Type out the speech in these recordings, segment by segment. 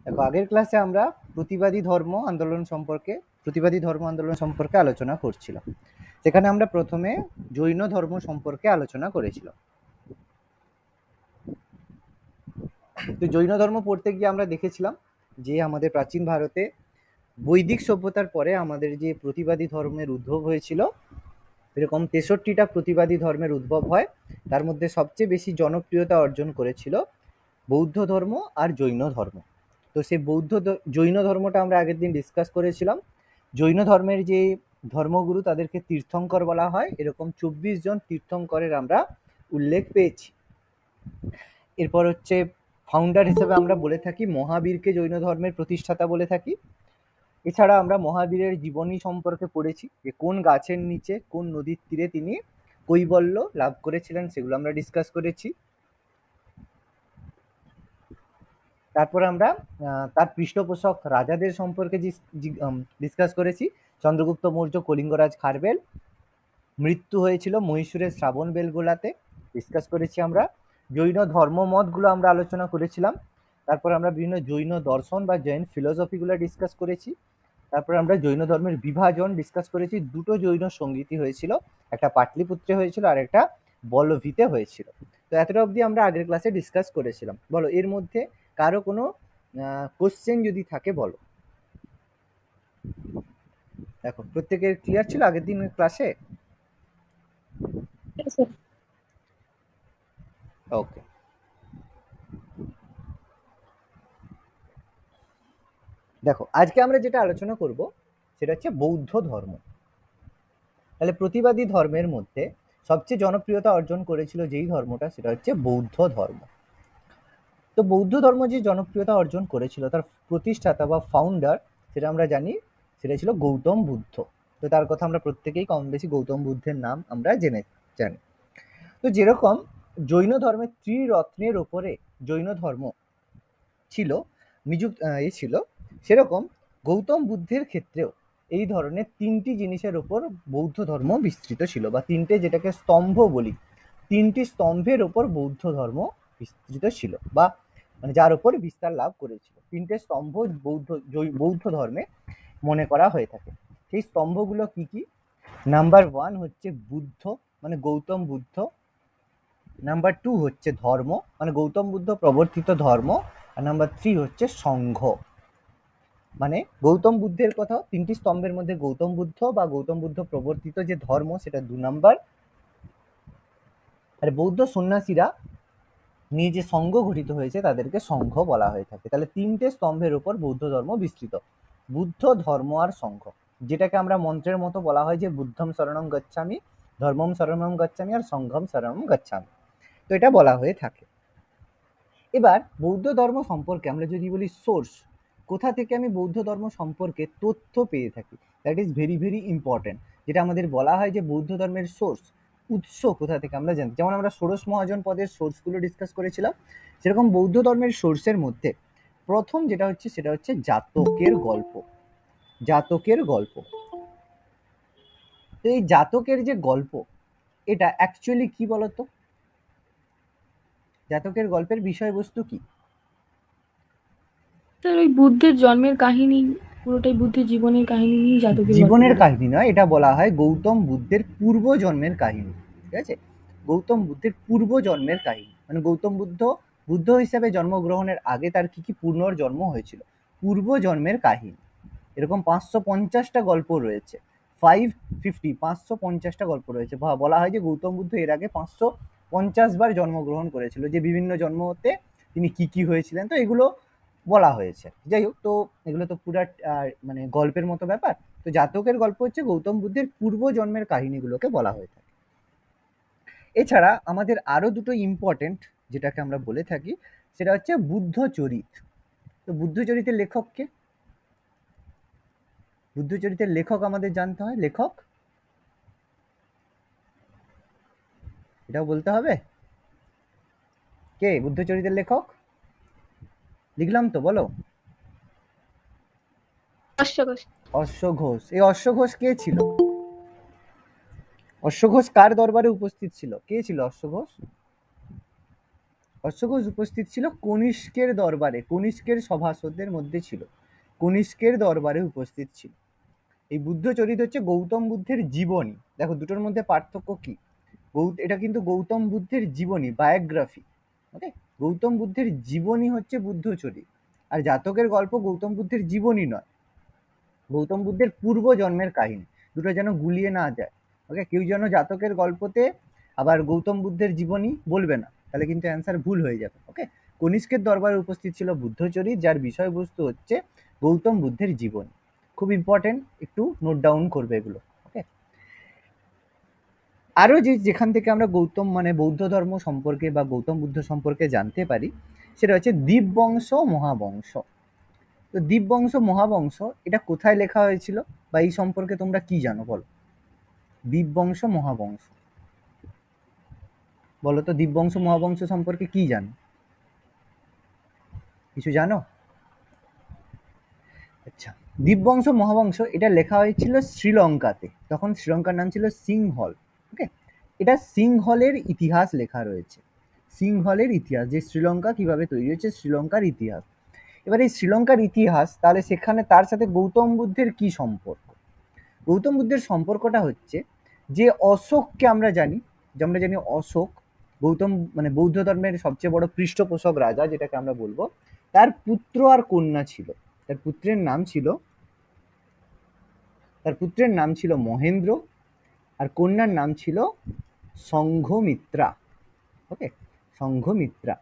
দেখো, আগের ক্লাসে আমরা প্রতিবাদী ধর্ম আন্দোলন সম্পর্কে আলোচনা করছিলাম। সেখানে আমরা প্রথমে জৈন ধর্ম সম্পর্কে আলোচনা করেছিলাম। তো জৈন ধর্ম পড়তে গিয়ে আমরা দেখেছিলাম যে আমাদের প্রাচীন ভারতে বৈদিক সভ্যতার পরে আমাদের যে প্রতিবাদী ধর্মের উদ্ভব হয়েছিল, এরকম 63টা প্রতিবাদী ধর্মের উদ্ভব হয়। তার মধ্যে সবচেয়ে বেশি জনপ্রিয়তা অর্জন করেছিল বৌদ্ধ ধর্ম আর জৈন ধর্ম। তো সেই জৈন ধর্মটা আমরা আগের দিন ডিসকাস করেছিলাম। জৈন ধর্মের যে ধর্মগুরু তাদেরকে তীর্থঙ্কর বলা হয়। এরকম 24 জন তীর্থঙ্করের আমরা উল্লেখ পেয়েছি। এরপর হচ্ছে ফাউন্ডার হিসেবে আমরা বলে থাকি মহাবীরকে জৈন ধর্মের প্রতিষ্ঠাতা বলে থাকি। এছাড়া আমরা মহাবীরের জীবনী সম্পর্কে পড়েছি, যে কোন গাছের নিচে কোন নদীর তীরে তিনি কৈবল্য লাভ করেছিলেন, সেগুলো আমরা ডিসকাস করেছি। তারপর আমরা তার পৃষ্ঠপোষক রাজাদের সম্পর্কে ডিসকাস করেছি। চন্দ্রগুপ্ত মৌর্য, কলিঙ্গরাজ খারবেল, মৃত্যু হয়েছিল মহীশূরের শ্রাবণ বেলগোলাতে, ডিসকাস করেছি আমরা। জৈন ধর্মমতগুলো আমরা আলোচনা করেছিলাম। তারপর আমরা বিভিন্ন জৈন দর্শন বা জৈন ফিলোসফিগুলো ডিসকাস করেছি। তারপর আমরা জৈন ধর্মের বিভাজন ডিসকাস করেছি। দুটো জৈন সঙ্গীতি হয়েছিল, একটা পাটলিপুত্রে হয়েছিল আর একটা বল্লভীতে হয়েছিল। তো এতটা অবধি আমরা আগের ক্লাসে ডিসকাস করেছিলাম। বলো, এর মধ্যে কারো কোনো কোশ্চেন যদি থাকে বলো। দেখো, প্রত্যেকের ক্লিয়ার ছিল আগের দিনের ক্লাসে? ওকে। দেখো, আজকে আমরা যেটা আলোচনা করব সেটা হচ্ছে বৌদ্ধ ধর্ম। তাহলে প্রতিবাদী ধর্মের মধ্যে সবচেয়ে জনপ্রিয়তা অর্জন করেছিল যেই ধর্মটা, সেটা হচ্ছে বৌদ্ধ ধর্ম। তো বৌদ্ধ ধর্ম যে জনপ্রিয়তা অর্জন করেছিল তার প্রতিষ্ঠাতা বা ফাউন্ডার, সেটা আমরা জানি, সেটা ছিল গৌতম বুদ্ধ। তো তার কথা আমরা প্রত্যেকেই কম বেশি গৌতম বুদ্ধের নাম আমরা জানি। তো যেরকম জৈন ধর্মের ত্রিরত্নের ওপরে জৈন ধর্ম ছিল নিযুক্ত ছিল, সেরকম গৌতম বুদ্ধের ক্ষেত্রেও এই ধরনের 3টি জিনিসের ওপর বৌদ্ধ ধর্ম বিস্তৃত ছিল, বা 3টে, যেটাকে স্তম্ভ বলি, 3টি স্তম্ভের ওপর বৌদ্ধ ধর্ম বিস্তৃত ছিল, বা মানে যার উপর বিস্তার লাভ করেছিল। 3টে স্তম্ভ বৌদ্ধ ধর্মে মনে করা হয়ে থাকে। সেই স্তম্ভগুলো কি কি? নাম্বার 1 হচ্ছে বুদ্ধ, মানে গৌতম বুদ্ধ। নাম্বার 2 হচ্ছে ধর্ম, মানে গৌতম বুদ্ধ প্রবর্তিত ধর্ম। আর নাম্বার 3 হচ্ছে সংঘ। মানে গৌতম বুদ্ধের কথা, 3টি স্তম্ভের মধ্যে গৌতম বুদ্ধ বা গৌতম বুদ্ধ প্রবর্তিত যে ধর্ম, সেটা 2 নাম্বার। আর বৌদ্ধ সন্ন্যাসীরা নিয়ে যে সংঘ গঠিত হয়েছে তাদেরকে সংঘ বলা হয়ে থাকে। তাহলে 3টে স্তম্ভের উপর বৌদ্ধ ধর্ম বিস্তৃত: বুদ্ধ, ধর্ম আর সংঘ। যেটাকে আমরা মন্ত্রের মতো বলা হয় যে বুদ্ধম শরণং গচ্ছামি, ধর্মম শরণং গচ্ছামি আর সংঘম শরণং গচ্ছামি। তো এটা বলা হয়ে থাকে। এবার বৌদ্ধ ধর্ম সম্পর্কে আমরা যদি বলি সোর্স, কোথা থেকে আমি বৌদ্ধ ধর্ম সম্পর্কে তথ্য পেয়ে থাকি, that is very very important. যেটা আমাদের বলা হয় যে বৌদ্ধ ধর্মের সোর্স, উৎস কোথা থেকে আমরা জানি। যেমন আমরা ষোড়শ মহাজন পদের সোর্সগুলো ডিসকাস করেছিলাম, সেরকম বৌদ্ধ ধর্মের সোর্সের মধ্যে প্রথম যেটা হচ্ছে সেটা হচ্ছে জাতকের গল্প। জাতকের গল্প, তো এই জাতকের যে গল্প, এটা অ্যাকচুয়ালি কি বলতো? জাতকের গল্পের বিষয়বস্তু কি? স্যার, ওই বুদ্ধের জন্মের কাহিনী, পুরোটাই বুদ্ধের জীবনের কাহিনী নিয়ে জাতকের গল্প জীবনের বলে। কাহিনী নয়, এটা বলা হয় গৌতম বুদ্ধের পূর্ব জন্মের কাহিনী। ঠিক আছে? গৌতম বুদ্ধের পূর্ব জন্মের কাহিনী, মানে গৌতম বুদ্ধ বুদ্ধ হিসাবে জন্মগ্রহণের আগে তার কি কি পুনর্জন্ম হয়েছিল, পূর্ব জন্মের কাহিনী। এরকম 550টা গল্প রয়েছে। 550টা গল্প রয়েছে। বলা হয় যে গৌতম বুদ্ধ এর আগে 550 বার জন্মগ্রহণ করেছিল, যে বিভিন্ন জন্ম হতে তিনি কি কি হয়েছিলেন, তো এগুলো বলা হয়েছে। যাই হোক, তো এগুলো তো পুরা মানে গল্পের মতো ব্যাপার। তো জাতকের গল্প হচ্ছে গৌতম বুদ্ধের পূর্ব জন্মের কাহিনীগুলোকে বলা হয়ে থাকে। এছাড়া আমাদের আরো দুটো ইম্পর্টেন্ট, যেটাকে আমরা বলে থাকি, সেটা হচ্ছে বুদ্ধচরিত। তো বুদ্ধচরিতের লেখক কে? বুদ্ধচরিতের লেখক আমাদের জানতে হয়। লেখক এটাও বলতে হবে। কে বুদ্ধচরিতের লেখক? লিখলাম তো, বলো। অশ্বঘোষ। অশ্বঘোষ। এই অশ্বঘোষ কে ছিল? অশ্বঘোষ কার দরবারে উপস্থিত ছিল? কে ছিল অশ্বঘোষ? অশ্ব ঘোষ উপস্থিত ছিল কনিষ্কের দরবারে, কনিষ্কের সভাসদদের মধ্যে ছিল, কনিষ্কের দরবারে উপস্থিত ছিল। এই বুদ্ধ চরিত হচ্ছে গৌতম বুদ্ধের জীবনী। দেখো দুটোর মধ্যে পার্থক্য কি, এটা কিন্তু গৌতম বুদ্ধের জীবনী, বায়োগ্রাফি। ওকে, গৌতম বুদ্ধের জীবনী হচ্ছে বুদ্ধ চরিত, আর জাতকের গল্প গৌতম বুদ্ধের জীবনী নয়, গৌতম বুদ্ধের পূর্ব জন্মের কাহিনী। দুটো যেন গুলিয়ে না যায়। ওকে, কেউ যেন জাতকের গল্পতে আবার গৌতম বুদ্ধের জীবনী বলবে না, তাহলে কিন্তু অ্যান্সার ভুল হয়ে যাবে। ওকে, কনিষ্কের দরবারে উপস্থিত ছিল বুদ্ধচরিত, যার বিষয়বস্তু হচ্ছে গৌতম বুদ্ধের জীবনী। খুব ইম্পর্টেন্ট, একটু নোট ডাউন করবে এগুলো। ওকে, আরও যেখান থেকে আমরা গৌতম মানে বৌদ্ধ ধর্ম সম্পর্কে বা গৌতম বুদ্ধ সম্পর্কে জানতে পারি, সেটা হচ্ছে দীপবংশ মহাবংশ। তো দীপবংশ মহাবংশ এটা কোথায় লেখা হয়েছিল, বা এই সম্পর্কে তোমরা কি জানো বলো? দীপবংশ মহাবংশ, বলো তো দীপবংশ মহাবংশ সম্পর্কে কি জানো, কিছু জানো? আচ্ছা, দীপবংশ মহাবংশ এটা লেখা হয়েছিল শ্রীলঙ্কাতে, তখন শ্রীলঙ্কার নাম ছিল সিংহল। ওকে, এটা সিংহলের ইতিহাস লেখা রয়েছে, সিংহলের ইতিহাস, যে শ্রীলঙ্কা কিভাবে তৈরি হয়েছে, শ্রীলঙ্কার ইতিহাস। এবার এই শ্রীলঙ্কার ইতিহাস, তাহলে সেখানে তার সাথে গৌতম বুদ্ধের কি সম্পর্ক? গৌতম বুদ্ধের সম্পর্কটা হচ্ছে যে অশোককে আমরা জানি, যে আমরা জানি অশোক গৌতম মানে বৌদ্ধ ধর্মের সবচেয়ে বড় পৃষ্ঠপোষক রাজা যেটাকে আমরা বলবো, তার পুত্র আর কন্যা ছিল। তার পুত্রের নাম ছিল মহেন্দ্র, আর কন্যার নাম ছিল সংঘমিত্রা। ওকে, সংঘমিত্রা।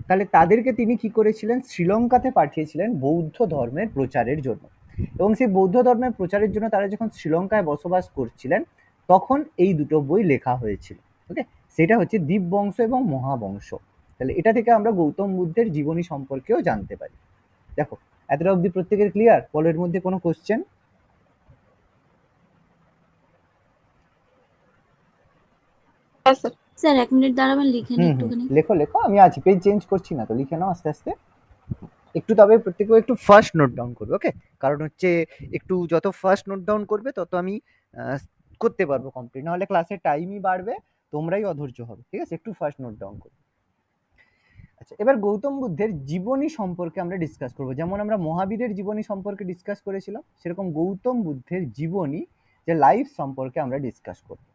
তাহলে তাদেরকে তিনি কি করেছিলেন, শ্রীলঙ্কাতে পাঠিয়েছিলেন বৌদ্ধ ধর্মের প্রচারের জন্য। এবং সেই বৌদ্ধ ধর্মের প্রচারের জন্য তারা যখন শ্রীলঙ্কায় বসবাস করছিলেন, তখন এই দুটো বই লেখা হয়েছিল। ওকে, সেটা হচ্ছে দীপবংশ এবং মহাবংশ। তাহলে এটা থেকে আমরা গৌতম বুদ্ধের জীবনী সম্পর্কেও জানতে পারি। দেখো এতটা অবধি প্রত্যেকের ক্লিয়ার? বলের মধ্যে কোনো কোশ্চেন? স্যার 1 মিনিট দাঁড়াবেন, লিখে নিই একটুখানি। লেখো লেখো, আমি আছি, পেজ চেঞ্জ করছি না তো, লিখে নাও আস্তে আস্তে একটু। তবে প্রত্যেকে একটু ফার্স্ট নোট ডাউন করবে। ওকে, কারণ হচ্ছে একটু যত ফার্স্ট নোট ডাউন করবে তত আমি করতে পারবো কমপ্লিট, নাহলে ক্লাসের টাইমই বাড়বে, তোমরাই অধৈর্য হবে। ঠিক আছে, একটু ফার্স্ট নোট ডাউন করবে। আচ্ছা, এবার গৌতম বুদ্ধের জীবনী সম্পর্কে আমরা ডিসকাস করবো। যেমন আমরা মহাবীরের জীবনী সম্পর্কে ডিসকাস করেছিলাম, সেরকম গৌতম বুদ্ধের জীবনী যে লাইফ সম্পর্কে আমরা ডিসকাস করবো।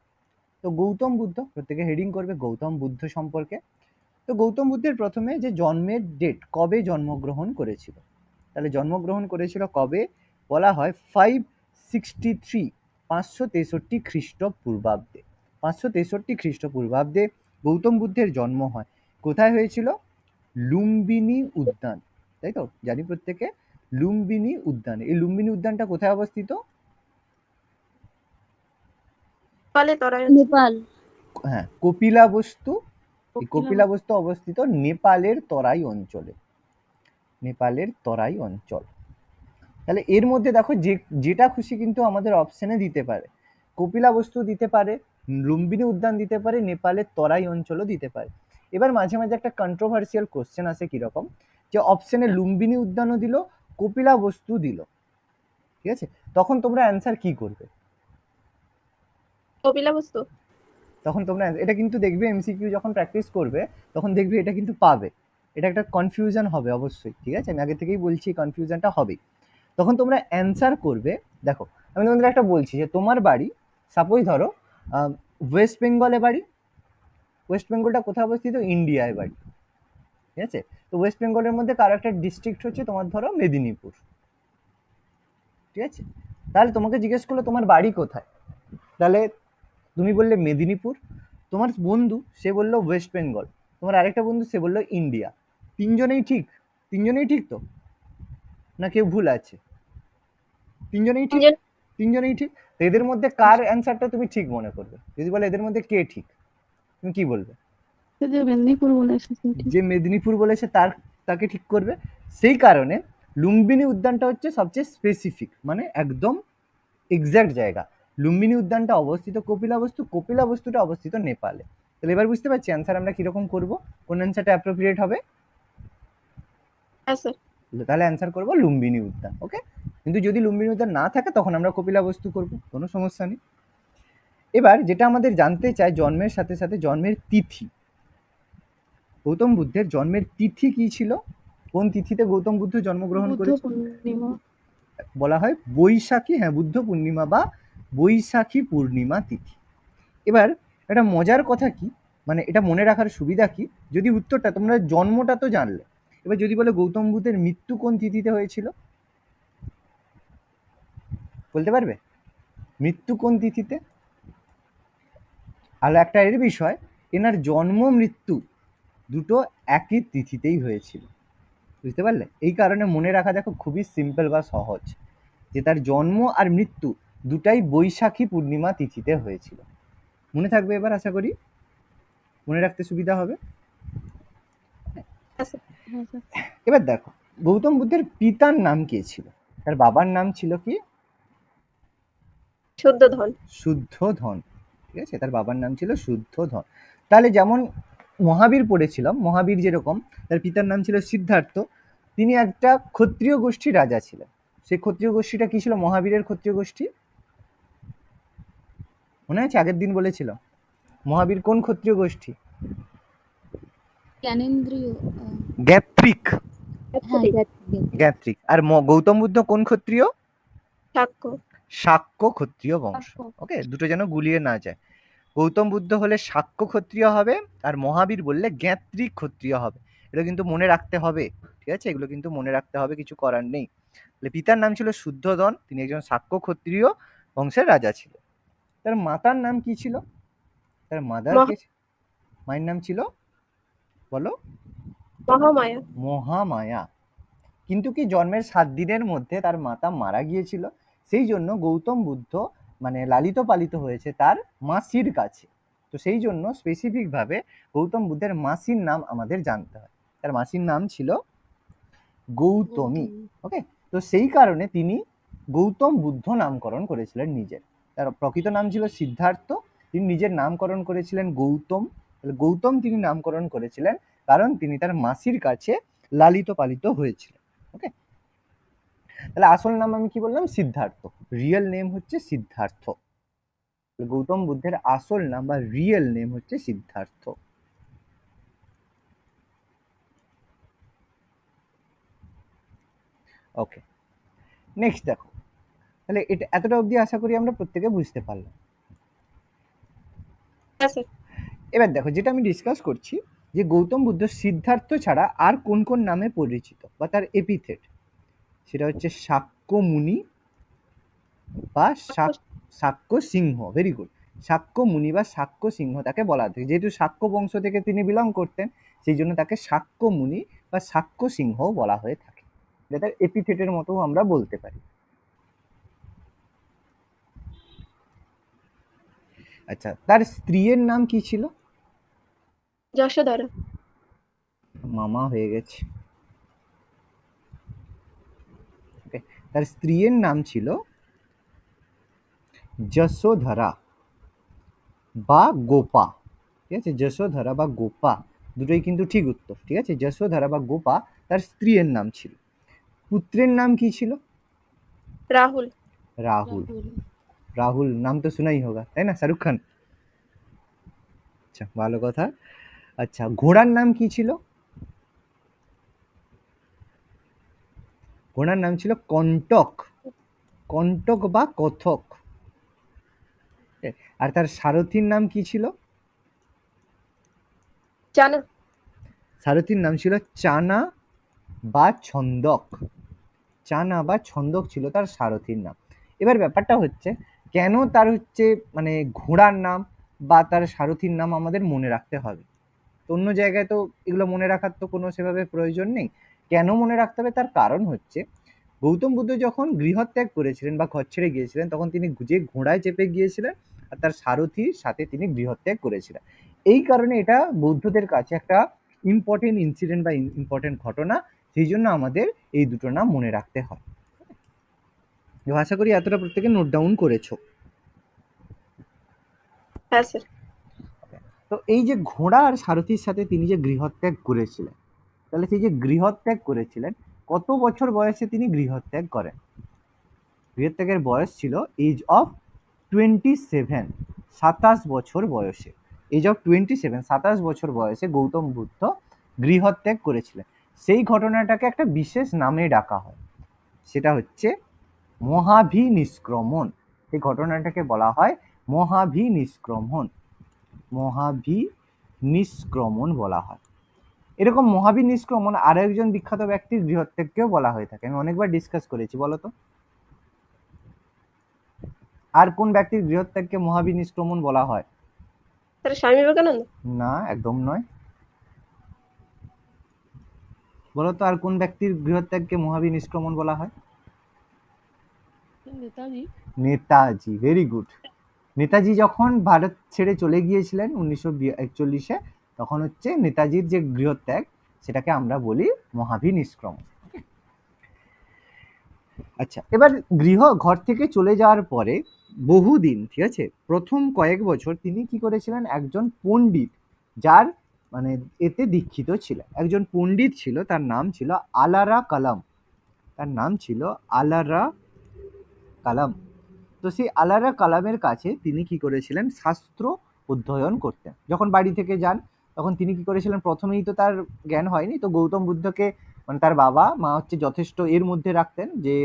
তো গৌতম বুদ্ধ, প্রত্যেকে হেডিং করবে গৌতম বুদ্ধ সম্পর্কে। তো গৌতম বুদ্ধের প্রথমে যে জন্মের ডেট, কবে জন্মগ্রহণ করেছিল, তাহলে জন্মগ্রহণ করেছিল কবে, বলা হয় 563, 563 খ্রিস্টপূর্বাব্দে। 563 খ্রিস্টপূর্বাব্দে গৌতম বুদ্ধের জন্ম হয়। কোথায় হয়েছিল? লুম্বিনী উদ্যান, তাই তো জানি প্রত্যেকে, লুম্বিনী উদ্যান। এই লুম্বিনী উদ্যানটা কোথায় অবস্থিত? নেপাল। হ্যাঁ, কপিলাবস্তু। এই কপিলাবস্তু অবস্থিত নেপালের তরাই অঞ্চলে, নেপালের তরাই অঞ্চল। তাহলে এর মধ্যে দেখো যেটা খুশি কিন্তু আমাদের অপশনে দিতে পারে, কপিলাবস্তু দিতে পারে, লুম্বিনী উদ্যান দিতে পারে, নেপালের তরাই অঞ্চলও দিতে পারে। এবার মাঝে মাঝে একটা কন্ট্রোভার্সিয়াল কোশ্চেন আসে, কিরকম, যে অপশনে লুম্বিনী উদ্যানও দিল, কপিলাবস্তু দিল, ঠিক আছে, তখন তোমরা অ্যান্সার কি করবে? কপিলাবস্তু। তখন তোমরা এটা কিন্তু দেখবে এমসিকিউ যখন প্র্যাকটিস করবে, তখন দেখবে এটা কিন্তু পাবে, এটা একটা কনফিউশন হবে অবশ্যই। ঠিক আছে, আমি আগে থেকেই বলছি কনফিউশনটা হবে। তখন তোমরা অ্যান্সার করবে। দেখো আমি তোমাদের একটা বলছি, যে তোমার বাড়ি সাপোজ ধরো ওয়েস্ট বেঙ্গলে বাড়ি, ওয়েস্ট বেঙ্গলটা কোথায় অবস্থিত? ইন্ডিয়ায় বাড়ি, ঠিক আছে। তো ওয়েস্ট বেঙ্গলের মধ্যে কারো একটা ডিস্ট্রিক্ট হচ্ছে তোমার ধরো মেদিনীপুর, ঠিক আছে। তাহলে তোমাকে জিজ্ঞেস করলো তোমার বাড়ি কোথায়, তাহলে তুমি বললে মেদিনীপুর, তোমার বন্ধু সে বললো ওয়েস্ট বেঙ্গল, তোমার আরেকটা বন্ধু সে বললো ইন্ডিয়া। তিনজনেই ঠিক? তিনজনেই ঠিক তো, না কেউ ভুল আছে? তিনজনেই ঠিক, তিনজনেই ঠিক। তো এদের মধ্যে কার অ্যান্সারটা তুমি ঠিক মনে করবে? যদি বলে এদের মধ্যে কে ঠিক, তুমি কি বলবে? যে মেদিনীপুর বলেছে যে মেদিনীপুর বলেছে তাকে ঠিক করবে। সেই কারণে লুম্বিনী উদ্যানটা হচ্ছে সবচেয়ে স্পেসিফিক, মানে একদম এক্সাক্ট জায়গা। লুম্বিনী উদ্যানটা অবস্থিত কপিলাবস্তু, কপিলাবস্তুটা অবস্থিত নেপালে। তাহলে এবার বুঝতে পারছি অ্যান্সার আমরা কিরকম করব, কোন অ্যান্সারটা অ্যাপ্রোপ্রিয়েট হবে? তাহলে অ্যান্সার করবো লুম্বিনী উদ্যান। ওকে, কিন্তু যদি লুম্বিনী উদ্যান না থাকে তখন আমরা কপিলাবস্তু করব, কোনো সমস্যা নেই। এবার যেটা আমাদের জানতে চাই, জন্মের সাথে সাথে জন্মের তিথি। গৌতম বুদ্ধের জন্মের তিথি কি ছিল? কোন তিথিতে গৌতম বুদ্ধ জন্মগ্রহণ বুদ্ধ করেছিল? পূর্ণিমা। বলা হয় বৈশাখী, হ্যাঁ, বুদ্ধ পূর্ণিমা বা বৈশাখী পূর্ণিমা তিথি। এবার একটা মজার কথা কি, মানে এটা মনে রাখার সুবিধা কি, যদি উত্তরটা তোমরা জন্মটা তো জানলে, এবার যদি বলে গৌতম বুদ্ধের মৃত্যু কোন তিথিতে হয়েছিল, বলতে পারবে মৃত্যু কোন তিথিতে? আর একটা এর বিষয়, এনার জন্ম মৃত্যু দুটো একই তিথিতেই হয়েছিল, বুঝতে পারলে? এই কারণে মনে রাখা দেখো খুবই সিম্পল বা সহজ, যে তার জন্ম আর মৃত্যু দুটাই বৈশাখী পূর্ণিমা তিথিতে হয়েছিল। মনে থাকবে এবার, আশা করি মনে রাখতে সুবিধা হবে। হ্যাঁ স্যার। এবার দেখো গৌতম বুদ্ধের পিতার নাম কে ছিল? তার বাবার নাম ছিল কি? শুদ্ধোধন। শুদ্ধোধন, ঠিক আছে, তার বাবার নাম ছিল শুদ্ধোধন। তাহলে যেমন মহাবীর পড়েছিলাম, মহাবীর যেরকম তার পিতার নাম ছিল সিদ্ধার্থ, তিনি একটা ক্ষত্রিয় গোষ্ঠীর রাজা ছিলেন। সেই ক্ষত্রিয় গোষ্ঠীটা কি ছিল? মহাবীরের ক্ষত্রিয় গোষ্ঠী মনে আছে? আগের দিন বলেছিল মহাবীর কোন ক্ষত্রিয় গোষ্ঠী? জ্ঞানেন্দ্রীয়। গ্যাত্রিক। হ্যাঁ, গ্যাত্রিক। আর গৌতম বুদ্ধ কোন ক্ষত্রিয়? সাক্ষ্য। শাক্য ক্ষত্রিয় বংশ। শাক্য। ওকে, দুটো যেন গুলিয়ে না যায়। গৌতম বুদ্ধ হলে শাক্য ক্ষত্রিয় হবে, আর মহাবীর বললে গ্যাত্রিক ক্ষত্রিয় হবে। এটা কিন্তু মনে রাখতে হবে, ঠিক আছে? এগুলো কিন্তু মনে রাখতে হবে, কিছু করার নেই। পিতার নাম ছিল শুদ্ধোধন, তিনি একজন শাক্য ক্ষত্রিয় বংশের রাজা ছিল। তার মাতার নাম কি ছিল? তার মাদার কে? মায়ের নাম ছিল বলো? মহামায়া। মহামায়া। কিন্তু কি জন্মের 7 দিনের মধ্যে তার মাতা মারা গিয়েছিল, সেই জন্য গৌতম বুদ্ধ মানে লালিত পালিত হয়েছে তার মাসির কাছে। তো সেই জন্য স্পেসিফিক ভাবে গৌতম বুদ্ধের মাসির নাম আমাদের জানতে হয়। তার মাসির নাম ছিল গৌতমী। ওকে, তো সেই কারণে তিনি গৌতম বুদ্ধ নামকরণ করেছিলেন নিজের। তার প্রকৃত নাম ছিল সিদ্ধার্থ, তিনি নিজের নামকরণ করেছিলেন গৌতম। গৌতম তিনি নামকরণ করেছিলেন কারণ তিনি তার মাসির কাছে লালিত পালিত হয়েছিলেন। ওকে, তাহলে আসল নাম আমি কি বললাম? সিদ্ধার্থ। রিয়েল নেম হচ্ছে সিদ্ধার্থ। গৌতম বুদ্ধের আসল নাম বা রিয়েল নেম হচ্ছে সিদ্ধার্থ। ওকে, নেক্সট দেখো, তাহলে এটা এতটা অবধি আশা করি আমরা প্রত্যেকে বুঝতে পারলাম। এবার দেখো, যেটা আমি ডিসকাস করছি যে গৌতম বুদ্ধ সিদ্ধার্থ ছাড়া আর কোন কোন নামে পরিচিত বা তার এপিথেট, সেটা হচ্ছে শাক্য মুনি বা শাক্য সিংহ। Very good. শাক্য মুনি বা শাক্য সিংহ তাকে বলা হয়, যেহেতু শাক্য বংশ থেকে তিনি বিলং করতেন, সেই জন্য তাকে শাক্য মুনি বা শাক্য সিংহ বলা হয়ে থাকে। এটা তার এপিথেটের মতো আমরা বলতে পারি। আচ্ছা, তার স্ত্রীর নাম কি ছিল? যশোধরা। মামা হয়ে গেছে। তার স্ত্রীর নাম ছিল যশোধরা বা গোপা, ঠিক আছে? যশোধরা বা গোপা দুটোই কিন্তু ঠিক উত্তর, ঠিক আছে? যশোধরা বা গোপা তার স্ত্রীর নাম ছিল। পুত্রের নাম কি ছিল? রাহুল। রাহুল। রাহুল নাম তো শোনাই হোগা, তাই না? শাহরুখ খান। আচ্ছা, ভালো কথা। আচ্ছা, ঘোড়ার নাম কি ছিল? ঘোড়ার নাম ছিল কণ্টক। কণ্টক বা কথক। আর তার সারথীর নাম কি ছিল? জানা। সারথীর নাম ছিল চানা বা ছন্দক। চানা বা ছন্দক ছিল তার সারথীর নাম। এবার ব্যাপারটা হচ্ছে, কেন তার হচ্ছে মানে ঘোড়ার নাম বা তার সারথীর নাম আমাদের মনে রাখতে হবে? তো অন্য জায়গায় তো এগুলো মনে রাখার তো কোনো সেভাবে প্রয়োজন নেই। কেন মনে রাখতে হবে? তার কারণ হচ্ছে, গৌতম বুদ্ধ যখন গৃহত্যাগ করেছিলেন বা ঘর ছেড়ে গিয়েছিলেন, তখন তিনি যে ঘোড়ায় চেপে গিয়েছিলেন আর তার সারথীর সাথে তিনি গৃহত্যাগ করেছিলেন। এই কারণে এটা বৌদ্ধদের কাছে একটা ইম্পর্টেন্ট ইনসিডেন্ট বা ইম্পর্টেন্ট ঘটনা, সেই জন্য আমাদের এই দুটো নাম মনে রাখতে হয়। আশা করি এতটা প্রত্যেকে নোট ডাউন করেছো। হ্যাঁ স্যার। তো এই যে ঘোড়া আর সারথীর সাথে তিনি যে গৃহত্যাগ করেছিলেন, তাহলে সেই যে গৃহত্যাগ করেছিলেন, কত বছর বয়সে তিনি গৃহত্যাগ করেন? গৃহত্যাগের বয়স ছিল এজ অফ 27, 27 বছর বয়সে। এজ অফ 27, 27 বছর বয়সে গৌতম বুদ্ধ গৃহত্যাগ করেছিলেন, সেই ঘটনাটাকে একটা বিশেষ নামে ডাকা হয়, সেটা হচ্ছে মহাভিনিষ্ক্রমণ। সেই ঘটনাটাকে বলা হয় মহাভিনিষ্ক্রমণ, মহাভিনিষ্ক্রমণ বলা হয়। এরকম মহাভিনিষ্ক্রমণ আরো একজন বিখ্যাত ব্যক্তির গৃহত্যাগকেও বলা হয়ে থাকে, আমি অনেকবার ডিসকাস করেছি, বলতো আর কোন ব্যক্তির গৃহত্যাগকে মহাভিনিষ্ক্রমণ বলা হয়? স্যার স্বামী বিবেকানন্দ। না, একদম নয়। বলতো আর কোন ব্যক্তির গৃহত্যাগকে মহাভিনিষ্ক্রমণ বলা হয়? নেতাজি। Netaji, very good. নেতাজি যখন ভারত ছেড়ে চলে গিয়েছিলেন 1941-এ, তখন হচ্ছে নেতাজির যে গৃহত্যাগ সেটাকে আমরা বলি মহাভিনিষ্ক্রমণ। আচ্ছা, এবার ঘর থেকে চলে যাওয়ার পরে বহুদিন, ঠিক আছে, প্রথম কয়েক বছর তিনি কি করেছিলেন, একজন পণ্ডিত যার মানে এতে দীক্ষিত ছিলেন, একজন পণ্ডিত ছিল, তার নাম ছিল আলারা কালাম, তার নাম ছিল আলারা কালাম। তো সেই আলারা কালামের কাছে তিনি কি করেছিলেন, শাস্ত্র অধ্যয়ন করতেন। যখন বাড়ি থেকে যান তখন তিনি কি করেছিলেন, প্রথমেই তো তার জ্ঞান হয়নি, তো গৌতম বুদ্ধকে মানে তার বাবা মা হচ্ছে যথেষ্ট এর মধ্যে রাখতেন, যে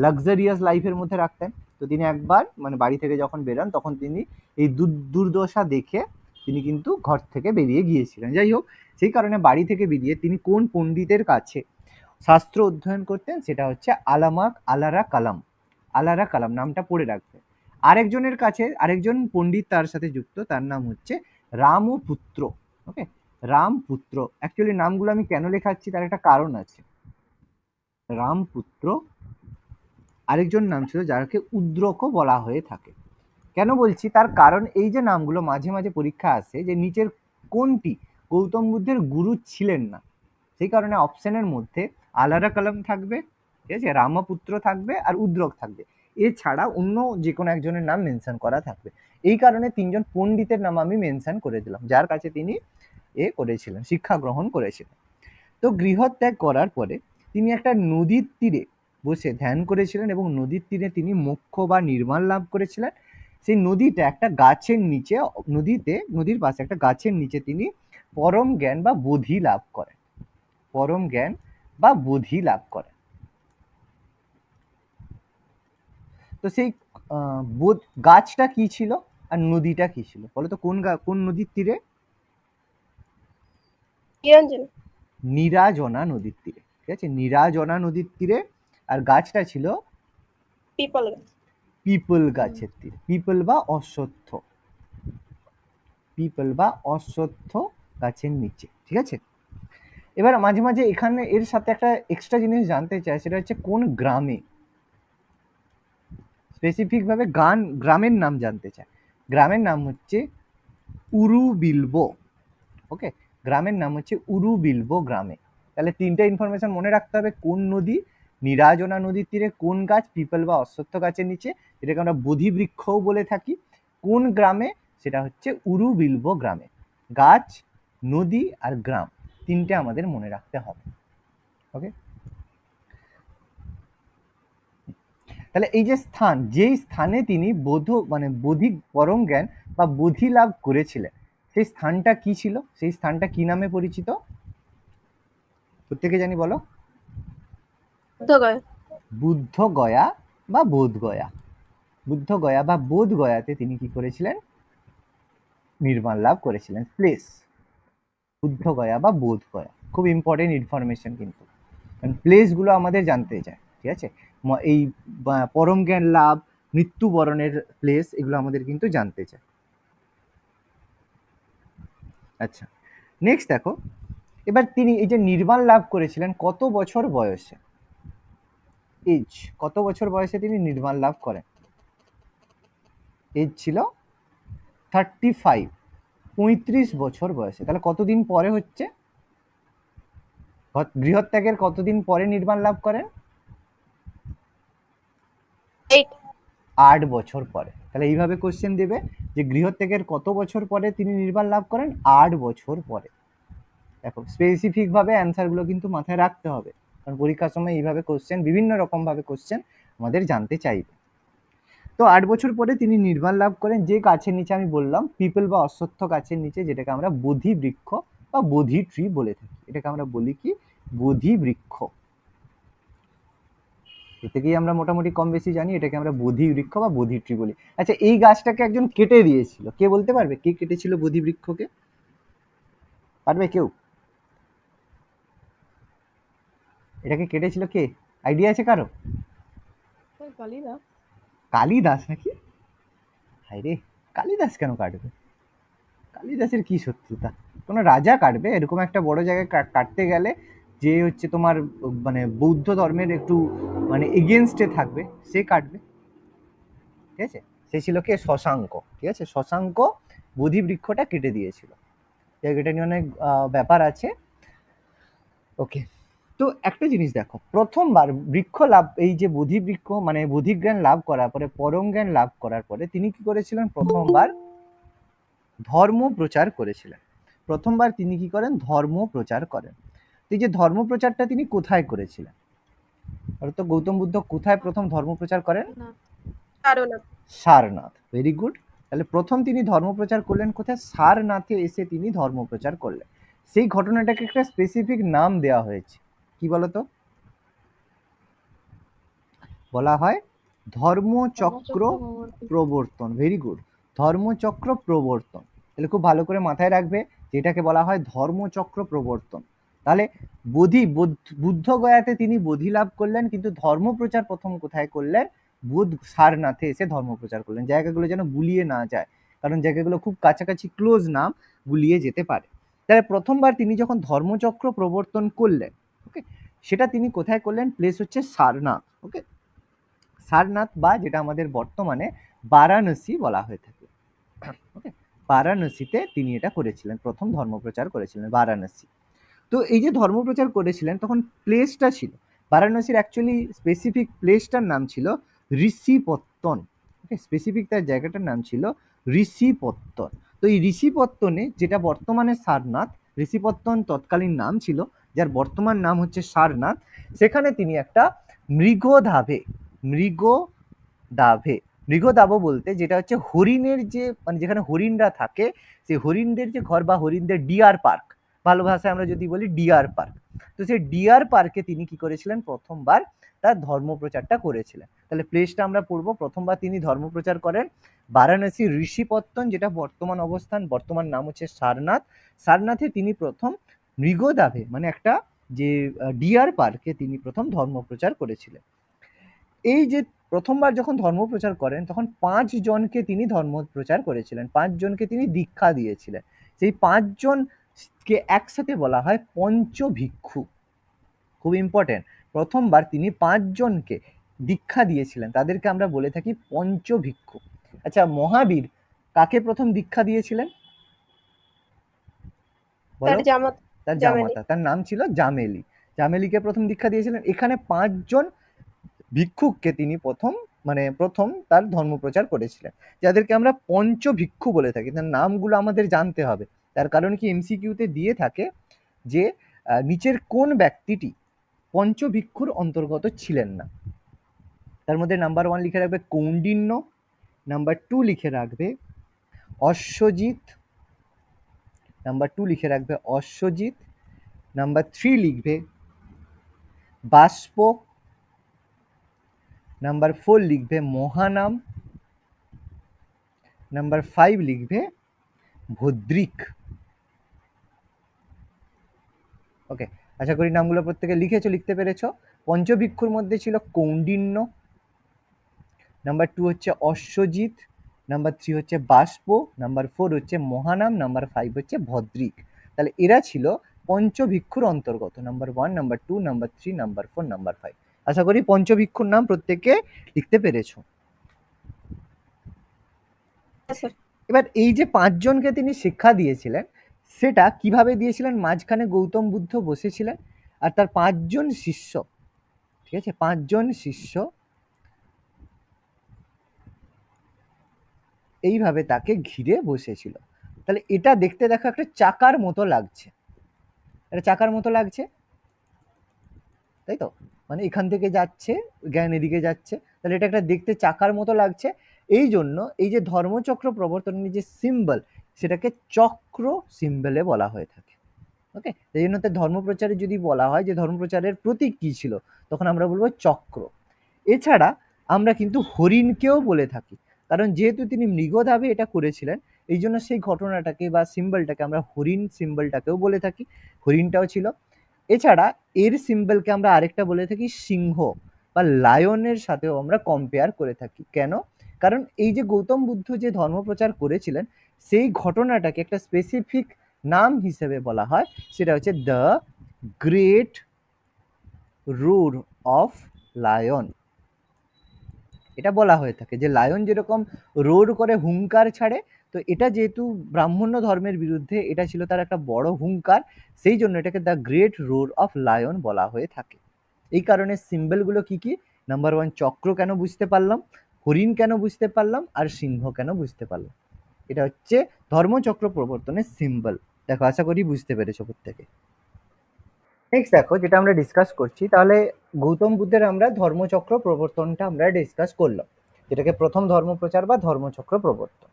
লাক্সারিয়াস লাইফের মধ্যে রাখতেন। তো তিনি একবার মানে বাড়ি থেকে যখন বেরোন তখন তিনি এই দুর্দশা দেখে তিনি কিন্তু ঘর থেকে বেরিয়ে গিয়েছিলেন। যাই হোক, সেই কারণে বাড়ি থেকে বেরিয়ে তিনি কোন পণ্ডিতের কাছে শাস্ত্র অধ্যয়ন করতেন, সেটা হচ্ছে আলারা কালাম। আলারা কালাম নামটা পড়ে রাখবে। আরেকজনের কাছে আরেকজন পণ্ডিত তার সাথে যুক্ত, তার নাম হচ্ছে রামপুত্র। ওকে, রামপুত্র। অ্যাকচুয়ালি নামগুলো আমি কেন লেখাচ্ছি তার একটা কারণ আছে। রামপুত্র, আরেকজন নাম ছিল যাকে উদ্রকও বলা হয়ে থাকে। কেন বলছি তার কারণ, এই যে নামগুলো মাঝে মাঝে পরীক্ষা আসে যে নিচের কোনটি গৌতম বুদ্ধের গুরু ছিলেন না, সেই কারণে অপশনের মধ্যে আলারা কালাম থাকবে, ঠিক আছে, রামপুত্র থাকবে আর উদ্রক থাকবে, এছাড়া অন্য যে কোনো একজনের নাম মেনশন করা থাকবে। এই কারণে তিনজন পণ্ডিতের নাম আমি মেনশন করে দিলাম, যার কাছে তিনি করেছিলেন, শিক্ষা গ্রহণ করেছিলেন। তো গৃহত্যাগ করার পরে তিনি একটা নদীর তীরে বসে ধ্যান করেছিলেন এবং নদীর তীরে তিনি মোক্ষ বা নির্মাণ লাভ করেছিলেন। সেই নদীটা একটা গাছের নিচে, নদীর পাশে একটা গাছের নিচে তিনি পরম জ্ঞান বা বোধি লাভ করেন, পরম জ্ঞান বা বোধি লাভ করেন। তো সেই গাছটা কি ছিল আর নদীটা কি ছিল, বলো তো কোন নদীর তীরে? নিরাজনা নদীর তীরে, ঠিক আছে, নিরাজনা নদীর তীরে। আর গাছটা ছিল পিপল গাছের তীরে, পিপল বা অশ্বত্থ, পিপল বা অশ্বত্থ গাছের নিচে, ঠিক আছে। এবার মাঝে মাঝে এখানে এর সাথে একটা এক্সট্রা জিনিস জানতে চাই, সেটা হচ্ছে কোন গ্রামে, স্পেসিফিক ভাবে গ্রামের নাম জানতে চায়। গ্রামের নাম হচ্ছে উরুবিলবো। ওকে, গ্রামের নাম হচ্ছে উরুবিলবো গ্রামে। তাহলে তিনটা ইনফরমেশন মনে রাখতে হবে, কোন নদী, নিরাজনা নদীর তীরে, কোন গাছ, পিপল বা অশ্বত্থ গাছের নিচে, যেটাকে আমরা বোধি বৃক্ষও বলে থাকি, কোন গ্রামে, সেটা হচ্ছে উরুবিলবো গ্রামে। গাছ, নদী আর গ্রাম, তিনটে আমাদের মনে রাখতে হবে। ওকে, তাহলে এই যে স্থান, যেই স্থানে তিনি বোধি পরম জ্ঞান বা বোধি লাভ করেছিলেন, সেই স্থানটা কি ছিল, সেই স্থানটা কি নামে পরিচিত প্রত্যেকে জানি, বলো? বুদ্ধগয়া বা বোধগয়া। বুদ্ধগয়া বা বোধগয়াতে তিনি কি করেছিলেন, নির্মাণ লাভ করেছিলেন প্লেস। বুদ্ধগয়া বা বোধগয়া খুব ইম্পর্টেন্ট ইনফরমেশন, কিন্তু প্লেস গুলো আমাদের জানতে চায়, ঠিক আছে। এই পরম জ্ঞান লাভ, মৃত্যুবরণের প্লেস, এগুলো আমাদের কিন্তু জানতে চায়। আচ্ছা, নেক্সট দেখো, এবার তিনি এই যে নির্বাণ লাভ করেছিলেন কত বছর বয়সে, এজ কত বছর বয়সে তিনি নির্বাণ লাভ করেন? এজ ছিল 35, 35 বছর বয়সে। তাহলে কতদিন পরে হচ্ছে, গৃহত্যাগের কতদিন পরে নির্বাণ লাভ করেন? 8 বছর পরে। তাহলে এইভাবে কোশ্চেন দেবে যে গৃহত্যাগের কত বছর পরে তিনি নির্বাণ লাভ করেন? 8 বছর পরে। দেখো, স্পেসিফিক ভাবে অ্যান্সার গুলো কিন্তু মাথায় রাখতে হবে, কারণ পরীক্ষার সময় এইভাবে কোশ্চেন, বিভিন্ন রকম ভাবে কোশ্চেন আমাদের জানতে চাইবে। তো 8 বছর পরে তিনি নির্বাণ লাভ করেন যে গাছের নিচে আমি বললাম, পিপল বা অশ্বত্থ গাছের নিচে, যেটাকে আমরা বোধি বৃক্ষ বা বা বোধি ট্রি বলে থাকি। এটাকে আমরা বলি কি বোধি বৃক্ষ। এ থেকেই আমরা মোটামুটি কম বেশি জানি এটাকে আমরা বোধি বৃক্ষ বা বোধি ট্রি বলি। আচ্ছা, এই গাছটাকে একজন কেটে দিয়েছিল, কে বলতে পারবে কে কেটেছিল বোধি বৃক্ষকে? পারবে কেউ? এটাকে কেটেছিল কে? আইডিয়া আছে কারো? কালিদাস। কালিদাস নাকি? হায় রে, কালিদাস কেন কাটবে? কালিদাসের কি শত্রুতা? কোনো রাজা কাটবে এরকম একটা বড় জায়গায় কাটতে গেলে, যে হচ্ছে তোমার মানে বৌদ্ধ ধর্মের একটু মানে এগেনস্টে থাকবে সে কাটবে, ঠিক আছে? সে ছিল কে? শশাঙ্ক, ঠিক আছে? শশাঙ্ক বোধি বৃক্ষটা কেটে দিয়েছিল। এটা নিয়ে অনেক ব্যাপার আছে। ওকে, তো একটা জিনিস দেখো, প্রথমবার বৃক্ষ লাভ, এই যে বোধি বৃক্ষ মানে বোধিজ্ঞান লাভ করার পরে, পরম জ্ঞান লাভ করার পরে তিনি কি করেছিলেন? প্রথমবার ধর্ম প্রচার করেছিলেন। প্রথমবার তিনি কি করেন? ধর্ম প্রচার করেন। এই যে ধর্ম প্রচারটা তিনি কোথায় করেছিলেন? তো গৌতম বুদ্ধ কোথায় প্রথম ধর্ম প্রচার করেন? সারনাথ। Sarnath, very good. তাহলে প্রথম তিনি ধর্ম প্রচার করলেন কোথায়? সারনাথে এসে তিনি ধর্ম প্রচার করলেন। সেই ঘটনাটাকে একটা স্পেসিফিক নাম দেওয়া হয়েছে, কি বলতো? বলা হয় ধর্মচক্র প্রবর্তন। ভেরি গুড, ধর্মচক্র প্রবর্তন। তাহলে খুব ভালো করে মাথায় রাখবে, যেটাকে বলা হয় ধর্মচক্র প্রবর্তন। তাহলে বুদ্ধ গয়াতে তিনি বোধি লাভ করলেন, কিন্তু ধর্ম প্রচার প্রথম কোথায় করলেন? সারনাথে এসে ধর্ম প্রচার করলেন। জায়গাগুলো যেন গুলিয়ে না যায়, কারণ জায়গাগুলো খুব কাছাকাছি ক্লোজ নাম, গুলিয়ে যেতে পারে। তাহলে প্রথমবার তিনি যখন ধর্মচক্র প্রবর্তন করলেন, ওকে, সেটা তিনি কোথায় করলেন? প্লেস হচ্ছে সারনাথ। ওকে, সারনাথ বা যেটা আমাদের বর্তমানে বারাণসী বলা হয়ে থাকে। ওকে, বারাণসীতে তিনি এটা করেছিলেন, প্রথম ধর্মপ্রচার করেছিলেন বারাণসী। তো এই যে ধর্মপ্রচার করেছিলেন, তখন প্লেসটা ছিল বারাণসীর অ্যাকচুয়ালি স্পেসিফিক প্লেসটার নাম ছিল ঋষিপত্তন। ওকে, স্পেসিফিক তার জায়গাটার নাম ছিল ঋষিপত্তন। তো এই ঋষিপত্তনে, যেটা বর্তমানে সারনাথ, ঋষিপত্তন তৎকালীন নাম ছিল, যার বর্তমান নাম হচ্ছে সারনাথ, সেখানে তিনি একটা মৃগদাভ বলতে যেটা হচ্ছে হরিণের যে মানে যেখানে হরিণরা থাকে, সেই হরিণদের যে ঘর বা হরিণদের ডিয়ার পার্ক, ভালো ভাষায় আমরা যদি বলি ডিয়ার পার্ক, তো সেই ডিয়ার পার্কে তিনি কি করেছিলেন? প্রথমবার তার ধর্মপ্রচারটা করেছিলেন। তাহলে প্লেসটা আমরা পড়বো, প্রথমবার তিনি ধর্মপ্রচার করেন বারাণসী ঋষিপত্তন, যেটা বর্তমান অবস্থান, বর্তমান নাম হচ্ছে সারনাথ। সারনাথে তিনি প্রথম মৃগদাভে মানে একটা যে ডিয়ার পার্কে তিনি প্রথম ধর্মপ্রচার করেছিলেন। এই যে প্রথমবার যখন ধর্মপ্রচার করেন, তখন 5 জনকে তিনি ধর্মপ্রচার করেছিলেন, 5 জনকে তিনি দীক্ষা দিয়েছিলেন। সেই 5 জনকে একসাথে বলা হয় পঞ্চভিক্ষু। খুব ইম্পর্টেন্ট, প্রথমবার তিনি 5 জনকে দীক্ষা দিয়েছিলেন, তাদেরকে আমরা বলে থাকি পঞ্চভিক্ষু। আচ্ছা, মহাবীর কাকে প্রথম দীক্ষা দিয়েছিলেন বলো? তার জামাতা, তার নাম ছিল জামেলি। জামেলিকে প্রথম দীক্ষা দিয়েছিলেন। এখানে 5 জন ভিক্ষুককে তিনি প্রথম তার ধর্মপ্রচার করেছিলেন, যাদেরকে আমরা পঞ্চভিক্ষু বলে থাকি। তার নামগুলো আমাদের জানতে হবে, তার কারণ কি এমসিকিউতে দিয়ে থাকে যে নিচের কোন ব্যক্তিটি পঞ্চভিক্ষুর অন্তর্গত ছিলেন না। তার মধ্যে নাম্বার 1 লিখে রাখবে কৌন্ডিন্য, নাম্বার 2 লিখে রাখবে অশ্বজিৎ, নাম্বার 2 লিখে রাখবে অশ্বজিৎ, নাম্বার 3 লিখবে বাষ্প, নাম্বার 4 লিখবে মহানাম, নাম্বার 5 লিখবে ভদ্রিক। ওকে, আশা করি নামগুলো প্রত্যেকে লিখেছো, লিখতে পেরেছো। পঞ্চভিক্ষুর মধ্যে ছিল কৌন্ডিন্য, নাম্বার 2 হচ্ছে অশ্বজিৎ, নাম্বার 3 হচ্ছে বাষ্প, নাম্বার 4 হচ্ছে মহানাম, নাম্বার 5 হচ্ছে ভদ্রিক। তাহলে এরা ছিল পঞ্চভিক্ষুর অন্তর্গত, number 1, number 2, number 3, number 4, number 5। আশা করি পঞ্চভিক্ষুর নাম প্রত্যেকে লিখতে পেরেছো। এবার এই যে 5 জনকে তিনি শিক্ষা দিয়েছিলেন, সেটা কিভাবে দিয়েছিলেন? মাঝখানে গৌতম বুদ্ধ বসেছিলেন, আর তার 5 জন শিষ্য, ঠিক আছে, 5 জন শিষ্য এইভাবে তাকে ঘিরে বসেছিল। তাহলে এটা দেখতে দেখো একটা চাকার মতো লাগছে, এটা চাকার মতো লাগছে, তাই তো? মানে এখান থেকে যাচ্ছে, জ্ঞান এদিকে যাচ্ছে, তাহলে এটা একটা দেখতে চাকার মতো লাগছে। এই জন্য এই যে ধর্মচক্র প্রবর্তনের যে সিম্বল, সেটাকে চক্র সিম্বলে বলা হয়ে থাকে। ওকে, সেই জন্য তো ধর্মপ্রচারে যদি বলা হয় যে ধর্মপ্রচারের প্রতীক কি ছিল, তখন আমরা বলবো চক্র। এছাড়া আমরা কিন্তু হরিণকেও বলে থাকি, কারণ যেহেতু তিনি মৃগধাবে এটা করেছিলেন, এই জন্য সেই ঘটনাটাকে বা সিম্বলটাকে আমরা হরিণ সিম্বলটাকেও বলে থাকি, হরিণটাও ছিল। এছাড়া এর সিম্বলকে আমরা আরেকটা বলে থাকি সিংহ বা লায়নের সাথেও আমরা কম্পেয়ার করে থাকি। কেন? কারণ এই যে গৌতম বুদ্ধ যে ধর্মপ্রচার করেছিলেন, সেই ঘটনাটাকে একটা স্পেসিফিক নাম হিসেবে বলা হয়, সেটা হচ্ছে দ্য গ্রেট রোর অফ লায়ন। এটা বলা হয়ে থাকে যে লায়ন যেরকম রোর করে হুঙ্কার ছাড়ে, তো এটা যেহেতু ব্রাহ্মণ্য ধর্মের বিরুদ্ধে এটা ছিল তার একটা বড় হুঙ্কার, সেই জন্য এটাকে দ্য গ্রেট রোর অফ লায়ন বলা হয়ে থাকে। এই কারণে সিম্বলগুলো কি কি? নাম্বার ওয়ান, চক্র কেন বুঝতে পারলাম, হরিণ কেন বুঝতে পারলাম, আর সিংহ কেন বুঝতে পারলাম। এটা হচ্ছে ধর্মচক্র প্রবর্তনের সিম্বল। দেখো, আশা করি বুঝতে পেরেছো প্রত্যেকে। নেক্সট দেখো, যেটা আমরা ডিসকাস করছি, তাহলে গৌতম বুদ্ধের আমরা ধর্মচক্র প্রবর্তনটা আমরা ডিসকাস করলাম, যেটাকে প্রথম ধর্মপ্রচার বা ধর্মচক্র প্রবর্তন।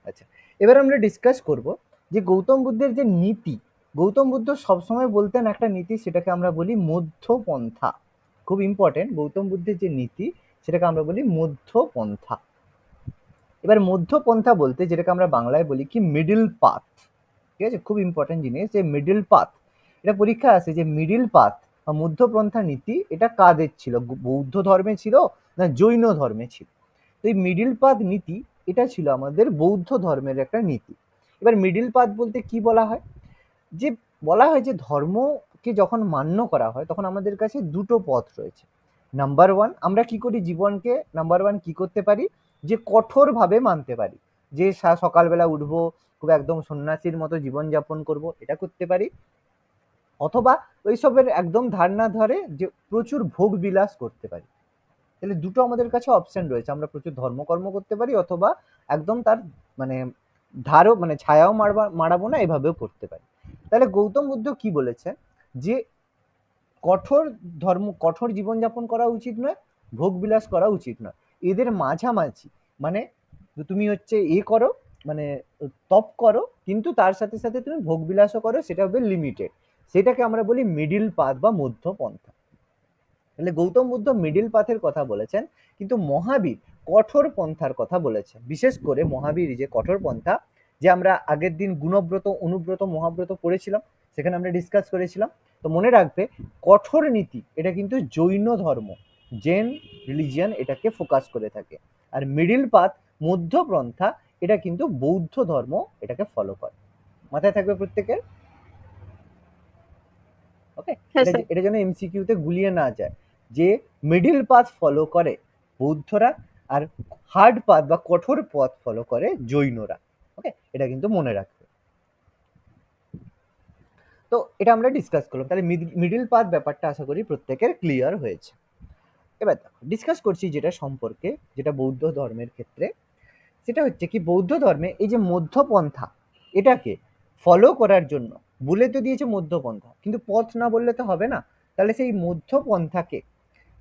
আচ্ছা, এবার আমরা ডিসকাস করব যে গৌতম বুদ্ধের যে নীতি, গৌতম বুদ্ধ সবসময় বলতেন একটা নীতি, সেটাকে আমরা বলি মধ্যপন্থা। খুব ইম্পর্টেন্ট, গৌতম বুদ্ধের যে নীতি সেটাকে আমরা বলি মধ্যপন্থা। এবার মধ্যপন্থা বলতে যেটাকে আমরা বাংলায় বলি কি মিডল পাথ, ঠিক আছে? খুব ইম্পর্টেন্ট জিনিস যে মিডল পাথ, এটা পরীক্ষা আসে যে মিডল পাথ বা মধ্যপন্থা নীতি এটা কাদের ছিল, বৌদ্ধ ধর্মে ছিল না জৈন ধর্মে ছিল? তো এই মিডল পাথ নীতি এটা ছিল আমাদের বৌদ্ধ ধর্মের একটা নীতি। এবার মিডল পাথ বলতে কি বলা হয়? যে বলা হয় যে ধর্মকে যখন মান্য করা হয় তখন আমাদের কাছে দুটো পথ রয়েছে। নাম্বার ওয়ান, আমরা কি করি জীবনকে, নাম্বার ওয়ান কি করতে পারি, যে কঠোরভাবে মানতে পারি, যে সকালবেলা উঠবো, খুব একদম সন্ন্যাসীর মতো জীবনযাপন করব, এটা করতে পারি। অথবা ওইসবের একদম ধার না ধরে যে প্রচুর ভোগ বিলাস করতে পারি। তাহলে দুটো আমাদের কাছে অপশন রয়েছে, আমরা প্রচুর ধর্মকর্ম করতে পারি, অথবা একদম তার মানে ধারও মানে ছায়াও মারাবো না, এভাবেও করতে পারি। তাহলে গৌতম বুদ্ধ কি বলেছেন যে কঠোর জীবনযাপন করা উচিত নয়, ভোগ বিলাস করা উচিত নয়, এদের মাঝামাঝি, মানে তুমি হচ্ছে করো, মানে তপ করো, কিন্তু তার সাথে সাথে তুমি ভোগ বিলাসও করো, সেটা হবে লিমিটেড, সেটাকে আমরা বলি মিডিল পাথ বা মধ্যপন্থা। তাহলে গৌতম বুদ্ধ মিডিল পাথের কথা বলেছেন, কিন্তু মহাবীর কঠোর পন্থার কথা বলেছেন। বিশেষ করে মহাবীর যে কঠোর পন্থা, যে আমরা আগের দিন গুণব্রত, অনুব্রত, মহাব্রত পড়েছিলাম, সেখানে আমরা ডিসকাস করেছিলাম। তো মনে রাখবে, কঠোর নীতি এটা কিন্তু জৈন ধর্ম, জেন রিলিজিয়ান এটাকে ফোকাস করে থাকে। আর মিডিল পাথ মধ্যপন্থা এটা কিন্তু বৌদ্ধ ধর্ম এটাকে ফলো করে। মাথায় থাকবে প্রত্যেকের। ওকে, হ্যাঁ এটা স্যার। এটা যেন এমসিকিউতে গুলিয়ে না যায়, যে মিডিল পাথ ফলো করে বৌদ্ধরা, আর হার্ড পাথ বা কঠোর পথ ফলো করে জৈনরা। ওকে, এটা কিন্তু মনে রাখবে। তো এটা আমরা ডিসকাস করলাম, তাহলে মিডিল পাথ ব্যাপারটা আশা করি প্রত্যেকের ক্লিয়ার হয়েছে। এবার ডিসকাস করছি যেটা সম্পর্কে, যেটা বৌদ্ধ ধর্মের ক্ষেত্রে, সেটা হচ্ছে কি বৌদ্ধ ধর্মে এই যে মধ্যপন্থা এটাকে ফলো করার জন্য বলে তো দিয়েছে মধ্যপন্থা, কিন্তু পথ না বললে তো হবে না। তাহলে সেই মধ্যপন্থাকে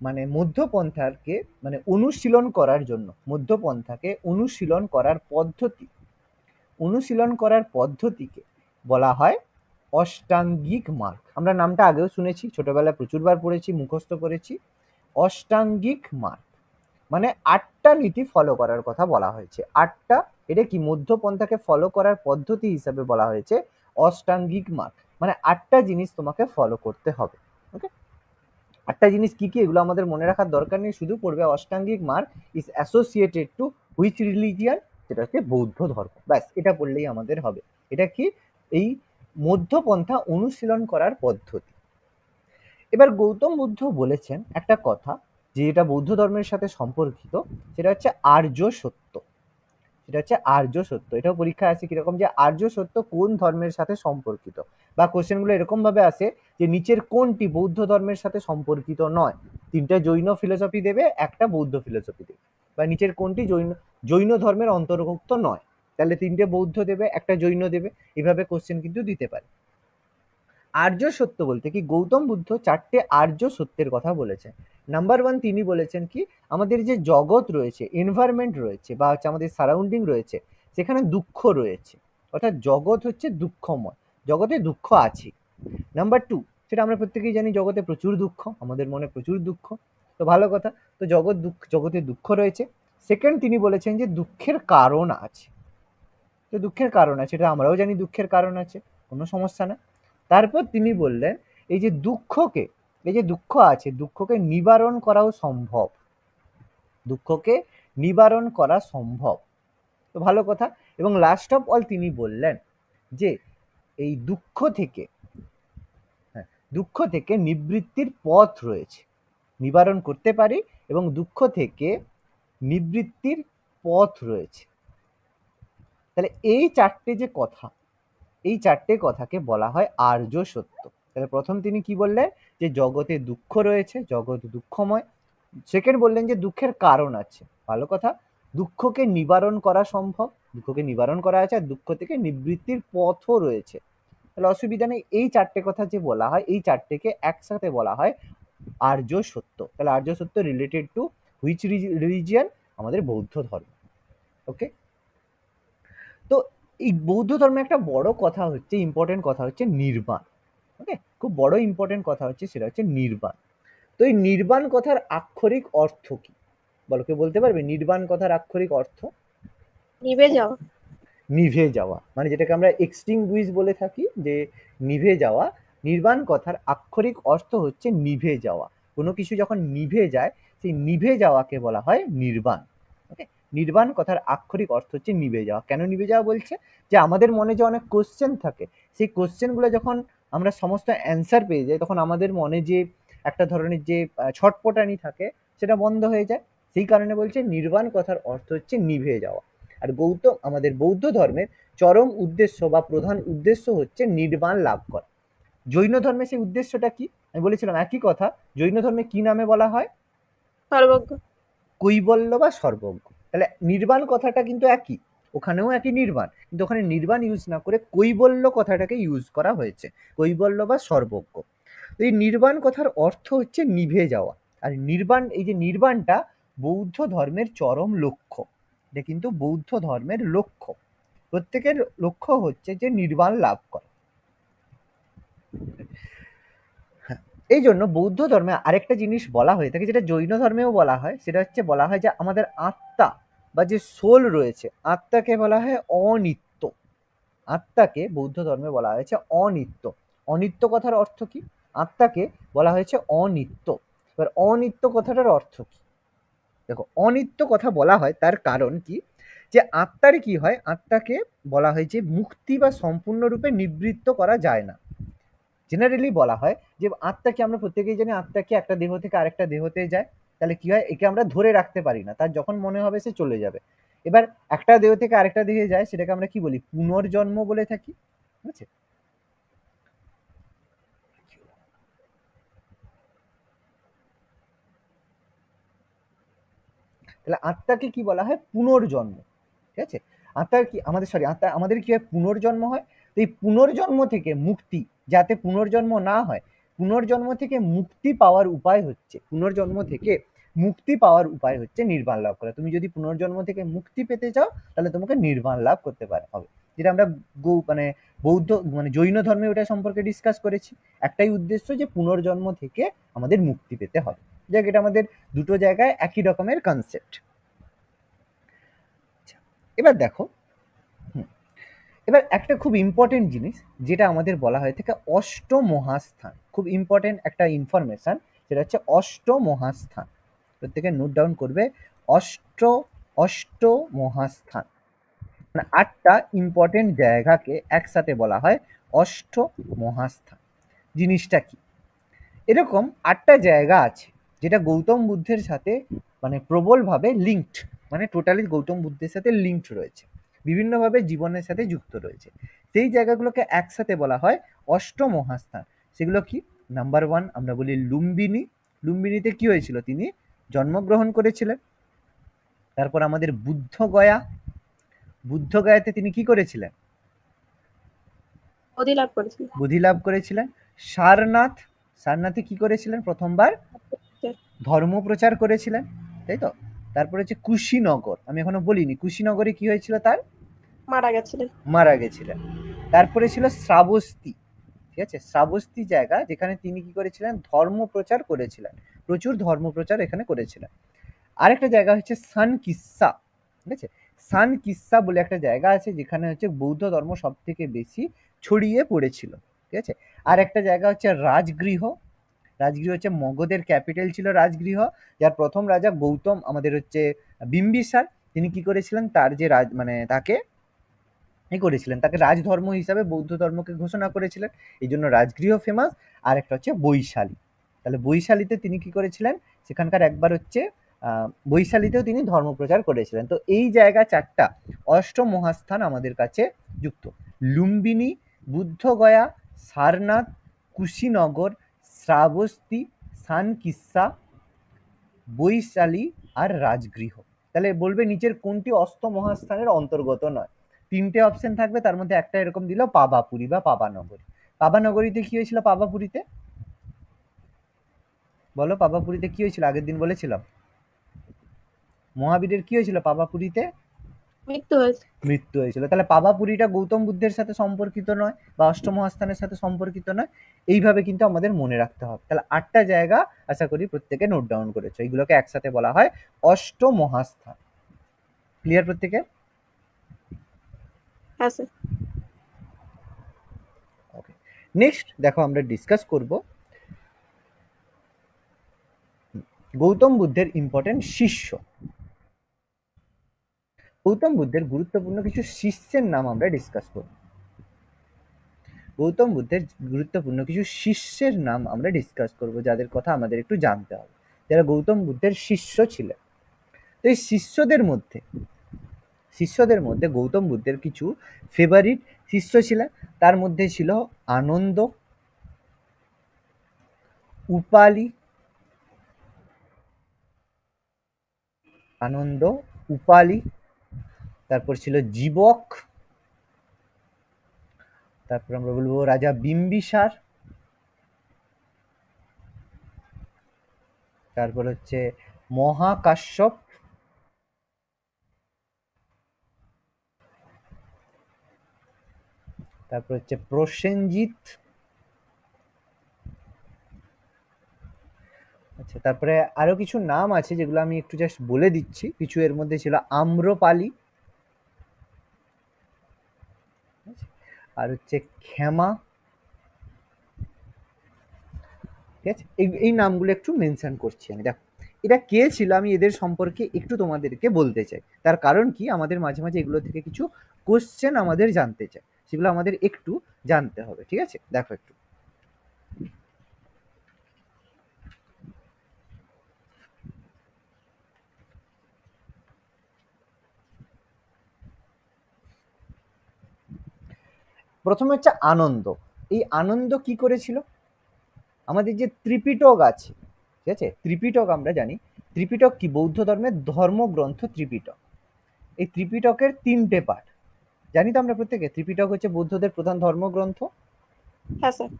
মানে মধ্যপন্থাকে মানে অনুশীলন করার জন্য, মধ্যপন্থাকে অনুশীলন করার পদ্ধতিকে বলা হয় অষ্টাঙ্গিক মার্গ। আমরা নামটা আগেও শুনেছি, ছোটবেলায় প্রচুরবার পড়েছি, মুখস্থ করেছি। অষ্টাঙ্গিক মার্গ মানে 8টা নীতি ফলো করার কথা বলা হয়েছে। 8টা, এটা কি মধ্যপন্থাকে ফলো করার পদ্ধতি হিসাবে বলা হয়েছে অষ্টাঙ্গিক মার্গ, মানে 8টা জিনিস তোমাকে ফলো করতে হবে। ওকে, 8টা জিনিস কি কি এগুলো আমাদের মনে রাখার দরকার নেই, শুধু পড়বে অষ্টাঙ্গিক মার্গ is associated to which religion, যেটা হচ্ছে বৌদ্ধ ধর্ম। ব্যাস, এটা পড়লেই আমাদের হবে। এটা কি? এই মধ্যপন্থা অনুশীলন করার পদ্ধতি। এবার গৌতম বুদ্ধ বলেছেন একটা কথা, যে এটা বৌদ্ধ ধর্মের সাথে সম্পর্কিত, সেটা হচ্ছে আর্য সত্য। সেটা হচ্ছে আর্য সত্য। এটাও পরীক্ষায় আসে কিরকম, যে আর্য সত্য কোন ধর্মের সাথে সম্পর্কিত, বা কোশ্চেনগুলো এরকম ভাবে আসে যে নিচের কোনটি বৌদ্ধ ধর্মের সাথে সম্পর্কিত নয়। 3টে জৈন ফিলোসফি দেবে, একটা বৌদ্ধ ফিলোসফি দেবে, বা নিচের কোনটি জৈন ধর্মের অন্তর্ভুক্ত নয়, তাহলে 3টে বৌদ্ধ দেবে, একটা জৈন দেবে, এভাবে কোশ্চেন কিন্তু দিতে পারে। আর্য সত্য বলতে কি, গৌতম বুদ্ধ 4টে আর্য সত্যের কথা বলেছেন। নাম্বার ওয়ান, তিনি বলেছেন কি, আমাদের যে জগৎ রয়েছে, এনভায়রনমেন্ট রয়েছে, বা হচ্ছে আমাদের সারাউন্ডিং রয়েছে, সেখানে দুঃখ রয়েছে, অর্থাৎ জগৎ হচ্ছে দুঃখময়, জগতে দুঃখ আছে। নাম্বার 2, সেটা আমরা প্রত্যেকেই জানি, জগতে প্রচুর দুঃখ, আমাদের মনে প্রচুর দুঃখ। তো ভালো কথা, তো জগতে দুঃখ রয়েছে। সেকেন্ড, তিনি বলেছেন যে দুঃখের কারণ আছে। তো দুঃখের কারণ আছে, এটা আমরাও জানি দুঃখের কারণ আছে, কোনো সমস্যা না। তারপর তিনি বললেন এই যে দুঃখকে, এই যে দুঃখ আছে, দুঃখকে নিবারণ করাও সম্ভব, দুঃখকে নিবারণ করা সম্ভব। তো ভালো কথা। এবং লাস্ট অফ অল তিনি বললেন যে এই দুঃখ থেকে, হ্যাঁ, দুঃখ থেকে নিবৃত্তির পথ রয়েছে, নিবারণ করতে পারি এবং দুঃখ থেকে নিবৃত্তির পথ রয়েছে। তাহলে এই চারটে যে কথা, এই চারটে কথাকে বলা হয় আর্য সত্য। তাহলে প্রথম তিনি কি বললেন, যে জগতে দুঃখ রয়েছে, জগৎ দুঃখময়। সেকেন্ড বললেন যে দুঃখের কারণ আছে, ভালো কথা, দুঃখকে নিবারণ করা সম্ভব, দুঃখকে নিবারণ করা আছে, আর দুঃখ থেকে নিবৃত্তির পথও রয়েছে। তাহলে অসুবিধা নেই, এই চারটে কথা যে বলা হয়, এই চারটেকে একসাথে বলা হয় আর্য সত্য। তাহলে আর্য সত্য রিলেটেড টু হুইচ রিলিজিয়ান? আমাদের বৌদ্ধ ধর্ম। ওকে, তো এই বৌদ্ধ ধর্মে একটা বড় কথা হচ্ছে, ইম্পর্টেন্ট কথা হচ্ছে নির্বাণ। ওকে, খুব বড় ইম্পর্টেন্ট কথা হচ্ছে, সেটা হচ্ছে নির্বাণ। তো এই নির্বাণ কথার আক্ষরিক অর্থ কি বলো, কেউ বলতে পারবে নির্বাণ কথার আক্ষরিক অর্থ? নিভে যাও। নিভে যাওয়া, মানে যেটাকে আমরা এক্সটিংগুইশ বলে থাকি, যে নিভে যাওয়া। নির্বাণ কথার আক্ষরিক অর্থ হচ্ছে নিভে যাওয়া। কোনো কিছু যখন নিভে যায়, সেই নিভে যাওয়াকে বলা হয় নির্বাণ। ওকে, নির্বাণ কথার আক্ষরিক অর্থ হচ্ছে নিভে যাওয়া। কেন নিভে যাওয়া বলছে? যে আমাদের মনে যে অনেক কোশ্চেন থাকে, সেই কোশ্চেনগুলো যখন আমরা সমস্ত অ্যান্সার পেয়ে যাই, তখন আমাদের মনে যে একটা ধরনের যে ছটপটানি থাকে, সেটা বন্ধ হয়ে যায়। সেই কারণে বলছে নির্বাণ কথার অর্থ হচ্ছে নিভে যাওয়া। আর আমাদের বৌদ্ধ ধর্মের চরম উদ্দেশ্য বা প্রধান উদ্দেশ্য হচ্ছে নির্বাণ লাভ করা। জৈন ধর্মে সেই উদ্দেশ্যটা কি? আমি বলেছিলাম একই কথা। জৈন ধর্মে কি নামে বলা হয়? সর্বজ্ঞ। কৈবল্য বা সর্বজ্ঞ। তাহলে নির্বাণ কথাটা কিন্তু একই, ওখানেও একই নির্বাণ, কিন্তু ওখানে নির্বাণ ইউজ না করে কৈবল্য কথাটাকে ইউজ করা হয়েছে, কৈবল্য বা সর্বজ্ঞ। তো এই নির্বাণ কথার অর্থ হচ্ছে নিভে যাওয়া। আর নির্বাণ, এই যে নির্বাণটা বৌদ্ধ ধর্মের চরম লক্ষ্য, এটা কিন্তু বৌদ্ধ ধর্মের লক্ষ্য। প্রত্যেকের লক্ষ্য হচ্ছে যে নির্বাণ লাভ করা। এই জন্য বৌদ্ধ ধর্মে আরেকটা জিনিস বলা হয়ে থাকে, যেটা জৈন ধর্মেও বলা হয়, সেটা হচ্ছে বলা হয় যে আমাদের আত্মা বা যে সোল রয়েছে, আত্মাকে বলা হয় অনিত্য। আত্মাকে বৌদ্ধ ধর্মে বলা হয়েছে অনিত্য। অনিত্য কথার অর্থ কি? আত্মাকে বলা হয়েছে অনিত্য। এবার অনিত্য কথাটার অর্থ কি? দেখো, অনিত্য কথা বলা হয় তার কারণ কি, যে আত্মার কি হয়, আত্মাকে বলা হয় যে মুক্তি বা সম্পূর্ণরূপে নিবৃত্ত করা যায় না। জেনারেলি বলা হয় যে আত্মাকে, আমরা প্রত্যেকেই জানি আত্মাকে একটা দেহ থেকে আরেকটা দেহতে যায়, তাহলে কি হয়, একে আমরা ধরে রাখতে পারি না, তার যখন মনে হবে সে চলে যাবে। এবার একটা দেহ থেকে আরেকটা দেহে যায়, সেটাকে আমরা কি বলি? পুনর্জন্ম বলে থাকি। ঠিক আছে, তাহলে আত্মাকে কি বলা হয়? পুনর্জন্ম। ঠিক আছে, আত্মার কি আমাদের, সরি, আত্মা আমাদের কি হয়? পুনর্জন্ম হয়। তো এই পুনর্জন্ম থেকে মুক্তি, যাতে পুনর্জন্ম না হয়, পুনর্জন্ম থেকে মুক্তি পাওয়ার উপায় হচ্ছে, পুনর্জন্ম থেকে মুক্তি পাওয়ার উপায় হচ্ছে নির্বাণ লাভ করা। তুমি যদি পুনর্জন্ম থেকে মুক্তি পেতে চাও, তাহলে তোমাকে নির্বাণ লাভ করতে হবে। যেটা আমরা মানে বৌদ্ধ, মানে জৈন ধর্মে ওটা সম্পর্কে ডিসকাস করেছি। একটাই উদ্দেশ্য, যে পুনর্জন্ম থেকে আমাদের মুক্তি পেতে হবে। যাক, এটা আমাদের দুটো জায়গায় একই রকমের কনসেপ্ট। এবার দেখো, এবার একটা খুব ইম্পর্টেন্ট জিনিস, যেটা আমাদের বলা হয়ে থাকে অষ্টমহাস্থান। খুব ইম্পর্টেন্ট একটা ইনফরমেশন, সেটা হচ্ছে অষ্টমহাস্থান। প্রত্যেকে নোট ডাউন করবে, অষ্টমহাস্থান, মানে 8টা ইম্পর্টেন্ট জায়গাকে একসাথে বলা হয় অষ্টমহাস্থান। জিনিসটা কি? এরকম 8টা জায়গা আছে, যেটা গৌতম বুদ্ধের সাথে মানে প্রবলভাবে লিঙ্কড, মানে টোটালি গৌতম বুদ্ধের সাথে লিঙ্কড রয়েছে, বিভিন্নভাবে জীবনের সাথে যুক্ত রয়েছে। সেই জায়গাগুলোকে একসাথে বলা হয় অষ্টমহাস্থান। সেগুলো কি? নাম্বার 1 আমরা বলি লুম্বিনী। লুম্বিনীতে কি হয়েছিল? তিনি জন্মগ্রহণ করেছিলেন। তারপর আমাদের বুদ্ধগয়া। বুদ্ধগয়াতে তিনি কি করেছিলেন? বোধি লাভ করেছিল। বোধি লাভ করেছিলেন। সারনাথ। সারনাথে কি করেছিলেন? প্রথমবার ধর্ম প্রচার করেছিলেন, তাই তো? তারপরে হচ্ছে কুশীনগর, আমি এখনো বলিনি, কুশীনগরে কি হয়েছিল? তার মারা গেছিলেন। মারা গেছিলেন। তারপরে ছিল শ্রাবস্তি। ঠিক আছে, শ্রাবস্তী জায়গা যেখানে তিনি কি করেছিলেন, ধর্ম প্রচার করেছিলেন, প্রচুর ধর্ম প্রচার এখানে করেছিলেন। আরেকটা জায়গা হচ্ছে সান কিসা, ঠিক আছে, সান কিসা বলে একটা জায়গা আছে যেখানে হচ্ছে বৌদ্ধ ধর্ম সব থেকে বেশি ছড়িয়ে পড়েছিল, ঠিক আছে। আর একটা জায়গা হচ্ছে রাজগৃহ, রাজগৃহ হচ্ছে মগধের ক্যাপিটাল ছিল রাজগৃহ, যার প্রথম রাজা গৌতম আমাদের হচ্ছে বিম্বিসার, তিনি কি করেছিলেন, তার যে রাজ মানে তাকে করেছিলেন, তাকে রাজধর্ম হিসাবে বৌদ্ধ ধর্মকে ঘোষণা করেছিলেন, এই জন্য রাজগৃহ ফেমাস। আর একটা হচ্ছে বৈশালী, তাহলে বৈশালীতে তিনি কি করেছিলেন, সেখানকার একবার হচ্ছে বৈশালীতেও তিনি ধর্মপ্রচার করেছিলেন। তো এই জায়গা চারটা অষ্টমহাস্থান আমাদের কাছে যুক্ত, লুম্বিনী, বুদ্ধগয়া, সারনাথ, কুশীনগর, শ্রাবস্তী, সানকিসা, বৈশালী আর রাজগৃহ। তাহলে বলবে নিচের কোনটি অষ্টমহাস্থানের অন্তর্গত নয়, তিনটে অপশন থাকবে, তার মধ্যে একটা এরকম দিল পাবাপুরী বা পাবানগরী। পাবানগরীতে কি হয়েছিল, পাবাপুরীতে বলো, পাবাপুরীতে কি হয়েছিল, আগের দিন বলেছিলাম মহাবীরের কি হয়েছিল, পাবাপুরীতে মৃত্যু হয়েছে। মৃত্যু হয়েছিল। তাহলে পাবাপুরীটা গৌতম বুদ্ধের সাথে সম্পর্কিত নয় বা অষ্টমহাস্থানের সাথে সম্পর্কিত নয়, এইভাবে কিন্তু আমাদের মনে রাখতে হবে। তাহলে 8টা জায়গা আশা করি প্রত্যেকে নোট ডাউন করেছো, এইগুলোকে একসাথে বলা হয় অষ্টমহাস্থান। ক্লিয়ার প্রত্যেকে? হ্যাঁ স্যার। ওকে, নেক্সট দেখো আমরা ডিসকাস করব গৌতম বুদ্ধের ইম্পর্টেন্ট শিষ্য। গৌতম বুদ্ধের গুরুত্বপূর্ণ কিছু শিষ্যের নাম আমরা ডিসকাস করব। গৌতম বুদ্ধের গুরুত্বপূর্ণ কিছু শিষ্যের নাম আমরা ডিসকাস করব, যাদের কথা আমাদের একটু জানতে হবে, যারা গৌতম বুদ্ধের শিষ্য ছিলেন। তো এই শিষ্যদের মধ্যে গৌতম বুদ্ধের কিছু ফেভারিট শিষ্য ছিলেন, তার মধ্যে ছিল আনন্দ, উপালি, তারপর ছিল জীবক, তারপর আমরা বলবো রাজা বিম্বিসার, তারপর হচ্ছে মহাকাশ্যপ, তারপর হচ্ছে প্রসেনজিৎ, আচ্ছা তারপরে আরো কিছু নাম আছে যেগুলো আমি একটু জাস্ট বলে দিচ্ছি। কিছু এর মধ্যে ছিল আম্রপালি, আর হচ্ছে ক্ষমা, ঠিক আছে। এই নামগুলো একটু মেনশন করছি আমি। দেখো এটা কে ছিল, আমি এদের সম্পর্কে একটু তোমাদেরকে বলতে চাই। তার কারণ কি, আমাদের মাঝে মাঝে এগুলো থেকে কিছু কোশ্চেন আমাদের জানতে চাই, সেগুলো আমাদের একটু জানতে হবে, ঠিক আছে। দেখো একটু, প্রথমে হচ্ছে আনন্দ। এই আনন্দ কি করেছিল, আমাদের যে ত্রিপিটক আছে, ঠিক আছে, ত্রিপিটক আমরা জানি, ত্রিপিটক কি, বৌদ্ধ ধর্মের ধর্মগ্রন্থ ত্রিপিটক। এই ত্রিপিটকের 3টে পার্ট জানি তো আমরা প্রত্যেকে, ত্রিপিটক হচ্ছে বৌদ্ধদের প্রধান ধর্মগ্রন্থ। হ্যাঁ স্যার।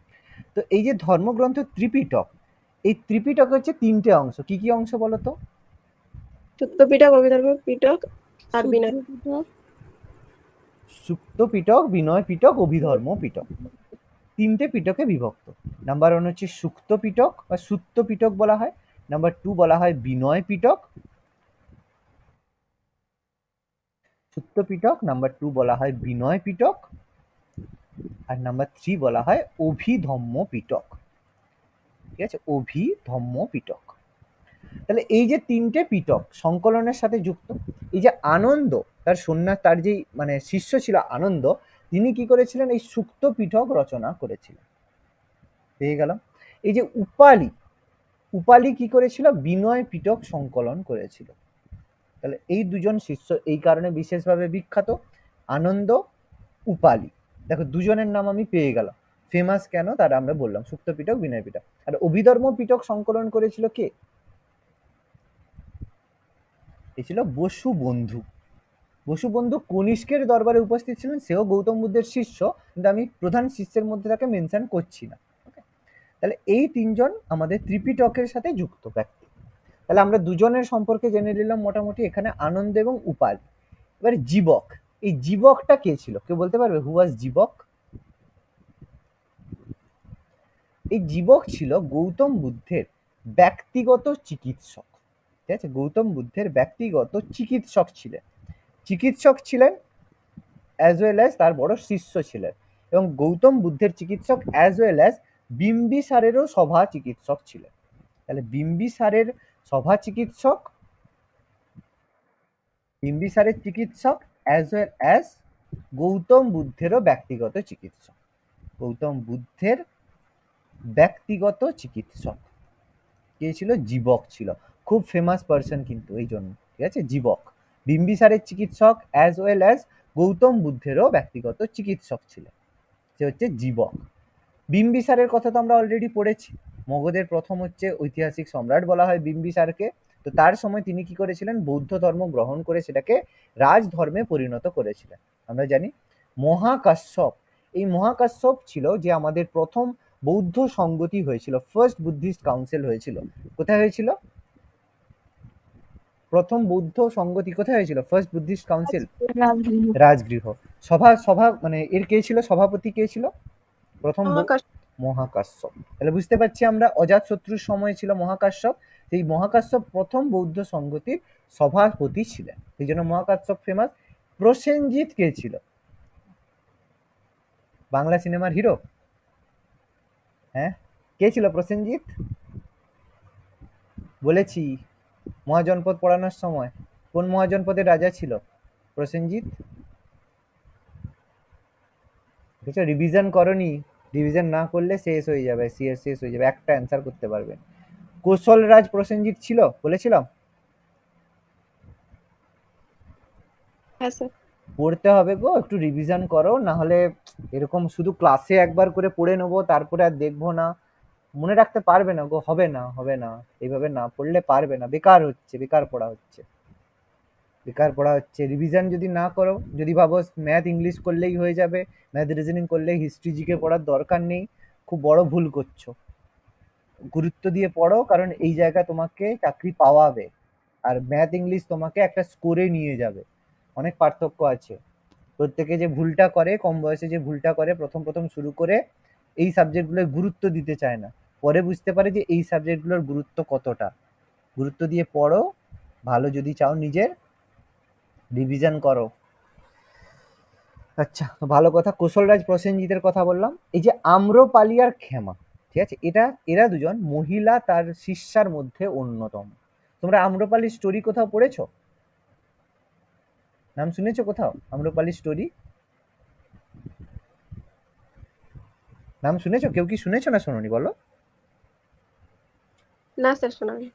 তো এই যে ধর্মগ্রন্থ ত্রিপিটক, এই ত্রিপিটক হচ্ছে 3টে অংশ, কি কি অংশ বলো তো? সুক্ত পিটক, অভিধর্ম পিটক আর বিনয়। সুক্ত পিটক, বিনয় পিটক, অভিধর্ম পিটক, 3টে পিটকে বিভক্ত। নাম্বার 1 হচ্ছে সুক্ত পিটক বা সুত্ত পিটক বলা হয়, নাম্বার 2 বলা হয় বিনয় পিটক, সুত্ত পিটক, নাম্বার 2 বলা হয় বিনয় পিটক, আর নাম্বার 3 বলা হয় অভিধম্ম পিটক, ঠিক আছে, অভিধম্ম পিটক। তাহলে এই যে 3টে পিটক সংকলনের সাথে যুক্ত, এই যে আনন্দ, তার সন্ন্যাস, তার যেই মানে শিষ্য ছিল আনন্দ, তিনি কি করেছিলেন, এই সুক্ত পিটক রচনা করেছিলেন, পেয়ে গেলাম। এই যে উপালি কি করেছিল, বিনয় পিটক সংকলন করেছিল। তাহলে এই দুজন শিষ্য এই কারণে বিশেষভাবে বিখ্যাত, আনন্দ, উপালি। দেখো দুজনের নাম আমি পেয়ে গেলাম, ফেমাস কেন তারা আমরা বললাম, সুক্ত পিটক, বিনয় পিটক। আর অভিধর্ম পিটক সংকলন করেছিল কে, এ ছিল বসুবন্ধু। বসুবন্ধু কনিষ্কের দরবারে উপস্থিত ছিলেন, সেও গৌতম বুদ্ধের শিষ্য, কিন্তু আমি প্রধান শিষ্যের মধ্যে তাকে মেনশন করছি না। তাহলে এই 3জন আমাদের ত্রিপিটকের সাথে যুক্ত ব্যক্তি। তাহলে আমরা দুজনের সম্পর্কে জেনে নিলাম মোটামুটি, এখানে আনন্দ এবং উপাল। এবার জীবক, এই জীবকটা কে ছিল, কেউ বলতে পারবে, হু ওয়াজ জীবক? এই জীবক ছিল গৌতম বুদ্ধের ব্যক্তিগত চিকিৎসক। ঠিক আছে, গৌতম বুদ্ধের ব্যক্তিগত চিকিৎসক ছিলেন অ্যাজ ওয়েল অ্যাজ তার বড় শিষ্য ছিলেন, এবং গৌতম বুদ্ধের চিকিৎসক অ্যাজ ওয়েল অ্যাজ বিম্বিসারেরও সভা চিকিৎসক ছিলেন। তাহলে বিম্বিসারের চিকিৎসক অ্যাজ ওয়েল অ্যাজ গৌতম বুদ্ধেরও ব্যক্তিগত চিকিৎসক। গৌতম বুদ্ধের ব্যক্তিগত চিকিৎসক কে ছিল? জীবক ছিল। খুব ফেমাস পার্সন কিন্তু এই জন্য, ঠিক আছে, জীবক বিম্বিসারের চিকিৎসক অ্যাজ ওয়েল অ্যাজ গৌতম বুদ্ধেরও ব্যক্তিগত চিকিৎসক ছিলেন, সে হচ্ছে জীবক। বিম্বিসারের কথা তো আমরা অলরেডি পড়েছি, মগধের প্রথম হচ্ছে ঐতিহাসিক সম্রাট বলা হয় বিম্বিসারকে। তো তার সময় তিনি কি করেছিলেন? বৌদ্ধ ধর্ম গ্রহণ করে সেটাকে রাজধর্মে পরিণত করেছিলেন। আমরা জানি মহাকাশ্যপ, এই মহাকাশ্যপ ছিল যে আমাদের প্রথম বৌদ্ধ সংগতি হয়েছিল, ফার্স্ট বুদ্ধিস্ট কাউন্সিল হয়েছিল। কোথায় হয়েছিল? প্রথম বৌদ্ধ সংগতি কোথায় হয়েছিল? First Buddhist council Rajgriha. Rajgriha. সভা মানে এর কে ছিল? সভাপতি কে ছিল? প্রথম মহাকাশ্যপ। তাহলে বুঝতে পারছি আমরা অজাতশত্রুর সময় ছিল মহাকাশ্যপ, এই মহাকাশ্যপ প্রথম বৌদ্ধ সংগতির সভাপতি ছিলেন, এই জন্য মহাকাশ্যপ ফেমাস। প্রসেনজিৎ কে ছিল? বাংলা সিনেমার হিরো। হ্যাঁ, কে ছিল প্রসেনজিৎ? বলেছি মহাজনপদ পড়ানোর সময়, কোন মহাজনপদের রাজা ছিল প্রসেনজিৎ? দেখছো, রিভিশন করনি, রিভিশন না করলে শেষ হয়ে যাবে, শেষ হয়ে যাবে, একটা অ্যান্সার করতে পারবেন। কোশল রাজ প্রসেনজিৎ ছিল, বলেছিলাম। হ্যাঁ স্যার। পড়তে হবে গো, একটু রিভিশন করো, না হলে এরকম শুধু ক্লাসে একবার করে পড়ে নেবো তারপরে আর দেখবো না, মনে রাখতে পারবে না গো, হবে না, এইভাবে না পড়লে পারবে না, বেকার পড়া হচ্ছে। রিভিশন যদি না করো, যদি ভাবো ম্যাথ ইংলিশ করলেই হয়ে যাবে, ম্যাথ রিজনিং করলেই হিস্ট্রি জিকে পড়ার দরকার নেই, খুব বড় ভুল করছো। গুরুত্ব দিয়ে পড়ো, কারণ এই জায়গায় তোমাকে চাকরি পাওয়াবে, আর ম্যাথ ইংলিশ তোমাকে একটা স্কোরে নিয়ে যাবে, অনেক পার্থক্য আছে। প্রত্যেকে যে ভুলটা করে, কম বয়সে যে ভুলটা করে, প্রথম শুরু করে এই সাবজেক্টগুলোর গুরুত্ব দিতে চায় না, পরে বুঝতে পারে যে এই সাবজেক্টগুলোর গুরুত্ব কতটা। গুরুত্ব দিয়ে পড়ো, ভালো যদি চাও নিজের, রিভিশন করো। আচ্ছা, তো ভালো কথা। কোশলরাজ প্রসেনজিতের কথা বললাম। এই যে আম্রপালি আর ক্ষেমা, ঠিক আছে, এরা দুজন মহিলা তার শিষ্যার মধ্যে অন্যতম। তোমরা আম্রপালির স্টোরি কোথাও পড়েছো? নাম শুনেছো কোথাও আম্রপালির স্টোরি? নাম শুনেছো? কেউ কি শুনেছো না শোনোনি বলো? না স্যার, শোনানি।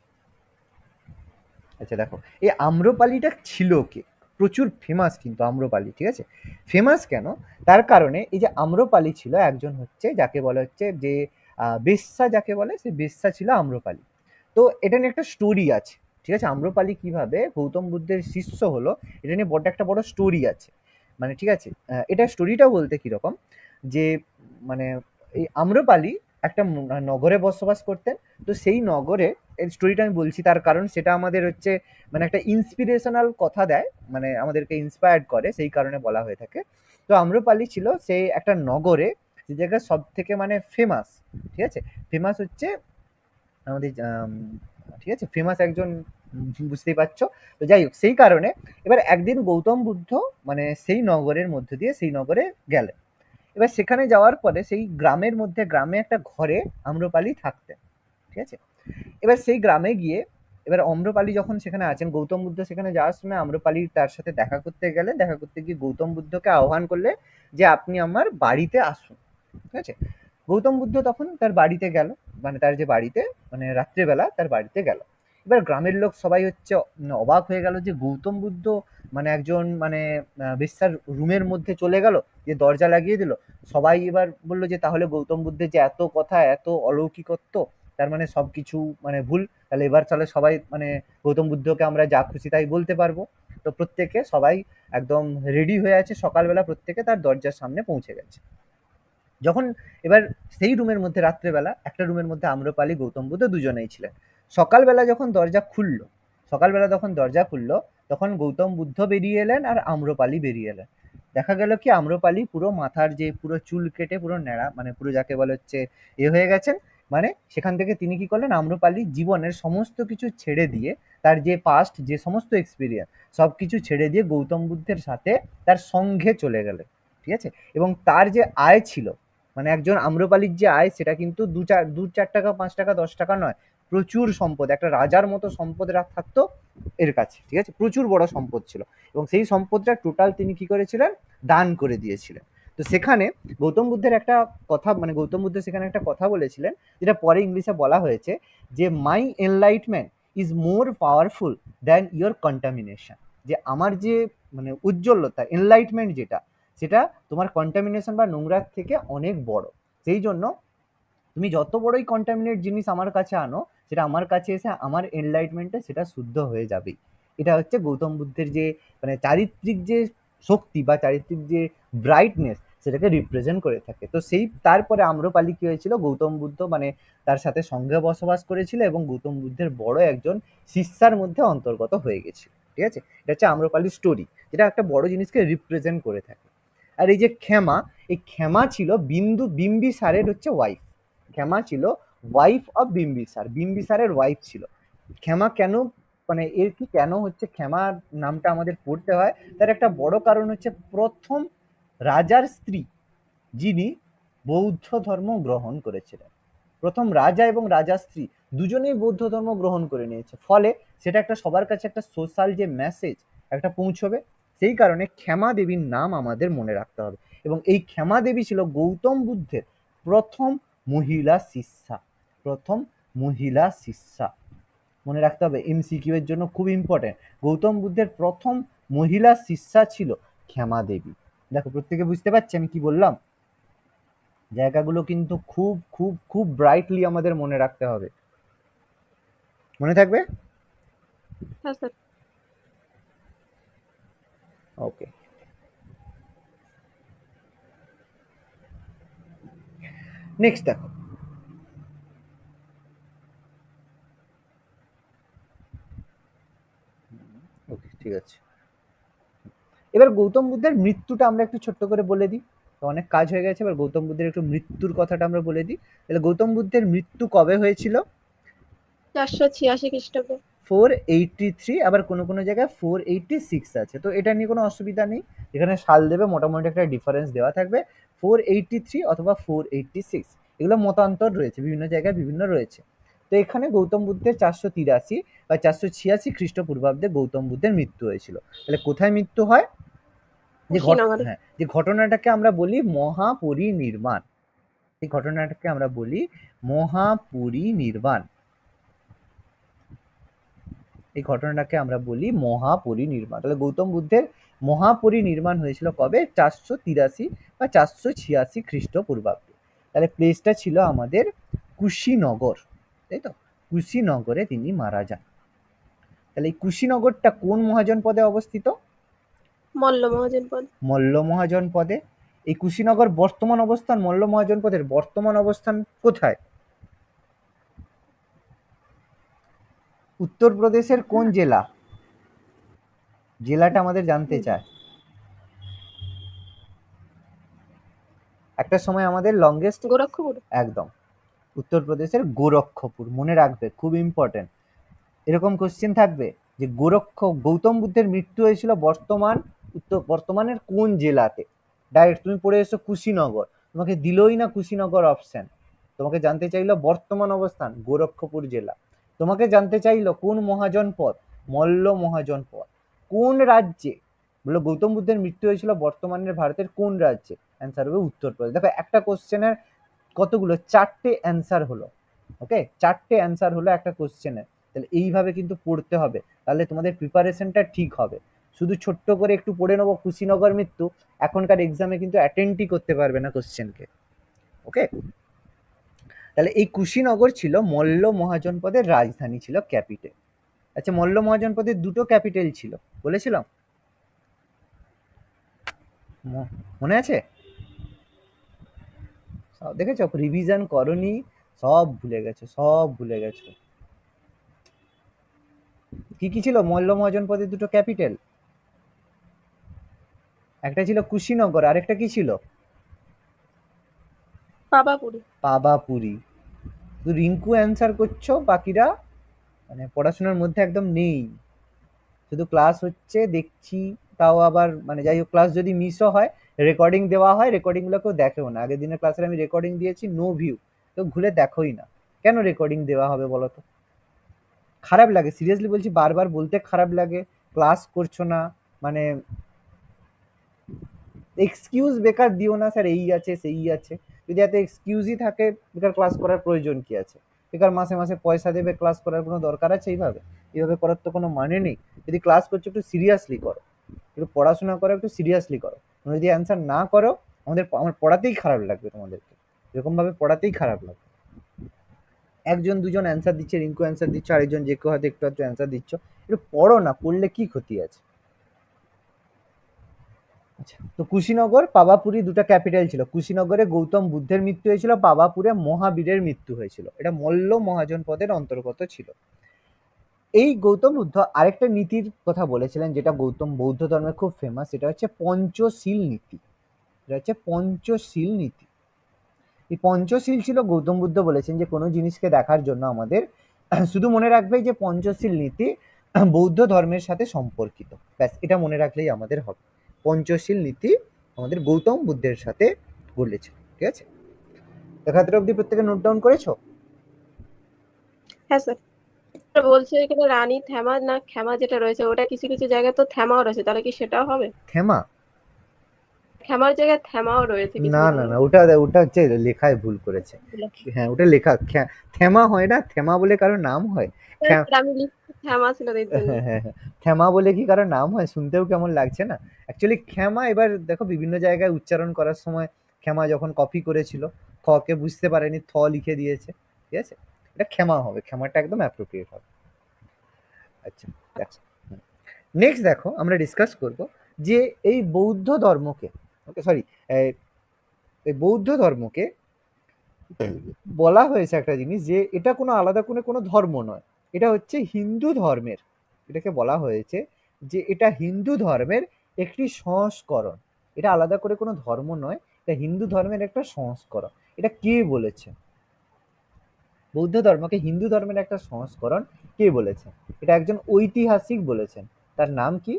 আচ্ছা দেখো, এই আম্রপালিটা ছিল কে? প্রচুর ফেমাস কিন্তু আম্রপালি, ঠিক আছে। ফেমাস কেন? তার কারণে এই যে আম্রপালি ছিল একজন হচ্ছে, যাকে বলা হচ্ছে যে বেশ্যা, যাকে বলে, সে বেশ্যা ছিল আম্রপালি। তো এটা নিয়ে একটা স্টোরি আছে, ঠিক আছে। আম্রপালি কিভাবে গৌতম বুদ্ধের শিষ্য হলো, এটা নিয়ে একটা বড় স্টোরি আছে, মানে ঠিক আছে। এটা স্টোরিটা বলতে কিরকম, যে মানে এই আম্রপালি একটা নগরে বসবাস করতেন। তো সেই নগরে, এই স্টোরিটা আমি বলছি তার কারণ সেটা আমাদের হচ্ছে মানে একটা ইন্সপিরেশনাল কথা দেয়, মানে আমাদেরকে ইন্সপায়ার্ড করে, সেই কারণে বলা হয়ে থাকে। তো আম্রপালি ছিল সেই একটা নগরে, যে জায়গা সব থেকে মানে ফেমাস, ঠিক আছে, ফেমাস হচ্ছে আমাদের ঠিক আছে, ফেমাস একজন, বুঝতেই পারছো। তো যাই হোক, সেই কারণে এবার একদিন গৌতম বুদ্ধ মানে সেই নগরের মধ্যে দিয়ে সেই নগরে গেলেন। এবার সেখানে যাওয়ার পরে সেই গ্রামে একটা ঘরে আম্রপালি থাকতেন, ঠিক আছে। এবার সেই গ্রামে গিয়ে, এবার আম্রপালি যখন সেখানে আছেন, গৌতম বুদ্ধ সেখানে যাওয়ার সময় আম্রপালি তার সাথে দেখা করতে গেলে, দেখা করতে গিয়ে গৌতম বুদ্ধকে আহ্বান করলে যে আপনি আমার বাড়িতে আসুন, ঠিক আছে। গৌতম বুদ্ধ তখন তার বাড়িতে গেল, মানে তার যে বাড়িতে, মানে রাত্রেবেলা তার বাড়িতে গেল। এবার গ্রামের লোক সবাই হচ্ছে অবাক হয়ে গেল যে গৌতম বুদ্ধ মানে একজন মানে বেশ্যার রুমের মধ্যে চলে গেল, যে দরজা লাগিয়ে দিল। সবাই এবার বললো যে তাহলে গৌতম বুদ্ধের যে এত কথা, এত অলৌকিকত্ব, তার মানে সবকিছু মানে ভুল। তাহলে এবার তাহলে সবাই মানে গৌতম বুদ্ধকে আমরা যা খুশি তাই বলতে পারবো। তো প্রত্যেকে সবাই একদম রেডি হয়ে আছে, সকালবেলা প্রত্যেকে তার দরজার সামনে পৌঁছে গেছে। যখন এবার সেই রুমের মধ্যে রাত্রেবেলা একটা রুমের মধ্যে আম্রপালি গৌতম বুদ্ধ দুজনেই ছিলেন। সকালবেলা যখন দরজা খুললো, তখন গৌতম বুদ্ধ বেরিয়ে এলেন আর আম্রপালি বেরিয়ে এলেন। দেখা গেল কি আম্রপালি পুরো মাথার যে পুরো চুল কেটে পুরো ন্যাড়া, মানে পুরো যাকে বলে হচ্ছে হয়ে গেছেন। মানে সেখান থেকে তিনি কি করলেন, আম্রপালি জীবনের সমস্ত কিছু ছেড়ে দিয়ে, তার যে পাস্ট যে সমস্ত এক্সপিরিয়েন্স সবকিছু ছেড়ে দিয়ে গৌতম বুদ্ধের সাথে তার সঙ্ঘে চলে গেলেন। ঠিক আছে? এবং তার যে আয় ছিল, মানে একজন আম্রপালির যে আয় সেটা কিন্তু দু চার টাকা 5 টাকা 10 টাকা নয়, প্রচুর সম্পদ, একটা রাজার মতো সম্পদ থাকতো এর কাছে। ঠিক আছে? প্রচুর বড় সম্পদ ছিল এবং সেই সম্পদটা টোটাল তিনি কি করেছিলেন, দান করে দিয়েছিলেন। তো সেখানে গৌতম বুদ্ধের একটা কথা, মানে গৌতম বুদ্ধ সেখানে একটা কথা বলেছিলেন, যেটা পরে ইংলিশে বলা হয়েছে যে my enlightenment is more powerful than your contamination. যে আমার যে মানে উজ্জ্বলতা, এনলাইটমেন্ট যেটা, সেটা তোমার কন্টামিনেশন বা নোংরার থেকে অনেক বড়। সেই জন্য তুমি যত বড়ই কন্টামিনেট জিনিস আমার কাছে আনো, সেটা আমার কাছে এসে আমার এনলাইটমেন্টে সেটা শুদ্ধ হয়ে যাবেই। এটা হচ্ছে গৌতম বুদ্ধের যে মানে চারিত্রিক যে শক্তি বা চারিত্রিক যে ব্রাইটনেস, সেটাকে রিপ্রেজেন্ট করে থাকে। তো সেই তারপরে আম্রপালি কি হয়েছিল, গৌতম বুদ্ধ মানে তার সাথে সঙ্গে বসবাস করেছিল এবং গৌতম বুদ্ধের বড় একজন শিষ্যার মধ্যে অন্তর্গত হয়ে গেছিল। ঠিক আছে? এটা হচ্ছে আম্রপালি স্টোরি, যেটা একটা বড় জিনিসকে রিপ্রেজেন্ট করে থাকে। আর এই যে ক্ষমা, এই ক্ষমা ছিল বিম্বিসারের হচ্ছে ওয়াইফ। ক্ষমা ছিল ওয়াইফ অফ বিম্বিসার, বিম্বিসারের ওয়াইফ ছিল। ক্ষমা কেন, মানে এর কি কেন হচ্ছে ক্ষমা নামটা আমাদের পড়তে হয়, তার একটা বড় কারণ হচ্ছে প্রথম রাজার স্ত্রী যিনি বৌদ্ধ ধর্ম গ্রহণ করেছিলেন। প্রথম রাজা এবং রাজা স্ত্রী দুজনেই বৌদ্ধ ধর্ম গ্রহণ করে নিয়েছে, ফলে সেটা একটা সবার কাছে একটা সোশ্যাল যে মেসেজ একটা পৌঁছবে। সেই কারণে ক্ষমা দেবীর নাম আমাদের মনে রাখতে হবে। এবং এই ক্ষমা দেবী ছিল গৌতম বুদ্ধের প্রথম মহিলা শিষ্যা, প্রথম মহিলা শিষ্যা। মনে রাখতে হবে, এমসিকিউ এর জন্য খুব ইম্পর্টেন্ট। গৌতম বুদ্ধের প্রথম মহিলা শিষ্যা ছিল ক্ষমা দেবী। দেখো প্রত্যেকে বুঝতে পারছে আমি কি বললাম? জায়গাগুলো কিন্তু খুব খুব খুব ব্রাইটলি আমাদের মনে রাখতে হবে। মনে থাকবে? হ্যাঁ স্যার। ওকে, নেক্সট দেখো। ওকে, ঠিক আছে। এবার গৌতম বুদ্ধের মৃত্যুটা আমরা একটু ছোট্ট করে বলে দিই। তো অনেক কাজ হয়ে গেছে, এবার গৌতম বুদ্ধের একটু মৃত্যুর কথাটা আমরা বলে দিই। তাহলে গৌতম বুদ্ধের মৃত্যু কবে হয়েছিল? 486 খ্রিস্টাব্দে। 483, আবার কোনো কোনো জায়গায় 486 আছে। তো এটা নিয়ে কোনো অসুবিধা নেই, এখানে সাল দেবে মোটামুটি একটা ডিফারেন্স দেওয়া থাকবে, 483 অথবা 486, এগুলো মতান্তর রয়েছে, বিভিন্ন জায়গায় বিভিন্ন রয়েছে। তো এখানে গৌতম বুদ্ধের 483 বা 486 খ্রিস্টপূর্বাব্দে গৌতম বুদ্ধের মৃত্যু হয়েছিল। তাহলে কোথায় মৃত্যু হয়? কুশীনগরে। হ্যাঁ, যে ঘটনাটাকে আমরা বলি মহাপরিনির্বাণ, এই ঘটনাটাকে আমরা বলি মহাপরিনির্বাণ, এই ঘটনাটাকে আমরা বলি মহাপরিনির্বাণ। তাহলে গৌতম বুদ্ধের মহাপরিনির্বাণ হয়েছিল কবে? 483 বা 486 খ্রিস্টপূর্বাব্দে। তাহলে প্লেসটা ছিল আমাদের কুশীনগর, তাই তো? কুশীনগরে তিনি মারা যান। তাহলে এই কুশীনগরটা কোন মহাজনপদে অবস্থিত? মল্ল মহাজনপদ। মল্ল মহাজনপদে। এই কুশীনগর বর্তমান অবস্থান, মল্ল মহাজনপদের বর্তমান অবস্থান কোথায়? উত্তরপ্রদেশের কোন জেলা? জেলাটা আমাদের জানতে চায়। একটা সময় আমাদের লংগেস্ট, গোরক্ষপুর। একদম উত্তরপ্রদেশের গোরক্ষপুর, মনে রাখবে, খুব ইম্পর্টেন্ট। এরকম কোশ্চেন থাকবে যে গৌতম বুদ্ধের মৃত্যু হয়েছিল বর্তমানের কোন জেলাতে। ডাইরেক্ট তুমি পড়ে এসো কুশীনগর, তোমাকে দিলই না কুশীনগর অপশন, তোমাকে জানতে চাইলো বর্তমান অবস্থান গোরক্ষপুর জেলা। তোমাকে জানতে চাইলো কোন মহাজনপদ, মল্ল মহাজনপদ। কোন রাজ্যে, বললো গৌতম বুদ্ধের মৃত্যু হয়েছিল বর্তমানের ভারতের কোন রাজ্যে, অ্যান্সার হবে উত্তরপ্রদেশ। দেখো একটা কোশ্চেনের কতগুলো, 4টে অ্যান্সার হলো। ওকে, 4টে অ্যান্সার হলো একটা কোশ্চেনের। তাহলে এইভাবে কিন্তু পড়তে হবে, তাহলে তোমাদের প্রিপারেশনটা ঠিক হবে। শুধু ছোট্ট করে একটু পড়ে নেবো কুশীনগর মৃত্যু, এখনকার এক্সামে কিন্তু অ্যাটেন্ডই করতে পারবে না কোশ্চেনকে। ওকে, তাহলে এই কুশীনগর ছিল মল্ল মহাজনপদের রাজধানী, ছিল ক্যাপিটাল। আচ্ছা, মল্ল মহাজনপদের দুটো ক্যাপিটাল ছিল, বলেছিলাম, মনে আছে? সব দেখেছো, রিভিশন করনি, সব ভুলে গেছো, সব ভুলে গেছো। কি কি ছিল মল্ল মহাজনপদের দুটো ক্যাপিটাল? একটা ছিল কুশীনগর, আরেকটা কি ছিল? পাবাপুরি। পাবাপুরি। তো রিঙ্কু অ্যান্সার করছো, বাকিরা মানে পড়াশোনার মধ্যে একদম নেই, শুধু ক্লাস হচ্ছে দেখছি। তাও আবার মানে যাই হোক, ক্লাস যদি মিসও হয়, রেকর্ডিং দেওয়া হয়, রেকর্ডিংগুলোকেও দেখেও না। আগের দিনের ক্লাসের আমি রেকর্ডিং দিয়েছি, নো ভিউ, তো ঘুরে দেখোই না। কেন রেকর্ডিং দেওয়া হবে বলো তো? খারাপ লাগে, সিরিয়াসলি বলছি, বারবার বলতে খারাপ লাগে। ক্লাস করছো না মানে এক্সকিউজ বেকার দিও না, স্যার এই আছে সেই আছে। যদি এত এক্সকিউজই থাকে, বেকার ক্লাস করার প্রয়োজন কি আছে? বেকার মাসে মাসে পয়সা দেবে, ক্লাস করার কোনো দরকার আছে? এইভাবে এইভাবে করার তো কোনো মানে নেই। যদি ক্লাস করছো একটু সিরিয়াসলি করো, একটু পড়াশোনা করো, একটু সিরিয়াসলি করো। তোমরা যদি অ্যান্সার না করো, আমার পড়াতেই খারাপ লাগবে তোমাদেরকে, এরকমভাবে পড়াতেই খারাপ লাগবে। একজন দুজন অ্যান্সার দিচ্ছে, রিঙ্কু অ্যান্সার দিচ্ছ, আরেকজন যে কেউ হয়তো একটু একটু অ্যান্সার দিচ্ছ। একটু পড়ো না, পড়লে কি ক্ষতি আছে? আচ্ছা, তো কুশীনগর পাবাপুরি দুটো ক্যাপিটাল ছিল। কুশীনগরে গৌতম বুদ্ধের মৃত্যু হয়েছিল, পাবাপুরে মহাবীরের মৃত্যু হয়েছিল। এটা মল্ল মহাজনপদের অন্তর্গত ছিল। এই গৌতম বুদ্ধ আরেকটা নীতির কথা বলেছিলেন, যেটা গৌতম বৌদ্ধ ধর্মে খুব ফেমাস, সেটা হচ্ছে পঞ্চশীল নীতি। এটা হচ্ছে পঞ্চশীল নীতি। এই পঞ্চশীল ছিল, গৌতম বুদ্ধ বলেছেন যে কোনো জিনিসকে দেখার জন্য আমাদের শুধু মনে রাখবে যে পঞ্চশীল নীতি বৌদ্ধ ধর্মের সাথে সম্পর্কিত, ব্যাস এটা মনে রাখলেই আমাদের হবে। পঞ্চশীল নীতি আমাদের গৌতম বুদ্ধের সাথে বলেছে, ঠিক আছে? এখানে অব্দি প্রত্যেকে নোট ডাউন করেছো? হ্যাঁ স্যার। বলছে এখানে রানী থেমা না ক্ষমা যেটা রয়েছে, ওটা কিছু কিছু জায়গায় তো থেমাও রয়েছে, তাহলে কি সেটাও হবে? থেমা? ক্ষমার জায়গায় থেমাও রয়েছে কিছু না কিছু না না, জায়গায়। ওটা ওটা হচ্ছে লেখায় ভুল করেছে। হ্যাঁ, ওটা লেখা থেমা হয় না, থেমা বলে কারোর নাম হয়? স্যার, আমি লিখতে থেমা ছিল এর জন্য। হ্যাঁ হ্যাঁ হ্যাঁ, ক্ষমা বলে কি কারোর নাম হয়? শুনতেও কেমন লাগছে না? অ্যাকচুয়ালি ক্ষমা, এবার দেখো বিভিন্ন জায়গায় উচ্চারণ করার সময় ক্ষমা যখন কপি করেছিল, খ কে বুঝতে পারেনি, থ লিখে দিয়েছে, ঠিক আছে? এটা ক্ষমা হবে, ক্ষমাটা একদম অ্যাপ্রোপ্রিয়েট হবে। আচ্ছা, দেখো নেক্সট দেখো আমরা ডিসকাস করব যে এই বৌদ্ধ ধর্মকে, ওকে সরি, এই বৌদ্ধ ধর্মকে বলা হয়েছে একটা জিনিস, যে এটা কোনো আলাদা কোনো ধর্ম নয়, এটা হচ্ছে হিন্দু ধর্মের। এটাকে বলা হয়েছে যে এটা হিন্দু ধর্মের একটি সংস্করণ। এটা আলাদা করে কোনো ধর্ম নয়, এটা হিন্দু ধর্মের একটা সংস্করণ। এটা কে বলেছে? বৌদ্ধ ধর্মকে হিন্দু ধর্মের একটা সংস্করণ কে বলেছে? এটা একজন ঐতিহাসিক বলেছেন। তার নাম কি?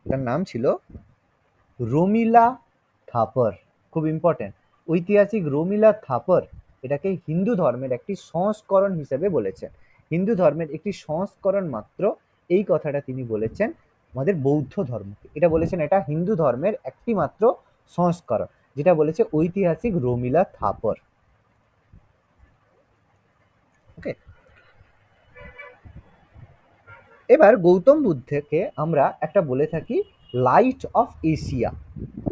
তার নাম ছিল রমিলা থাপর। খুব ইম্পর্টেন্ট, ঐতিহাসিক রমিলা থাপর এটাকে হিন্দু ধর্মের একটি সংস্করণ হিসেবে বলেছেন। হিন্দু ধর্মের একটি সংস্করণ মাত্র, এই কথাটা তিনি বলেছেন আমাদের বৌদ্ধ ধর্মকে। এটা বলেছেন এটা হিন্দু ধর্মের একটি মাত্র সংস্করণ, যেটা বলেছে ঐতিহাসিক রমিলা থাপর। ওকে, এবার গৌতম বুদ্ধকে আমরা একটা বলে থাকি লাইট অফ এশিয়া,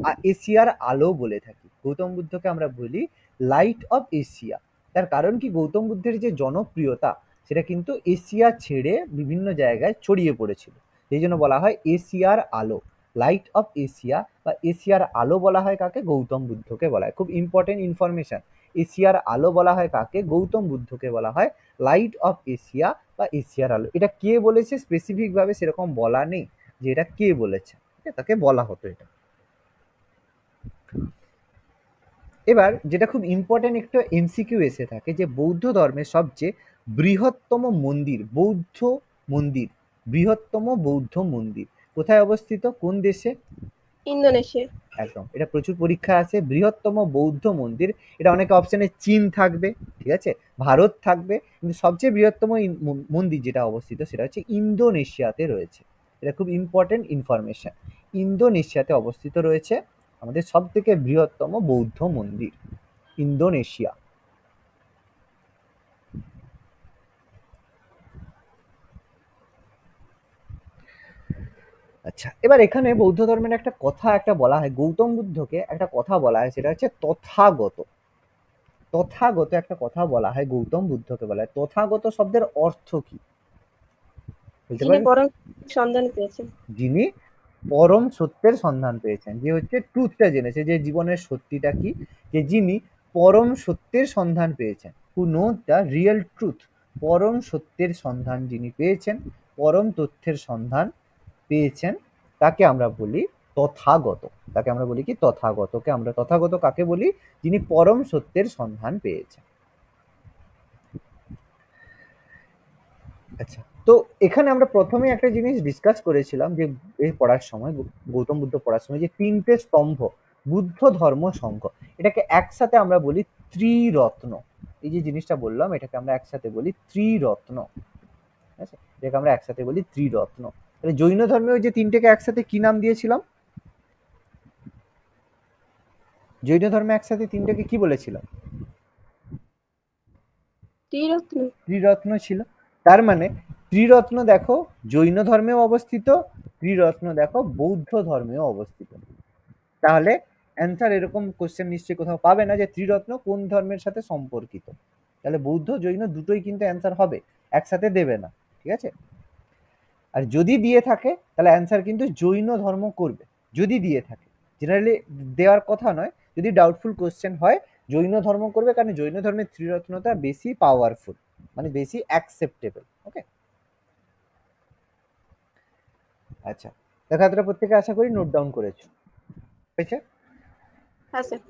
আর এশিয়ার আলো বলে থাকি। গৌতম বুদ্ধকে আমরা বলি লাইট অফ এশিয়া। তার কারণ কি, গৌতম বুদ্ধের যে জনপ্রিয়তা সেটা কিন্তু এশিয়া ছেড়ে বিভিন্ন জায়গায় ছড়িয়ে পড়েছিল, সেই জন্য বলা হয় এশিয়ার আলো, লাইট অফ এশিয়া। বা এশিয়ার আলো বলা হয় কাকে? গৌতম বুদ্ধকে বলা হয়। খুব ইম্পর্টেন্ট ইনফরমেশন, এশিয়ার আলো বলা হয় কাকে? গৌতম বুদ্ধকে বলা হয় লাইট অফ এশিয়া বা এশিয়ার আলো। এটা কে বলেছে স্পেসিফিক ভাবে সেরকম বলা নেই যে এটা কে বলেছে, তাকে বলা হতো এটা। এবার যেটা খুব ইম্পর্টেন্ট একটা এমসিকিউ এসে থাকে, যে বৌদ্ধ ধর্মের সবচেয়ে বৃহত্তম মন্দির, বৃহত্তম বৌদ্ধ মন্দির কোথায় অবস্থিত, কোন দেশে? ইন্দোনেশিয়া। একদম, এটা প্রচুর পরীক্ষা আছে। বৃহত্তম বৌদ্ধ মন্দির, এটা অনেক অপশনে চীন থাকবে, ঠিক আছে, ভারত থাকবে, কিন্তু সবচেয়ে বৃহত্তম মন্দির যেটা অবস্থিত সেটা হচ্ছে ইন্দোনেশিয়াতে রয়েছে। এটা খুব ইম্পর্টেন্ট ইনফরমেশন, ইন্দোনেশিয়াতে অবস্থিত রয়েছে আমাদের সব থেকে বৃহত্তম বৌদ্ধ মন্দির, ইন্দোনেশিয়া। আচ্ছা, এবার এখানে বৌদ্ধ ধর্মের একটা বলা হয়, গৌতম বুদ্ধকে একটা কথা বলা হয়, সেটা হচ্ছে তথাগত। তথাগত একটা কথা বলা হয়, গৌতম বুদ্ধকে বলা হয়। তথাগত শব্দের অর্থ কি বলতে যিনি পারেন? পরম সন্ধান পেয়েছেন। যিনি পরম সত্যের সন্ধান পেয়েছেন, যে হচ্ছে ট্রুথটা জেনেছে, যে জীবনের সত্যিটা কি, যে যিনি পরম সত্যের সন্ধান পেয়েছেন, হু নো দ্য রিয়েল ট্রুথ। পরম সত্যের সন্ধান যিনি পেয়েছেন, পরম তথ্যের সন্ধান পেয়েছেন, তাকে আমরা বলি তথাগত, তাকে আমরা বলি কি তথাগতকে আমরা তথাগত কাকে বলি? যিনি পরম সত্যের সন্ধান পেয়েছেন। আচ্ছা, তো এখানে আমরা প্রথমে একটা জিনিস ডিসকাস করেছিলাম যে এই পড়ার সময় গৌতম বুদ্ধ পড়ার সময় যে তিনটে স্তম্ভ বুদ্ধ ধর্ম সংঘ, এটাকে একসাথে আমরা বলি ত্রিরত্ন। এই যে জিনিসটা বললাম এটাকে আমরা একসাথে বলি ত্রিরত্ন। ঠিক আছে, এটাকে আমরা একসাথে বলি ত্রিরত্ন। তাহলে জৈন ধর্মেও যে তিনটেকে একসাথে কি নাম দিয়েছিলাম? জৈন ধর্মে একসাথে তিনটাকে কি বলেছিলাম? ত্রিরত্ন। ত্রিরত্ন ছিল। তার মানে ত্রিরত্ন দেখো জৈন ধর্মেও অবস্থিত, ত্রিরত্ন দেখো বৌদ্ধ ধর্মেও অবস্থিত। তাহলে অ্যান্সার এরকম কোশ্চেন নিশ্চয়ই কোথাও পাবে না যে ত্রিরত্ন কোন ধর্মের সাথে সম্পর্কিত। তাহলে বৌদ্ধ জৈন দুটোই কিন্তু অ্যান্সার হবে, একসাথে দেবে না। ঠিক আছে, আর যদি দিয়ে থাকে তাহলে অ্যান্সার কিন্তু জৈন ধর্ম করবে, যদি দিয়ে থাকে। জেনারেলি দেওয়ার কথা নয়, যদি ডাউটফুল কোশ্চেন হয় জৈন ধর্ম করবে, কারণ জৈন ধর্মের ত্রিরত্নতা বেশি পাওয়ারফুল, মানে বেশি অ্যাকসেপ্টেবল। ওকে, আচ্ছা, দেখা তোরা প্রত্যেকে আশা করি নোট ডাউন করেছো। ঠিক আছে, হ্যাঁ স্যার।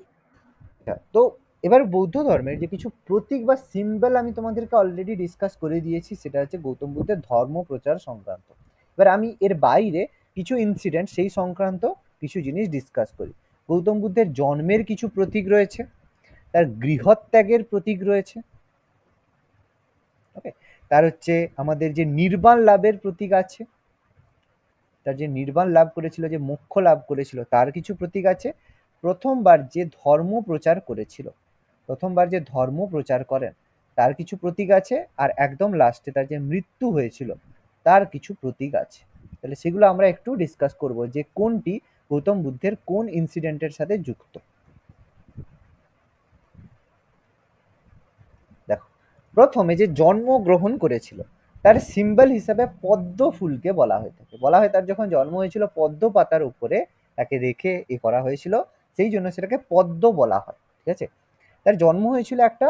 তো এবার বৌদ্ধ ধর্মের যে কিছু প্রতীক বা সিম্বল আমি তোমাদেরকে অলরেডি ডিসকাস করে দিয়েছি, সেটা হচ্ছে গৌতম বুদ্ধের ধর্ম প্রচার সংক্রান্ত। এবার আমি এর বাইরে কিছু ইনসিডেন্ট সেই সংক্রান্ত কিছু জিনিস ডিসকাস করি। গৌতম বুদ্ধের জন্মের কিছু প্রতীক রয়েছে, তার গৃহত্যাগের প্রতীক রয়েছে, ওকে, তার হচ্ছে আমাদের যে নির্বাণ লাভের প্রতীক আছে, তার যে নির্বাণ লাভ করেছিল, যে মোক্ষ লাভ করেছিল তার কিছু প্রতীক আছে, প্রথমবার যে ধর্ম প্রচার করেছিল, প্রথমবার যে ধর্ম প্রচার করেন তার কিছু প্রতীক আছে, আর একদম লাস্টে তার যে মৃত্যু হয়েছিল তার কিছু প্রতীক আছে। তাহলে সেগুলো আমরা একটু ডিসকাস করব যে কোনটি গৌতম বুদ্ধের কোন ইনসিডেন্টের সাথে যুক্ত। দেখো, প্রথমে যে জন্মগ্রহণ করেছিল তার সিম্বল হিসাবে পদ্ম ফুলকে বলা হয়ে থাকে। বলা হয় তার যখন জন্ম হয়েছিল পদ্ম পাতার উপরে তাকে রেখে করা হয়েছিল, সেই জন্য সেটাকে পদ্ম বলা হয়। ঠিক আছে, তার জন্ম হয়েছিল একটা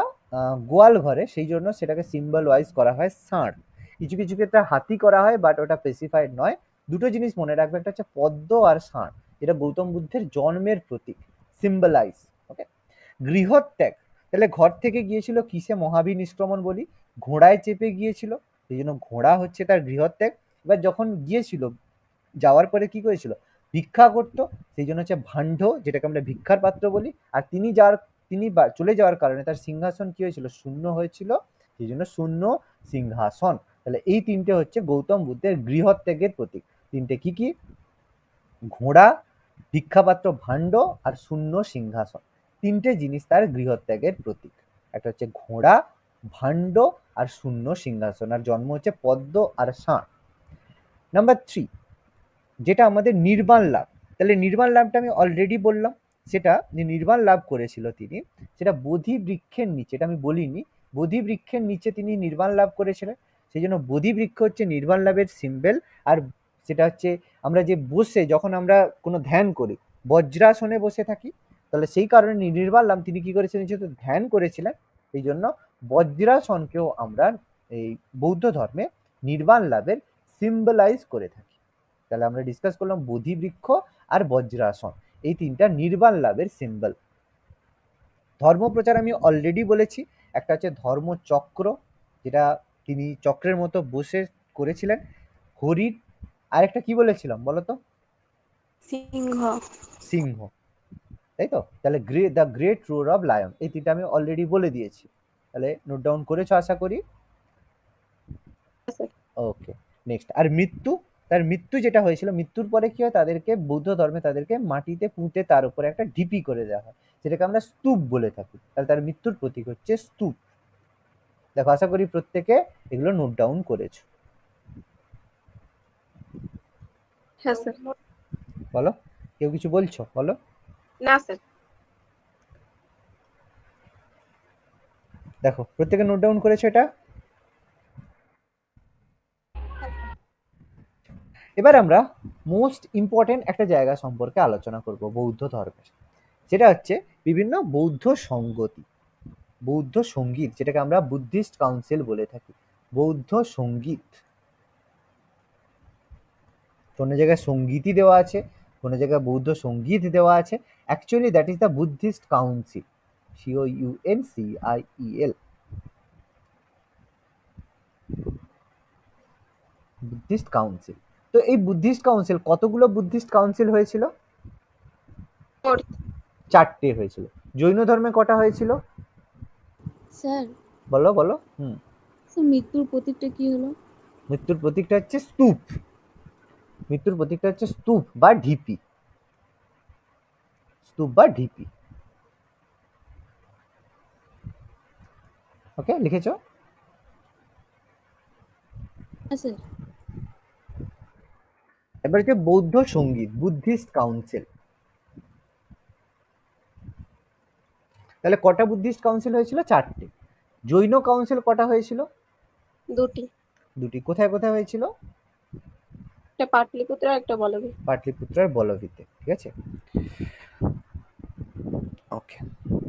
গোয়াল ঘরে, সেই জন্য সেটাকে সিম্বল ওয়াইজ করা হয় ষাঁড়। কিছু কিছু ক্ষেত্রে হাতি করা হয়, বাট ওটা স্পেসিফাইড নয়। দুটো জিনিস মনে রাখবে, একটা হচ্ছে পদ্ম আর ষাঁড়, যেটা গৌতম বুদ্ধের জন্মের প্রতীক, সিম্বলাইজ। ওকে, গৃহত্যাগ, তাহলে ঘর থেকে গিয়েছিল কিসে মহাবীর নিষ্ক্রমণ বলি? ঘোড়ায় চেপে গিয়েছিল, সেই জন্য ঘোড়া হচ্ছে তার গৃহত্যাগ। এবার যখন গিয়েছিল, যাওয়ার পরে কি করেছিল? ভিক্ষা করতো, সেই জন্য হচ্ছে ভাণ্ড, যেটাকে আমরা ভিক্ষার পাত্র বলি। আর তিনি চলে যাওয়ার কারণে তার সিংহাসন কি হয়েছিল? শূন্য হয়েছিল, সেই জন্য শূন্য সিংহাসন। তাহলে এই তিনটে হচ্ছে গৌতম বুদ্ধের গৃহত্যাগের প্রতীক। তিনটে কি কি? ঘোড়া, ভিক্ষাপাত্র ভাণ্ড আর শূন্য সিংহাসন। তিনটে জিনিস তার গৃহত্যাগের প্রতীক। একটা হচ্ছে ঘোড়া, ভাণ্ড আর শূন্য সিংহাসন, আর জন্ম হচ্ছে পদ্ম আর ষাঁড়। নাম্বার 3, যেটা আমাদের নির্বাণ লাভ। তাহলে নির্বাণ লাভটা আমি অলরেডি বললাম, সেটা যে নির্বাণ লাভ করেছিল তিনি, সেটা বোধি বৃক্ষের নিচে, এটা আমি বলিনি, বোধি বৃক্ষের নিচে তিনি নির্বাণ লাভ করেছিলেন। সেই জন্য বোধি বৃক্ষ হচ্ছে নির্বাণ লাভের সিম্বল। আর সেটা হচ্ছে আমরা যে বসে যখন আমরা কোনো ধ্যান করি, বজ্রাসনে বসে থাকি, তাহলে সেই কারণে নির্বাণ লাভ তিনি কি করেছিলেন? যেহেতু ধ্যান করেছিলেন, সেই জন্য বজ্রাসনকেও আমরা এই বৌদ্ধ ধর্মে নির্বাণ লাভের সিম্বলাইজ করে থাকি। তাহলে আমরা ডিসকাস করলাম বোধি বৃক্ষ আর বজ্রাসন, এই তিনটা নির্বাণ লাভের সিম্বল। ধর্মপ্রচার আমি অলরেডি বলেছি, একটা হচ্ছে ধর্মচক্র, যেটা তিনি চক্রের মতো বসে করেছিলেন। হরিণ, আর একটা কি বলেছিলাম বলতো? সিংহ। সিংহ, তাই তো? তাহলে দ্য গ্রেট রোর অফ লায়ন, এই তিনটা আমি অলরেডি বলে দিয়েছি। তাহলে নোট ডাউন করেছো আশা করি। ওকে, নেক্সট, আর মৃত্যু। তার মৃত্যু যেটা হয়েছিল, মৃত্যুর পরে কি হয়? তাদেরকে বৌদ্ধ ধর্মে তাদেরকে মাটিতে পুঁতে তার উপরে একটা ঢিপি করে দেওয়া হয়, যেটাকে আমরা স্তূপ বলে থাকি। তাহলে তার মৃত্যুর প্রতীক হচ্ছে স্তূপ। দেখো, আশা করি প্রত্যেকে এগুলো নোট ডাউন করেছো। হ্যাঁ স্যার। বলো, কেউ কিছু বলছো? বলো। না স্যার। দেখো, প্রত্যেকে নোট ডাউন করেছো এটা? এবার আমরা মোস্ট ইম্পর্টেন্ট একটা জায়গা সম্পর্কে আলোচনা করব বৌদ্ধ ধর্মের, যেটা হচ্ছে বিভিন্ন বৌদ্ধ সংগতি, বৌদ্ধ সঙ্গীত, যেটাকে আমরা বুদ্ধিস্ট কাউন্সিল বলে থাকি। বৌদ্ধ সঙ্গীত, কোনো জায়গায় সঙ্গীতই দেওয়া আছে, কোনো জায়গায় বৌদ্ধ সঙ্গীত দেওয়া আছে, actually that is the Buddhist council, COUNCIEL, Buddhist council. তো এই বুদ্ধিস্ট কাউন্সিল, কতগুলো বুদ্ধিস্ট কাউন্সিল হয়েছিল? মোট 4টে হয়েছিল। জৈন ধর্মে কটা হয়েছিল? স্যার বলো বলো। স্যার মৃত্যুর প্রতীকটা কি হলো? মৃত্যুর প্রতীকটা হচ্ছে স্তূপ। মৃত্যুর প্রতীকটা হচ্ছে স্তূপ বা ঢিপি। স্তূপ বা ঢিপি। ওকে, লিখেছো? হ্যাঁ স্যার। এবার হচ্ছে বৌদ্ধ সঙ্গীত, বুদ্ধিস্ট কাউন্সিল। তাহলে কটা বুদ্ধিস্ট কাউন্সিল হয়েছিল? 4টে। জৈন কাউন্সিল কটা হয়েছিল? 2টি, দুটি। কোথায় কোথায় হয়েছিল? একটা পাটলিপুত্র আর একটা বলবি। পাটলিপুত্র আর বলভিতে, ঠিক আছে। ওকে,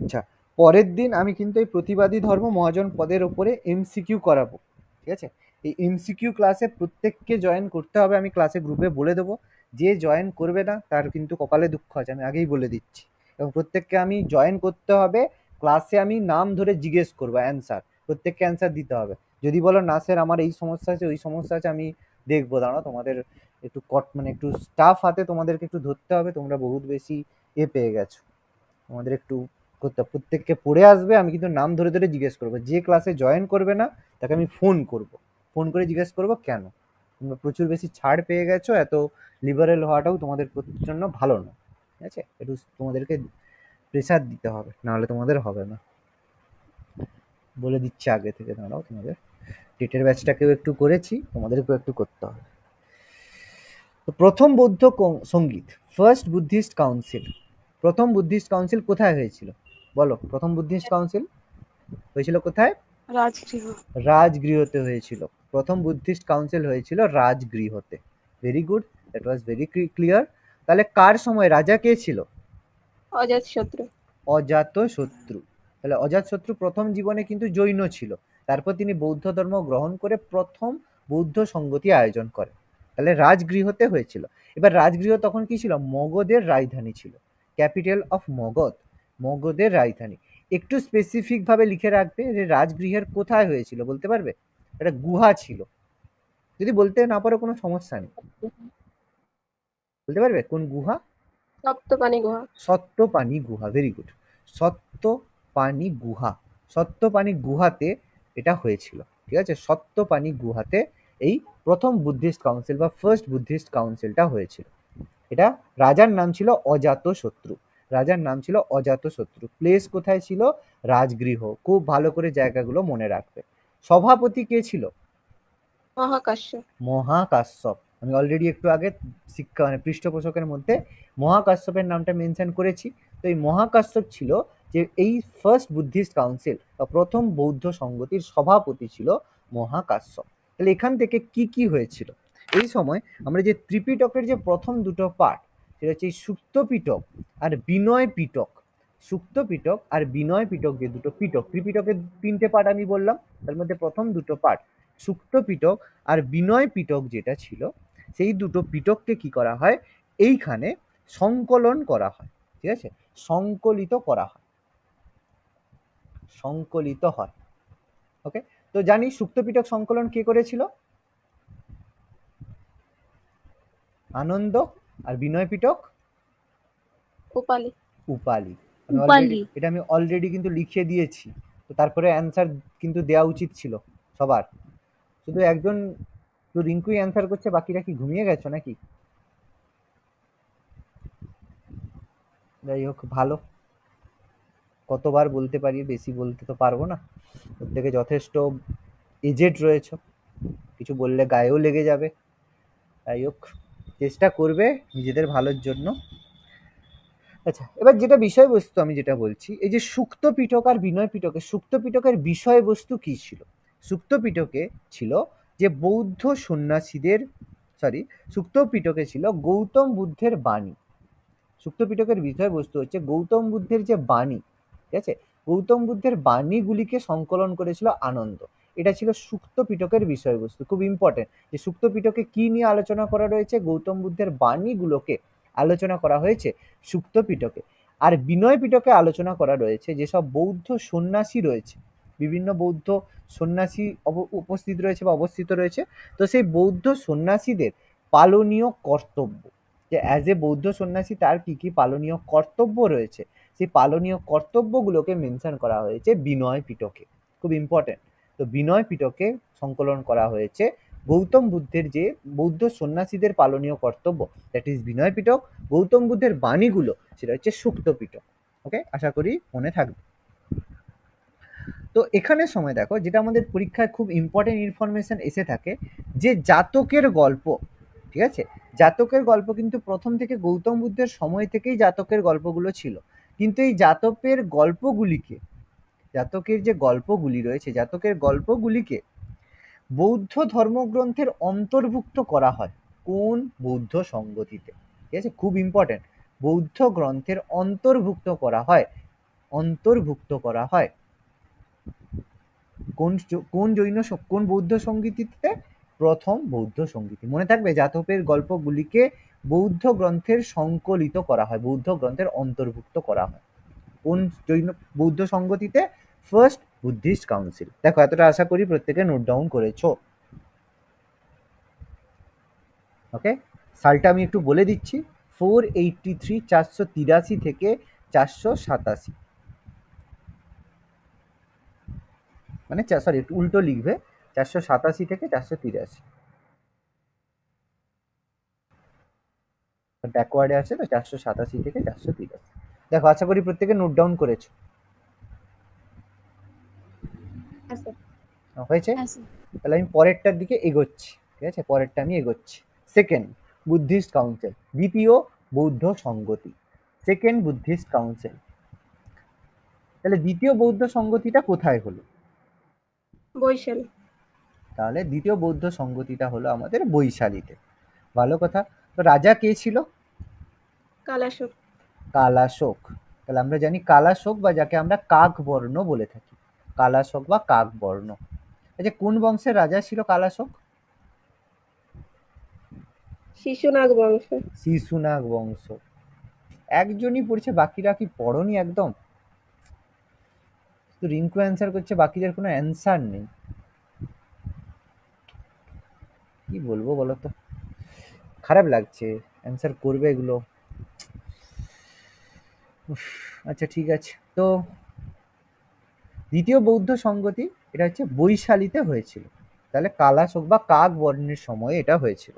আচ্ছা, পরের দিন আমি কিন্তু এই প্রতিবাদী ধর্ম মহাজন পদের ওপরে MCQ করাবো, ঠিক আছে। এই MCQ ক্লাসে প্রত্যেককে জয়েন করতে হবে, আমি ক্লাসে গ্রুপে বলে দেবো। যে জয়েন করবে না তার কিন্তু কপালে দুঃখ আছে, আমি আগেই বলে দিচ্ছি। এবং প্রত্যেককে আমি জয়েন করতে হবে, ক্লাসে আমি নাম ধরে জিজ্ঞেস করবো, অ্যান্সার, প্রত্যেককে অ্যান্সার দিতে হবে। যদি বলো না স্যার আমার এই সমস্যা আছে ওই সমস্যা আছে, আমি দেখবো, দাঁড়াও, তোমাদের একটু মানে একটু স্টাফ হাতে তোমাদেরকে একটু ধরতে হবে, তোমরা বহুত বেশি পেয়ে গেছো, আমাদের একটু করতে হবে। প্রত্যেককে পড়ে আসবে, আমি কিন্তু নাম ধরে ধরে জিজ্ঞেস করবো। যে ক্লাসে জয়েন করবে না তাকে আমি ফোন করব, ফোন করে জিজ্ঞেস করবো কেন। তোমরা প্রচুর বেশি ছাড় পেয়ে গেছো, এত লিবারেল হওয়াটাও তোমাদের জন্য ভালো না, ঠিক আছে। একটু তোমাদেরকে প্রেশার দিতে হবে, নাহলে তোমাদের হবে না, বলে দিচ্ছি আগে থেকে। দাঁড়াও, তোমাদের টেটের ব্যাচটাকেও একটু করেছি, তোমাদেরকেও একটু করতে হবে। তো প্রথম বৌদ্ধ সঙ্গীত, ফার্স্ট বুদ্ধিস্ট কাউন্সিল। প্রথম বুদ্ধিস্ট কাউন্সিল কোথায় হয়েছিল? বলো, প্রথম বুদ্ধিস্ট কাউন্সিল হয়েছিল কোথায়? রাজগৃহ। রাজগৃহতে হয়েছিল। প্রথম বুদ্ধিস্ট কাউন্সিল হয়েছিল রাজগৃহতে। Very good, that was very clear. তাহলে কার সময় রাজা কে ছিল? অজাতশত্রু। অজাতশত্রু। তাহলে অজাতশত্রু প্রথম জীবনে কিন্তু জৈন ছিল, তারপর তিনি বৌদ্ধ ধর্ম গ্রহণ করে প্রথম বৌদ্ধ সঙ্গতি আয়োজন করে। তাহলে রাজগৃহতে হয়েছিল। এবার রাজগৃহ তখন কি ছিল? মগধের রাজধানী ছিল, ক্যাপিটাল অফ মগধ, মগধের রাজধানী। একটু স্পেসিফিক ভাবে লিখে রাখবে যে রাজগৃহের কোথায় হয়েছিল, বলতে পারবে? এটা গুহা ছিল। যদি বলতে না পারো কোনো সমস্যা নেই, বলতে পারবে কোন গুহা? সপ্তপানি গুহা। সত্যপানি গুহা, ভেরি গুড। সত্যপানি গুহা, সত্যপানি গুহাতে এটা হয়েছিল, ঠিক আছে। সত্যপানি গুহাতে এই প্রথম বুদ্ধিস্ট কাউন্সিল বা ফার্স্ট বুদ্ধিস্ট কাউন্সিলটা হয়েছিল। এটা রাজার নাম ছিল অজাতশত্রু, রাজার নাম ছিল অজাতশত্রু। প্লেস কোথায় ছিল? রাজগৃহ। খুব ভালো করে জায়গাগুলো মনে রাখবে। সভাপতি কে ছিল? মহাকাশ্যপ। মহাকাশ্যপ। আমি অলরেডি একটু আগে শিক্ষা মানে পৃষ্ঠপোষকের মধ্যে মহাকাশ্যপের নামটা মেনশন করেছি। তো এই মহাকাশ্যপ ছিল যে এই ফার্স্ট বুদ্ধিস্ট কাউন্সিল বা প্রথম বৌদ্ধ সংগতির সভাপতি ছিল মহাকাশ্যপ। তাহলে এখান থেকে কি কি হয়েছিল? এই সময় আমরা যে ত্রিপিটকের যে প্রথম দুটো পাঠ, সেটা হচ্ছে সুক্ত পিটক আর বিনয় পিটক। সুক্ত পিটক আর বিনয় পিটক, যে দুটো পিটক, ত্রিপিটকের 3টে পাঠ আমি বললাম, তার মধ্যে প্রথম দুটো পাঠ সুক্ত পিটক আর বিনয় পিটক যেটা ছিল, সেই দুটো পিটককে কি করা হয়? এইখানে সংকলন করা হয়, ঠিক আছে, সংকলিত করা হয়, সংকলিত হয়। ওকে, তো জানি সুক্ত পিটক সংকলন কে করেছিল? আনন্দ। আর বিনয় পিটক? উপালি। উপালি। উপালি। এটা আমি অলরেডি কিন্তু লিখে দিয়েছি, তো তারপরে অ্যান্সার কিন্তু দেওয়া উচিত ছিল সবার। শুধু একজন, তো রিঙ্কুই অ্যান্সার করছে, বাকিরা কি ঘুমিয়ে গেছো নাকি? যাই হোক, ভালো। কতবার বলতে পারি, বেশি বলতে তো পারবো না, প্রত্যেকে যথেষ্ট এজেড রয়েছে, কিছু বললে গায়েও লেগে যাবে। যাই হোক, চেষ্টা করবে নিজেদের ভালোর জন্য। আচ্ছা, এবার যেটা বিষয়বস্তু আমি যেটা বলছি, এই যে সুক্ত পিটক আর বিনয় পিটকে, সুক্ত পিটকের বিষয়বস্তু কি ছিল? সুক্ত পিটকে ছিল যে বৌদ্ধ সন্ন্যাসীদের, সুক্ত পিটকে ছিল গৌতম বুদ্ধের বাণী। সুক্ত পিটকের বিষয়বস্তু হচ্ছে গৌতম বুদ্ধের যে বাণী, ঠিক আছে, গৌতম বুদ্ধের বাণীগুলিকে সংকলন করেছিল আনন্দ। এটা ছিল সুক্ত পিটকের বিষয়বস্তু। খুব ইম্পর্টেন্ট যে সুক্ত পিটকে কি নিয়ে আলোচনা করা রয়েছে? গৌতম বুদ্ধের বাণীগুলোকে আলোচনা করা হয়েছে সুক্ত পিটকে। আর বিনয় পিটকে আলোচনা করা রয়েছে যেসব বৌদ্ধ সন্ন্যাসী রয়েছে, বিভিন্ন বৌদ্ধ সন্ন্যাসী উপস্থিত রয়েছে বা অবস্থিত রয়েছে, তো সেই বৌদ্ধ সন্ন্যাসীদের পালনীয় কর্তব্য, যে অ্যাজ এ বৌদ্ধ সন্ন্যাসী তার কি কি পালনীয় কর্তব্য রয়েছে, সেই পালনীয় কর্তব্যগুলোকে মেনশন করা হয়েছে বিনয় পিটকে। খুব ইম্পর্টেন্ট। তো বিনয় পিটকে সংকলন করা হয়েছে গৌতম বুদ্ধের যে বৌদ্ধ সন্ন্যাসীদের পালনীয় কর্তব্য, দ্যাট ইজ বিনয় পিটক। গৌতম বুদ্ধের বাণীগুলো সেটা হচ্ছে সুক্ত পিটক। ওকে, আশা করি মনে থাকবে। তো এখানে সময় দেখো, যেটা আমাদের পরীক্ষায় খুব ইম্পর্টেন্ট ইনফরমেশন এসে থাকে, যে জাতকের গল্প, ঠিক আছে, জাতকের গল্প কিন্তু প্রথম থেকে গৌতম বুদ্ধের সময় থেকেই জাতকের গল্পগুলো ছিল। কিন্তু এই জাতকের গল্পগুলিকে, জাতকের যে গল্পগুলি রয়েছে, জাতকের গল্পগুলিকে বৌদ্ধ ধর্মগ্রন্থের অন্তর্ভুক্ত করা হয় কোন বৌদ্ধ সংগতিতে, ঠিক আছে, খুব ইম্পর্টেন্ট, বৌদ্ধ গ্রন্থের অন্তর্ভুক্ত করা হয়, অন্তর্ভুক্ত করা হয় কোন কোন বৌদ্ধ সংগীতিতে, প্রথম বৌদ্ধ সংগীতি। মনে থাকবে, জাতকের গল্পগুলিকে বৌদ্ধ গ্রন্থের সংকলিত করা হয়, বৌদ্ধ গ্রন্থের অন্তর্ভুক্ত করা হয় কোন জৈন বৌদ্ধ সংগতিতে, ফার্স্ট বুদ্ধিস্ট কাউন্সিল। দেখো, এতটা আশা করি প্রত্যেকে নোট ডাউন করেছো। ওকে, সালটা আমি একটু বলে দিচ্ছি, 483, 483 থেকে 487, মানে সরি একটু উল্টো লিখবে, 487 থেকে 483, ব্যাকওয়ার্ডে আছে তো, 487 থেকে 483। দেখো, আশা করি প্রত্যেকে নোট ডাউন করেছো। হয়েছে? হ্যাঁ স্যার। তাহলে আমি পরেরটার দিকে এগোচ্ছি, ঠিক আছে, পরেরটা আমি এগোচ্ছি। সেকেন্ড বুদ্ধিস্ট কাউন্সিল, দ্বিতীয় বৌদ্ধ সংগতি, সেকেন্ড বুদ্ধিস্ট কাউন্সিল। তাহলে দ্বিতীয় বৌদ্ধ সংগতিটা কোথায় হলো? বৈশালী। তাহলে দ্বিতীয় বৌদ্ধ সংগতিটা হলো আমাদের বৈশালীতে। ভালো কথা। তো রাজা কে ছিল? কালাশোক। কালাশোক। তাহলে আমরা জানি কালাশোক, বা যাকে আমরা কাক বর্ণ বলে থাকি, কালাশোক বা কাক বর্ণ। আচ্ছা, কোন বংশের রাজা ছিল কালাশোক? শিশুনাগ বংশ। শিশুনাগ বংশ। একজনই পড়ছে, বাকিরা কি পড়নি একদম? তো রিঙ্কু অ্যান্সার করছে, বাকিদের কোনো অ্যান্সার নেই। কি বলবো বলো তো, খারাপ লাগছে। অ্যান্সার করবে এগুলো। আচ্ছা ঠিক আছে। তো দ্বিতীয় বৌদ্ধ সংগতি এটা হচ্ছে বৈশালীতে হয়েছিল। তাহলে কালাশোক বা কাক বর্ণের সময় এটা হয়েছিল।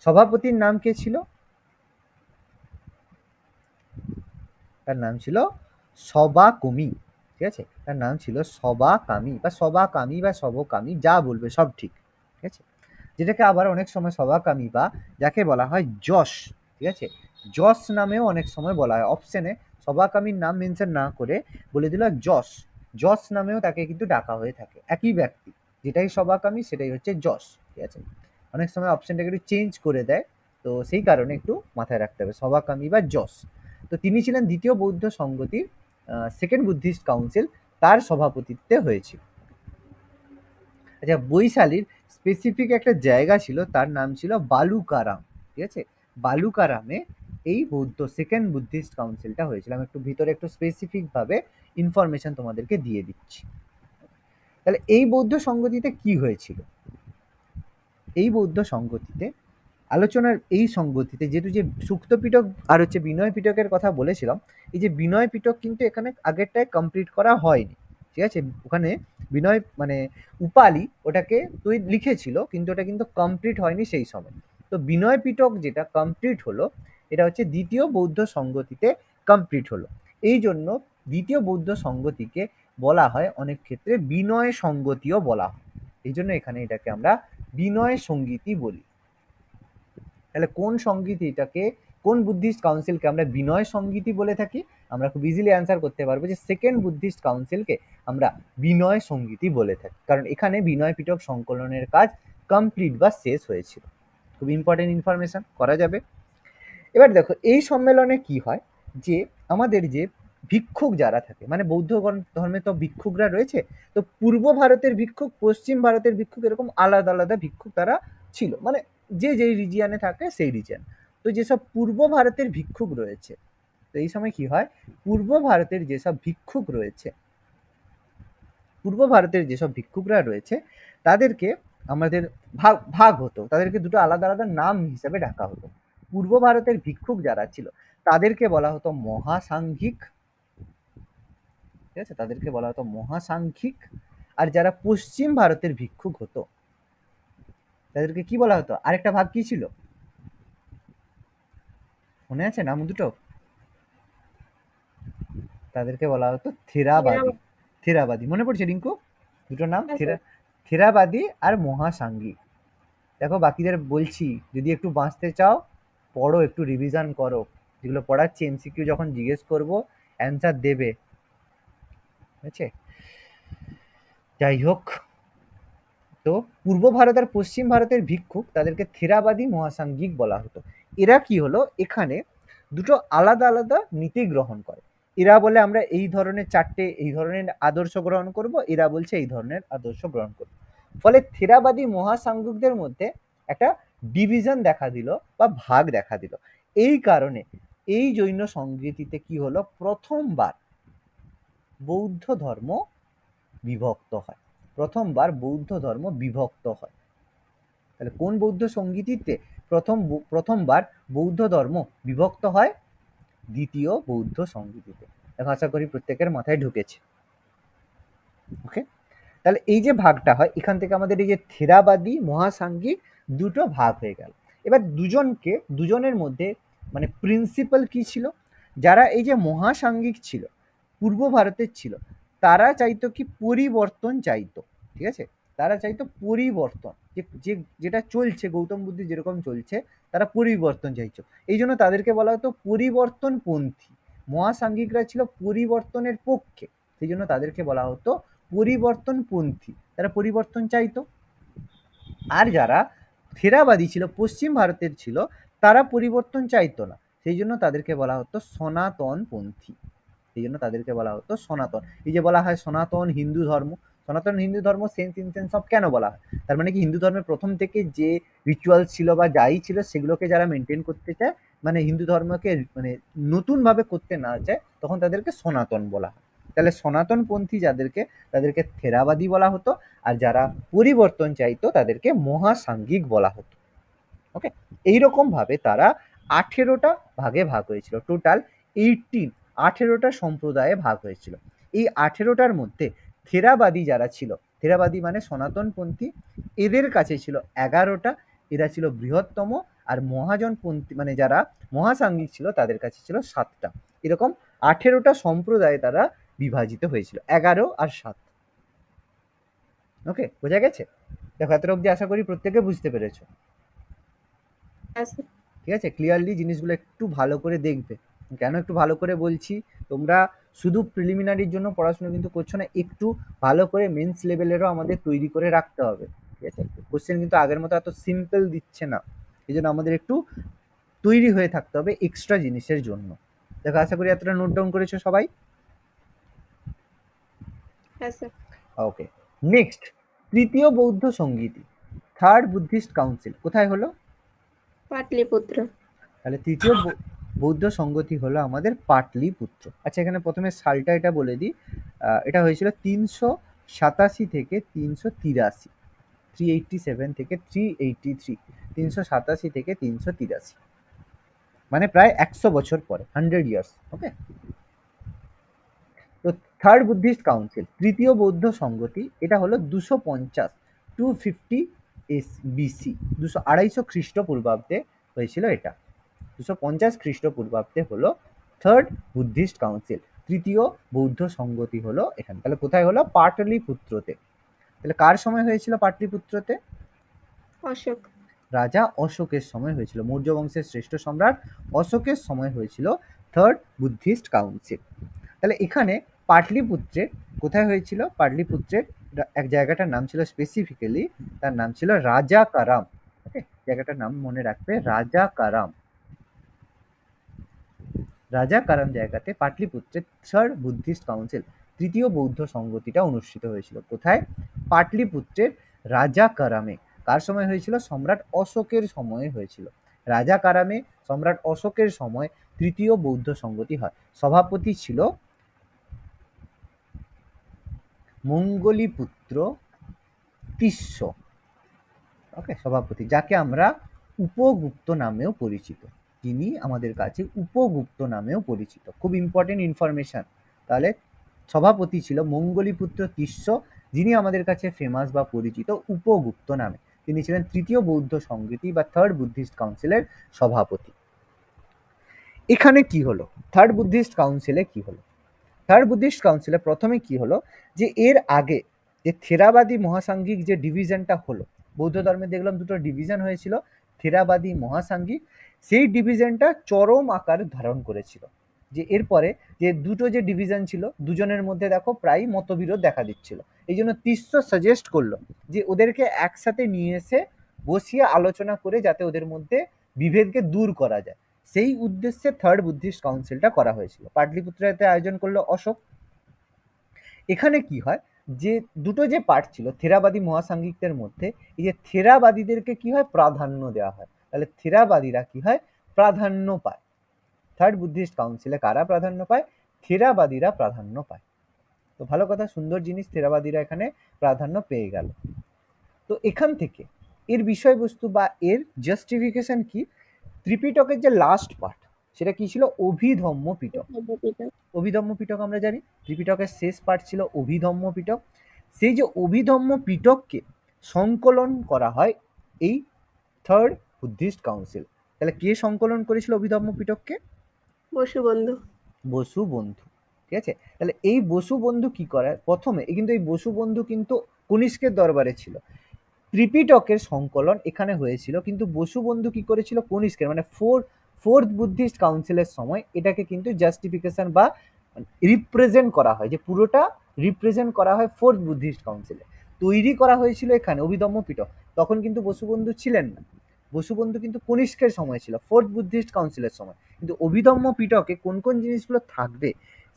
সভাপতির নাম কে ছিল? তার নাম ছিল সবাকমি, ঠিক আছে, তার নাম ছিল সবাকামি বা সবাকামি বা সবকামি, যা বলবে সব ঠিক, ঠিক আছে। যেটাকে আবার অনেক সময় সবাকামি বা যাকে বলা হয় যশ, ঠিক আছে, যশ নামেও অনেক সময় বলা হয়। অপশনে সবাকামির নাম মেনশন না করে বলে দিল যশ, যশ নামেও তাকে কিন্তু ডাকা হয়ে থাকে। একই ব্যক্তি, যেটাই সবাকামি সেটাই হচ্ছে যশ, ঠিক আছে। অনেক সময় অপশনটাকে একটু চেঞ্জ করে দেয়, তো সেই কারণে একটু মাথায় রাখতে হবে, সবাকামি বা যশ। তো তিনি ছিলেন দ্বিতীয় বৌদ্ধ সংগতির সেকেন্ড বুদ্ধিস্ট কাউন্সিল, তার সভাপতিত্বে হয়েছিল। আচ্ছা, বৈশালীর স্পেসিফিক একটা জায়গা ছিল, তার নাম ছিল বালুকারাম, ঠিক আছে। বালুকারামে এই বৌদ্ধ সেকেন্ড বুদ্ধিস্ট কাউন্সিলটা হয়েছিল। আমি একটু ভিতরে একটু স্পেসিফিক ভাবে ইনফরমেশন তোমাদেরকে দিয়ে দিচ্ছি। তাহলে এই বৌদ্ধ সংগতিতে কি হয়েছিল? এই বৌদ্ধ সংগতিতে আলোচনার এই সংগতিতে যেহেতু যে সুক্ত পিটক আর হচ্ছে বিনয় পিটকের কথা বলেছিলাম, এই যে বিনয় পিটক কিন্তু এখানে আগেরটায় কমপ্লিট করা হয়নি, ঠিক আছে। ওখানে বিনয় মানে উপালি ওটাকে তুই লিখেছিল, কিন্তু ওটা কিন্তু কমপ্লিট হয়নি সেই সময়। তো বিনয় পিটক যেটা কমপ্লিট হলো, এটা হচ্ছে দ্বিতীয় বৌদ্ধ সংগতিতে কমপ্লিট হলো। এই জন্য দ্বিতীয় বৌদ্ধ সংগতিকে বলা হয় অনেক ক্ষেত্রে বিনয় সংগতিও বলা হয়। এই জন্য এখানে এটাকে আমরা বিনয় সঙ্গীতি বলি। তাহলে কোন সংগীতিটাকে, কোন বুদ্ধিস্ট কাউন্সিলকে আমরা বিনয় সংগীতি বলে থাকি? আমরা খুব ইজিলি অ্যান্সার করতে পারবো যে সেকেন্ড বুদ্ধিস্ট কাউন্সিলকে আমরা বিনয় সংগীতি বলে থাকি, কারণ এখানে বিনয় পিটক সংকলনের কাজ কমপ্লিট বা শেষ হয়েছিল। খুব ইম্পর্টেন্ট ইনফরমেশন করা যাবে। এবার দেখো, এই সম্মেলনে কি হয়, যে আমাদের যে ভিক্ষুক যারা থাকে, মানে বৌদ্ধ ধর্মে তো ভিক্ষুকরা রয়েছে, তো পূর্ব ভারতের ভিক্ষুক, পশ্চিম ভারতের ভিক্ষুক, এরকম আলাদা আলাদা ভিক্ষুক তারা ছিল, মানে যে যেই রিজিয়ানে থাকে সেই রিজিয়ান। তো তো যেসব পূর্ব ভারতের ভিক্ষুক রয়েছে, তো এই সময় কি হয়, পূর্ব ভারতের যেসব ভিক্ষুক রয়েছে, পূর্ব ভারতের যেসব ভিক্ষুকরা রয়েছে তাদেরকে আমাদের ভাগ ভাগ হতো, তাদেরকে দুটো আলাদা আলাদা নাম হিসেবে ডাকা হতো। পূর্ব ভারতের ভিক্ষুক যারা ছিল তাদেরকে বলা হতো মহাসাংঘিক, ঠিক আছে, তাদেরকে বলা হতো মহাসাংঘিক। আর যারা পশ্চিম ভারতের ভিক্ষুক হতো তাদেরকে কি বলা হতো, আরেকটা ভাগ কি ছিল মনে আছে নাম দুটো, তাদেরকে বলা হতো থেরাবাদী। থেরাবাদী মনে পড়ছে রিঙ্কু? দুটো নাম, হ্যাঁ স্যার। থেরাবাদী আর মহাসাংঘিক। দেখো বাকিদের বলছি, যদি একটু বাঁচতে চাও পড়ো, একটু রিভিশন করো, যেগুলো পড়াচ্ছি এমসিকিউ যখন জিজ্ঞেস করব অ্যান্সার দেবে, ঠিক আছে? যাই হোক, তো পূর্ব ভারত আর পশ্চিম ভারতের ভিক্ষুক তাদেরকে থেরাবাদী মহাসাংঘিক বলা হতো। এরা কি হলো, এখানে দুটো আলাদা আলাদা নীতি গ্রহণ করে। এরা বলে আমরা এই ধরনের চারটে এই ধরনের আদর্শ গ্রহণ করব, এরা বলছে এই ধরনের আদর্শ গ্রহণ করব। ফলে থেরাবাদী মহাসাংঘিকদের মধ্যে একটা ডিভিশন দেখা দিল বা ভাগ দেখা দিল। এই কারণে এই জৈন সংস্কৃতিতে কি হলো, প্রথমবার বৌদ্ধ ধর্ম বিভক্ত হয়, প্রথমবার বৌদ্ধ ধর্ম বিভক্ত হয়। তাহলে কোন বৌদ্ধ সংগীতিতে প্রথমবার বৌদ্ধ ধর্ম বিভক্ত হয়? দ্বিতীয় বৌদ্ধ সংগীতিতে। দেখো আশা করি প্রত্যেকের মাথায় ঢুকেছে। ওকে, তাহলে এই যে ভাগটা হয়, এখান থেকে আমাদের এই যে থেরাবাদী মহাসাংঘিক দুটো ভাগ হয়ে গেল। এবার দুজনের মধ্যে মানে প্রিন্সিপাল কি ছিল, যারা এই যে মহাসাংঘিক ছিল, পূর্ব ভারতের ছিল, তারা চাইতো কি পরিবর্তন চাইতো, ঠিক আছে, তারা চাইতো পরিবর্তন, যেটা চলছে গৌতম বুদ্ধি যেরকম চলছে তারা পরিবর্তন চাইতো, এই জন্য তাদেরকে বলা হতো পরিবর্তনপন্থী। মহাসাংঘিকরা ছিল পরিবর্তনের পক্ষে, সেই জন্য তাদেরকে বলা হতো পরিবর্তনপন্থী, তারা পরিবর্তন চাইতো। আর যারা থেরাবাদী ছিল, পশ্চিম ভারতের ছিল, তারা পরিবর্তন চাইতো না, সেই জন্য তাদেরকে বলা হতো সনাতনপন্থী, সেই জন্য তাদেরকে বলা হতো সনাতন। এই যে বলা হয় সনাতন হিন্দু ধর্ম, সনাতন হিন্দু ধর্ম সেন্স ইনসেন্স সব কেন বলা হয়, তার মানে কি হিন্দু ধর্মের প্রথম থেকে যে রিচুয়াল ছিল বা যাই ছিল সেগুলোকে যারা মেনটেন করতে চায়, মানে হিন্দু ধর্মকে মানে নতুন ভাবে করতে না চায়, তখন তাদেরকে সনাতন বলা হয়। তাহলে সনাতনপন্থী যাদেরকে, তাদেরকে থেরাবাদী বলা হতো, আর যারা পরিবর্তন চাইতো তাদেরকে মহাসাংঘিক বলা হতো। ওকে, এইরকম ভাবে তারা 18টা ভাগে ভাগ হয়েছিল, টোটাল 18টা সম্প্রদায়ে ভাগ হয়েছিল। এই 18টার মধ্যে থেরাবাদী যারা ছিল, থেরাবাদী মানে সনাতনপন্থী, এদের কাছে ছিল 11টা, এরা ছিল বৃহত্তম। আর মহাজনপন্থী মানে যারা মহাসাংঘিক ছিল তাদের কাছে ছিল 7টা। এরকম 18টা সম্প্রদায়ে তারা বিভাজিত হয়েছিল, 11 আর 7। ওকে, বোঝা গেছে? দেখো এত অব্দি আশা করি প্রত্যেকে বুঝতে পেরেছো। হ্যাঁ স্যার। ঠিক আছে, ক্লিয়ারলি জিনিসগুলো একটু ভালো করে দেখবে। কেন একটু ভালো করে বলছি, তোমরা শুধু প্রিলিমিনারির জন্য পড়াশোনা কিন্তু করছো না, একটু ভালো করে মেন্স লেভেলেরও আমাদের তৈরি করে রাখতে হবে। ঠিক আছে, কোশ্চেন কিন্তু আগের মতো এত সিম্পল দিচ্ছে না, এই জন্য আমাদের একটু তৈরি হয়ে থাকতে হবে এক্সট্রা জিনিসের জন্য। দেখো আশা করি এতটা নোট ডাউন করেছো সবাই। হ্যাঁ স্যার। ওকে, নেক্সট তৃতীয় বৌদ্ধ সংগীতি, থার্ড বুদ্ধিস্ট কাউন্সিল কোথায় হলো? পাটলিপুত্র। তাহলে তৃতীয় বৌদ্ধ সংগতি হলো আমাদের পাটলিপুত্র। আচ্ছা, এখানে প্রথমে সালটা এটা বলে দিই, এটা হয়েছিল 387 থেকে 383, 387 থেকে 383, 387 থেকে 383, মানে প্রায় 100 বছর পরে, 100 ইয়ার্স। ওকে, তো থার্ড বুদ্ধিস্ট কাউন্সিল, তৃতীয় বৌদ্ধ সংগতি, এটা হলো 250 250 বিসি, 250 খ্রিস্টপূর্বাব্দে হয়েছিল। এটা 250 খ্রিস্টপূর্বাব্দে হলো থার্ড বুদ্ধিস্ট কাউন্সিল, তৃতীয় বৌদ্ধ সংগতি হলো এখানে। তাহলে কোথায় হলো? পাটলিপুত্রতে। তাহলে কার সময় হয়েছিল পাটলিপুত্রতে? অশোক। রাজা অশোকের সময় হয়েছিল, মৌর্য বংশের শ্রেষ্ঠ সম্রাট অশোকের সময় হয়েছিল থার্ড বুদ্ধিস্ট কাউন্সিল। তাহলে এখানে পাটলিপুত্রে কোথায় হয়েছিল? পাটলিপুত্রের এক জায়গাটার নাম ছিল স্পেসিফিক্যালি, তার নাম ছিল রাজাকারাম। ওকে, জায়গাটার নাম মনে রাখবে, রাজাকারাম। রাজাকারাম জায়গাতে পাটলিপুত্রের থার্ড বুদ্ধিস্ট কাউন্সিল, তৃতীয় বৌদ্ধ সংগতিটা অনুষ্ঠিত হয়েছিল। কোথায়? পাটলিপুত্রের রাজাকারামে। কার সময় হয়েছিল? সম্রাট অশোকের সময়ে হয়েছিল। রাজা কারামে সম্রাট অশোকের সময় তৃতীয় বৌদ্ধ সংগতি হয়। সভাপতি ছিল মঙ্গলীপুত্র তিস্য। ওকে, সভাপতি, যাকে আমরা উপগুপ্ত নামেও পরিচিত। তিনি আমাদের কাছে উপগুপ্ত নামেও পরিচিত। খুব ইম্পর্টেন্ট ইনফরমেশন। তাহলে সভাপতি ছিল মঙ্গলীপুত্র তিস্য, যিনি আমাদের কাছে ফেমাস বা পরিচিত উপগুপ্ত নামে। তিনি ছিলেন তৃতীয় বৌদ্ধ সংগতি বা থার্ড বুদ্ধিস্ট কাউন্সিলের সভাপতি। এখানে কি হলো? থার্ড বুদ্ধিস্ট কাউন্সিলে কি হলো? থার্ড বুদ্ধিস্ট কাউন্সিলে প্রথমে কি হলো, যে এর আগে যে থেরাবাদী মহাসাঙ্গিক যে ডিভিশনটা হলো, বৌদ্ধ ধর্মে দেখলাম দুটো ডিভিশন হয়েছিল, থেরাবাদী মহাসাঙ্গিক, সেই ডিভিশনটা চরম আকার ধারণ করেছিল। যে এরপরে যে দুটো যে ডিভিশন ছিল, দুজনের মধ্যে দেখো প্রায় মতবিরোধ দেখা দিচ্ছিল। এই জন্য তিস্য সাজেস্ট করলো যে ওদেরকে একসাথে নিয়ে এসে বসিয়ে আলোচনা করে যাতে ওদের মধ্যে বিভেদকে দূর করা যায়, সেই উদ্দেশ্যে থার্ড বুদ্ধিস্ট কাউন্সিলটা করা হয়েছিল। পাটলিপুত্রেতে আয়োজন করলো অশোক। এখানে কি হয়, যে দুটো যে পার্ট ছিল থেরাবাদী মহাসাঙ্গিকদের মধ্যে, এই যে থেরাবাদীদেরকে কি হয়, প্রাধান্য দেওয়া হয়। তাহলে থেরাবাদীরা কি হয়, প্রাধান্য পায়। থার্ড বুদ্ধিস্ট কাউন্সিলে কারা প্রাধান্য পায়? থেরাবাদীরা প্রাধান্য পায়। তো ভালো কথা, সুন্দর জিনিস, থেরাবাদীরা এখানে প্রাধান্য পেয়ে গেল। তো এখান থেকে এর বিষয়বস্তু বা এর জাস্টিফিকেশন কি? ত্রিপিটকের যে লাস্ট পার্ট, সেটা কি ছিল? অভিধম্ম পিটক। অভিধম্ম পিটক আমরা জানি, ত্রিপিটকের শেষ পার্ট ছিল অভিধম্ম পিটক। সেই যে অভিধম্ম পিটককে সংকলন করা হয় এই থার্ড বুদ্ধিস্ট কাউন্সিল। তাহলে কে সংকলন করেছিল অভিধম্ম পিটককে? বসু বন্ধু। বসু বন্ধু। ঠিক আছে, তাহলে এই বসু বন্ধু কি করে প্রথমে, কিন্তু এই বসু বন্ধু কিন্তু কনিষ্কের দরবারে ছিল। ত্রিপিটকের সংকলন এখানে হয়েছিল, কিন্তু বসু বন্ধু কি করেছিল? কনিষ্কের, মানে ফোর্থ বুদ্ধিস্ট কাউন্সিলের সময় এটাকে কিন্তু জাস্টিফিকেশন বা রিপ্রেজেন্ট করা হয়, যে পুরোটা রিপ্রেজেন্ট করা হয় ফোর্থ বুদ্ধিস্ট কাউন্সিলে। তৈরি করা হয়েছিল এখানে অভিধম্ম পিটক। তখন কিন্তু বসুবন্ধু ছিলেন না, বসুবন্ধু কিন্তু কনিষ্কের সময় ছিল, ফোর্থ বুদ্ধিস্ট কাউন্সিলের সময়। কিন্তু অভিধম্ম পিটকে কোন কোন জিনিসগুলো থাকবে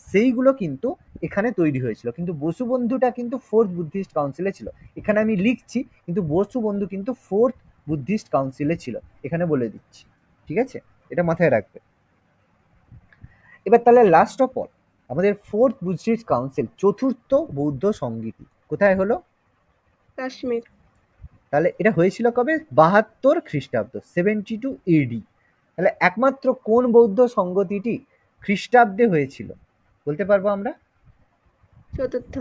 সেইগুলো কিন্তু এখানে তৈরি হয়েছিল, কিন্তু বসুবন্ধুটা কিন্তু ফোর্থ বুদ্ধিস্ট কাউন্সিলে ছিল। এখানে আমি লিখছি, কিন্তু বসুবন্ধু কিন্তু ফোর্থ বুদ্ধিস্ট কাউন্সিলে ছিল, এখানে বলে দিচ্ছি। ঠিক আছে, এটা মাথায় রাখবে। এবার তাহলে লাস্ট অফ অল আমাদের ফোর্থ বুদ্ধিস্ট কাউন্সিল, চতুর্থ বৌদ্ধ সংগীতি কোথায় হলো? কাশ্মীর। তাহলে এটা হয়েছিল কবে? 72 খ্রিস্টাব্দ, 72 এডি। তাহলে একমাত্র কোন বৌদ্ধ সংগতিটি খ্রিস্টাব্দে হয়েছিল বলতে পারবো আমরা?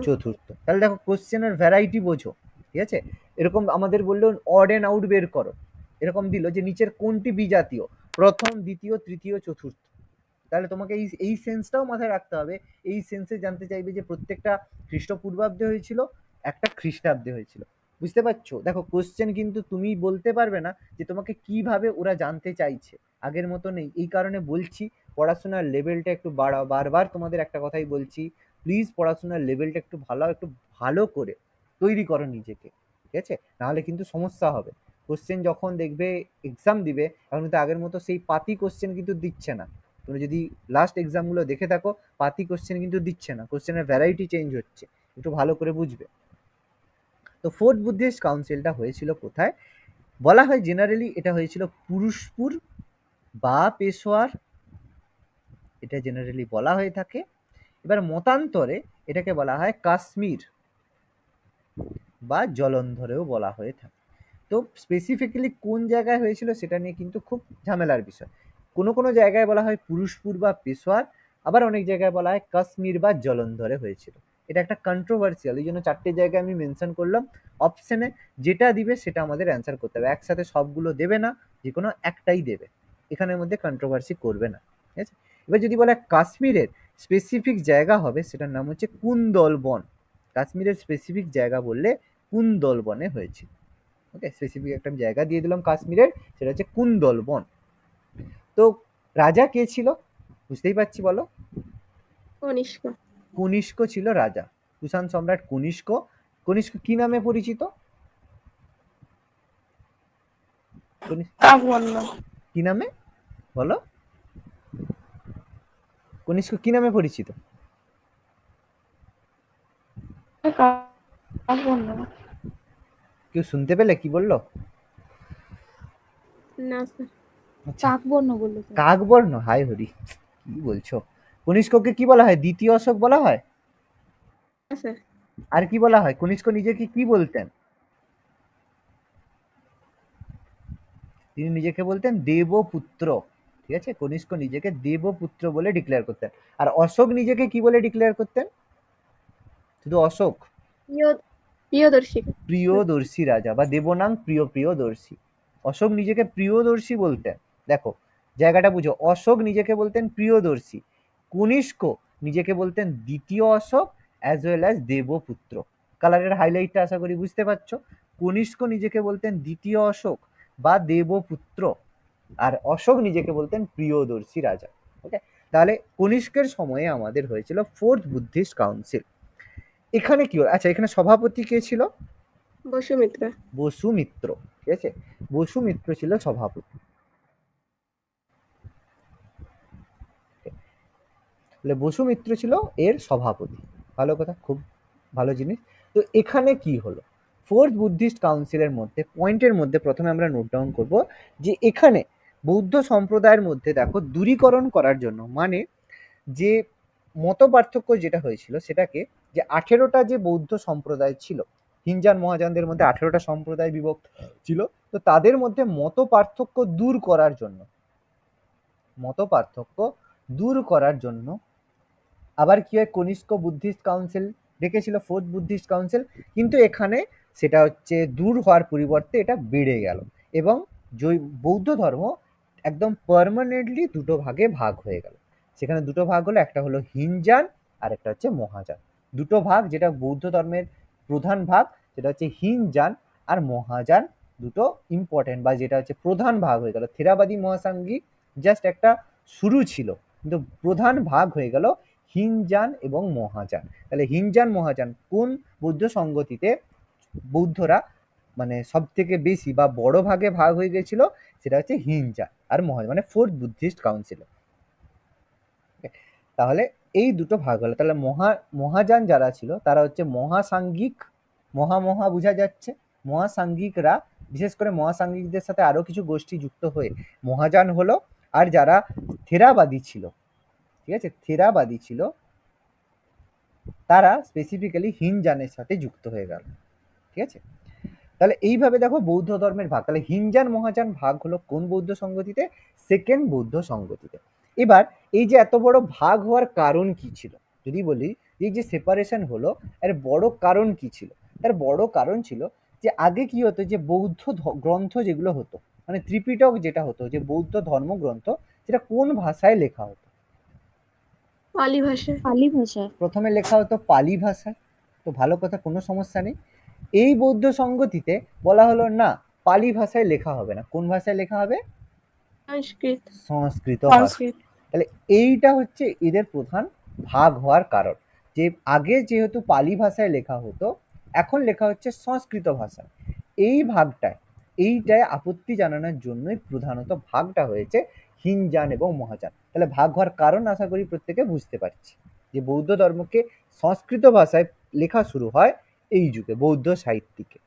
চতুর্থ। তাহলে দেখো কোশ্চেনের ভ্যারাইটি বোঝো। ঠিক আছে, এরকম আমাদের বললো অড এন্ড আউট বের করো, এরকম দিল যে নিচের কোনটি বিজাতীয়, প্রথম, দ্বিতীয়, তৃতীয়, চতুর্থ। তাহলে তোমাকে এই সেন্সটাও মাথায় রাখতে হবে। এই সেন্সে জানতে চাইবে যে প্রত্যেকটা খ্রিস্টপূর্বাব্দে হয়েছিল, একটা খ্রিস্টাব্দে হয়েছিল। বুঝতে পারছো? দেখো কোশ্চেন কিন্তু তুমি বলতে পারবে না যে তোমাকে কিভাবে ওরা জানতে চাইছে, আগের মতো নেই। এই কারণে বলছি পড়াশোনার লেভেলটা একটু বাড়াও। বারবার তোমাদের একটা কথাই বলছি, প্লিজ পড়াশোনার লেভেলটা একটু ভালো করে তৈরি করো নিজেকে। ঠিক আছে, নাহলে কিন্তু সমস্যা হবে। কোশ্চেন যখন দেখবে এক্সাম দিবে, এখন কিন্তু আগের মতো সেই পাতি কোশ্চেন কিন্তু দিচ্ছে না। তুমি যদি লাস্ট এক্সামগুলো দেখে থাকো, পাতি কোশ্চেন কিন্তু দিচ্ছে না, কোশ্চেনের ভ্যারাইটি চেঞ্জ হচ্ছে, একটু ভালো করে বুঝবে। তো ফোর্থ বুদ্ধিস্ট কাউন্সিলটা হয়েছিল কোথায়? বলা হয় জেনারেলি এটা হয়েছিল পুরুষপুর বা পেশোয়ার, এটা জেনারেলি বলা হয়ে থাকে। এবার মতান্তরে এটাকে বলা হয় কাশ্মীর বা জলন্ধরেও বলা হয়ে থাকে। তো স্পেসিফিক্যালি কোন জায়গায় হয়েছিল সেটা নিয়ে কিন্তু খুব ঝামেলার বিষয়। কোনো কোনো জায়গায় বলা হয় পুরুষপুর বা পেশোয়ার, আবার অনেক জায়গায় বলা হয় কাশ্মীর বা জলন্ধরে হয়েছিল। এটা একটা কন্ট্রোভার্সিয়াল, এই জন্য 4টে জায়গায় আমি মেনশন করলাম। অপশনে যেটা দিবে সেটা আমাদের অ্যান্সার করতে হবে, একসাথে সবগুলো দেবে না, যে কোনো একটাই দেবে, এখানের মধ্যে কন্ট্রোভার্সি করবে না। ঠিক আছে, এবার যদি বলে কাশ্মীরের স্পেসিফিক জায়গা হবে, সেটার নাম হচ্ছে কুন্দলবন। কাশ্মীরের স্পেসিফিক জায়গা বললে কুন্দলবনে হয়েছিল। ওকে, স্পেসিফিক একটা জায়গা দিয়ে দিলাম কাশ্মীরের, সেটা হচ্ছে কুন্দলবন। তো রাজা কে ছিল বুঝতেই পারছি, বলো? কনিষ্ক। কনিষ্ক ছিল রাজা, কুষাণ সম্রাট কনিষ্ক। কনিষ্ক কি নামে পরিচিত? কি নামে বলো? কনিষ্ক কি নামে পরিচিত? কেউ শুনতে পেলে কি বললো? না স্যার। আচ্ছা, কাকবর্ণ বললো স্যার। কাকবর্ণ, হায় হরি, কি বলছো? কনিষ্ককে কি বলা হয়? দ্বিতীয় অশোক বলা হয়। হ্যাঁ স্যার। আর কি বলা হয়? কনিষ্ক নিজেকে কি বলতেন? তিনি নিজেকে বলতেন দেবপুত্র। ঠিক আছে, কনিষ্ক নিজেকে দেবপুত্র বলে ডিক্লেয়ার করতেন। আর অশোক নিজেকে কি বলে ডিক্লেয়ার করতেন? শুধু অশোক প্রিয়- প্রিয়দর্শী। প্রিয়দর্শী রাজা বা দেবনাং প্রিয় প্রিয়দর্শী। অশোক নিজেকে প্রিয়দর্শী বলতেন। দেখো জায়গাটা বুঝো, অশোক নিজেকে বলতেন প্রিয়দর্শী, কনিষ্ক নিজেকে বলতেন দ্বিতীয় অশোক অ্যাজ ওয়েল অ্যাজ দেবপুত্র। কালারের হাইলাইটটা আশা করি বুঝতে পারছো। কনিষ্ক নিজেকে বলতেন দ্বিতীয় অশোক বা দেবপুত্র, আর অশোক নিজেকে বলতেন প্রিয়দর্শী রাজা। ওকে, তাহলে কনিষ্কের সময়ে আমাদের হয়েছিল ফোর্থ বুদ্ধিস্ট কাউন্সিল। এখানে কি আচ্ছা, এখানে সভাপতি কে ছিল? বসুমিত্র। বসুমিত্র। ঠিক আছে, বসুমিত্র ছিল সভাপতি। তাহলে বসুমিত্র ছিল এর সভাপতি। ভালো কথা, খুব ভালো জিনিস। তো এখানে কি হলো, ফোর্থ বুদ্ধিস্ট কাউন্সিলের মধ্যে পয়েন্টের মধ্যে প্রথমে আমরা নোট ডাউন করব যে এখানে বৌদ্ধ সম্প্রদায়ের মধ্যে দেখো দূরীকরণ করার জন্য, মানে যে মত পার্থক্য যেটা হয়েছিল সেটাকে, যে 18টা যে বৌদ্ধ সম্প্রদায় ছিল, হিনজান মহাজানদের মধ্যে 18টা সম্প্রদায় বিভক্ত ছিল, তো তাদের মধ্যে মত পার্থক্য দূর করার জন্য, মত পার্থক্য দূর করার জন্য আবার কি হয়, কনিষ্ক বুদ্ধিস্ট কাউন্সিল ডেকেছিল, ফোর্থ বুদ্ধিস্ট কাউন্সিল, কিন্তু এখানে সেটা হচ্ছে দূর হওয়ার পরিবর্তে এটা বেড়ে গেল এবং বৌদ্ধ ধর্ম একদম পার্মানেন্টলি দুটো ভাগে ভাগ হয়ে গেল। সেখানে দুটো ভাগ হলো, একটা হলো হিনজান আর একটা হচ্ছে মহাযান। দুটো ভাগ, যেটা বৌদ্ধ ধর্মের প্রধান ভাগ সেটা হচ্ছে হিনজান আর মহাযান, দুটো ইম্পর্টেন্ট বা যেটা হচ্ছে প্রধান ভাগ হয়ে গেল। থেরাবাদী মহাসাঙ্গিক জাস্ট একটা শুরু ছিল, কিন্তু প্রধান ভাগ হয়ে গেল হিনজান এবং মহাযান। তাহলে হিনজান মহাযান কোন বৌদ্ধ সংগতিতে বৌদ্ধরা মানে সব থেকে বেশি বা বড় ভাগে ভাগ হয়ে গেছিল, সেটা হচ্ছে হিনজান আর মহাযান, মানে ফোর্থ বুদ্ধিস্ট কাউন্সিল। তাহলে এই দুটো ভাগ হলো। তাহলে মহাযান যারা ছিল তারা হচ্ছে মহাসাঙ্গিক, মহা বোঝা যাচ্ছে, মহাসাঙ্গিকরা, বিশেষ করে মহাসাঙ্গিকদের সাথে আরো কিছু গোষ্ঠী যুক্ত হয়ে মহাযান হলো। আর যারা থেরাবাদী ছিল, ঠিক আছে, থেরাবাদী ছিল, তারা স্পেসিফিক্যালি হিনজানের সাথে যুক্ত হয়ে গেল। ঠিক আছে, তাহলে এইভাবে দেখো বৌদ্ধ ধর্মের ভাগ। তাহলে হিনজান মহাযান ভাগ হলো কোন বৌদ্ধ সংগতিতে? সেকেন্ড বৌদ্ধ সংগতিতে। এবার এই যে এত বড় ভাগ হওয়ার কারণ কি ছিল, যদি বলি এই যে সেপারেশন হলো এর বড় কারণ কি ছিল? এর বড় কারণ ছিল যে আগে কি হতো, যে বৌদ্ধ গ্রন্থ যেগুলো হতো, মানে ত্রিপিটক যেটা হতো, যে বৌদ্ধ ধর্মগ্রন্থ, সেটা কোন ভাষায় লেখা হতো? পালি ভাষা। পালি ভাষা। প্রথমে লেখা হতো পালি ভাষায়। তো ভালো কথা, কোনো সমস্যা নেই। এই বৌদ্ধ সংগতিতে বলা হলো না, পালি ভাষায় লেখা হবে না, কোন ভাষায় লেখা হবে? সংস্কৃত। সংস্কৃত ভাষা। সংস্কৃত। তাহলে এইটা হচ্ছে এদের প্রধান ভাগ হওয়ার কারণ, যে আগে যেহেতু পালি ভাষায় লেখা হতো, এখন লেখা হচ্ছে সংস্কৃত ভাষায়। এই ভাগটায়, এইটায় আপত্তি জানানোর জন্যই প্রধানত ভাগটা হয়েছে হিনজান এবং মহাযান। তাহলে ভাগ হওয়ার কারণ আশা করি প্রত্যেকে বুঝতে পারছি, যে বৌদ্ধ ধর্মকে সংস্কৃত ভাষায় লেখা শুরু হয় এই যুগে বৌদ্ধ সাহিত্যিকে।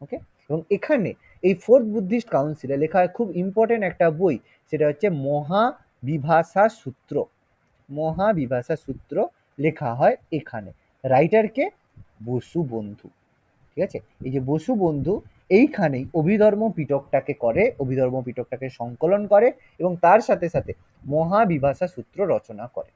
ওকে, এবং এখানে এই ফোর্থ বুদ্ধিস্ট কাউন্সিলে লেখা হয় খুব ইম্পর্টেন্ট একটা বই, সেটা হচ্ছে মহাবিভাষা সূত্র। মহাবিভাষা সূত্র লেখা হয় এখানে। রাইটারকে? বসু বন্ধু। ঠিক আছে, এই যে বসু বন্ধু এইখানেই অভিধর্ম পিটকটাকে করে, অভিধর্ম পিটকটাকে সংকলন করে এবং তার সাথে সাথে মহাবিভাষা সূত্র রচনা করে।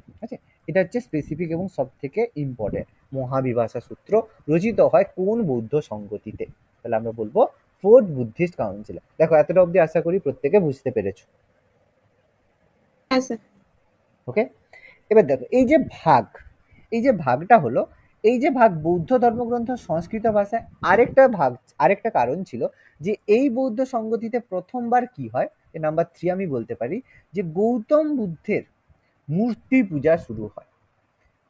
ঠিক আছে, এটা হচ্ছে স্পেসিফিক এবং সব থেকে ইম্পর্টেন্ট। মহাবিভাষা সূত্র রচিত হয় কোন বৌদ্ধ সংগতিতে? তাহলে আমরা বলবো ফোর্থ বুদ্ধিস্ট কাউন্সিল। দেখো এতটা অবধি আশা করি প্রত্যেকে বুঝতে পেরেছো। হ্যাঁ স্যার। ওকে, এবার দেখো এই যে ভাগ, এই যে ভাগটা হলো, এই যে ভাগ বৌদ্ধ ধর্মগ্রন্থ সংস্কৃত ভাষায়, আরেকটা ভাগ, আরেকটা কারণ ছিল যে এই বৌদ্ধ সংগতিতে প্রথমবার কি হয়, নাম্বার 3 আমি বলতে পারি, যে গৌতম বুদ্ধের মূর্তি পূজা শুরু হয়।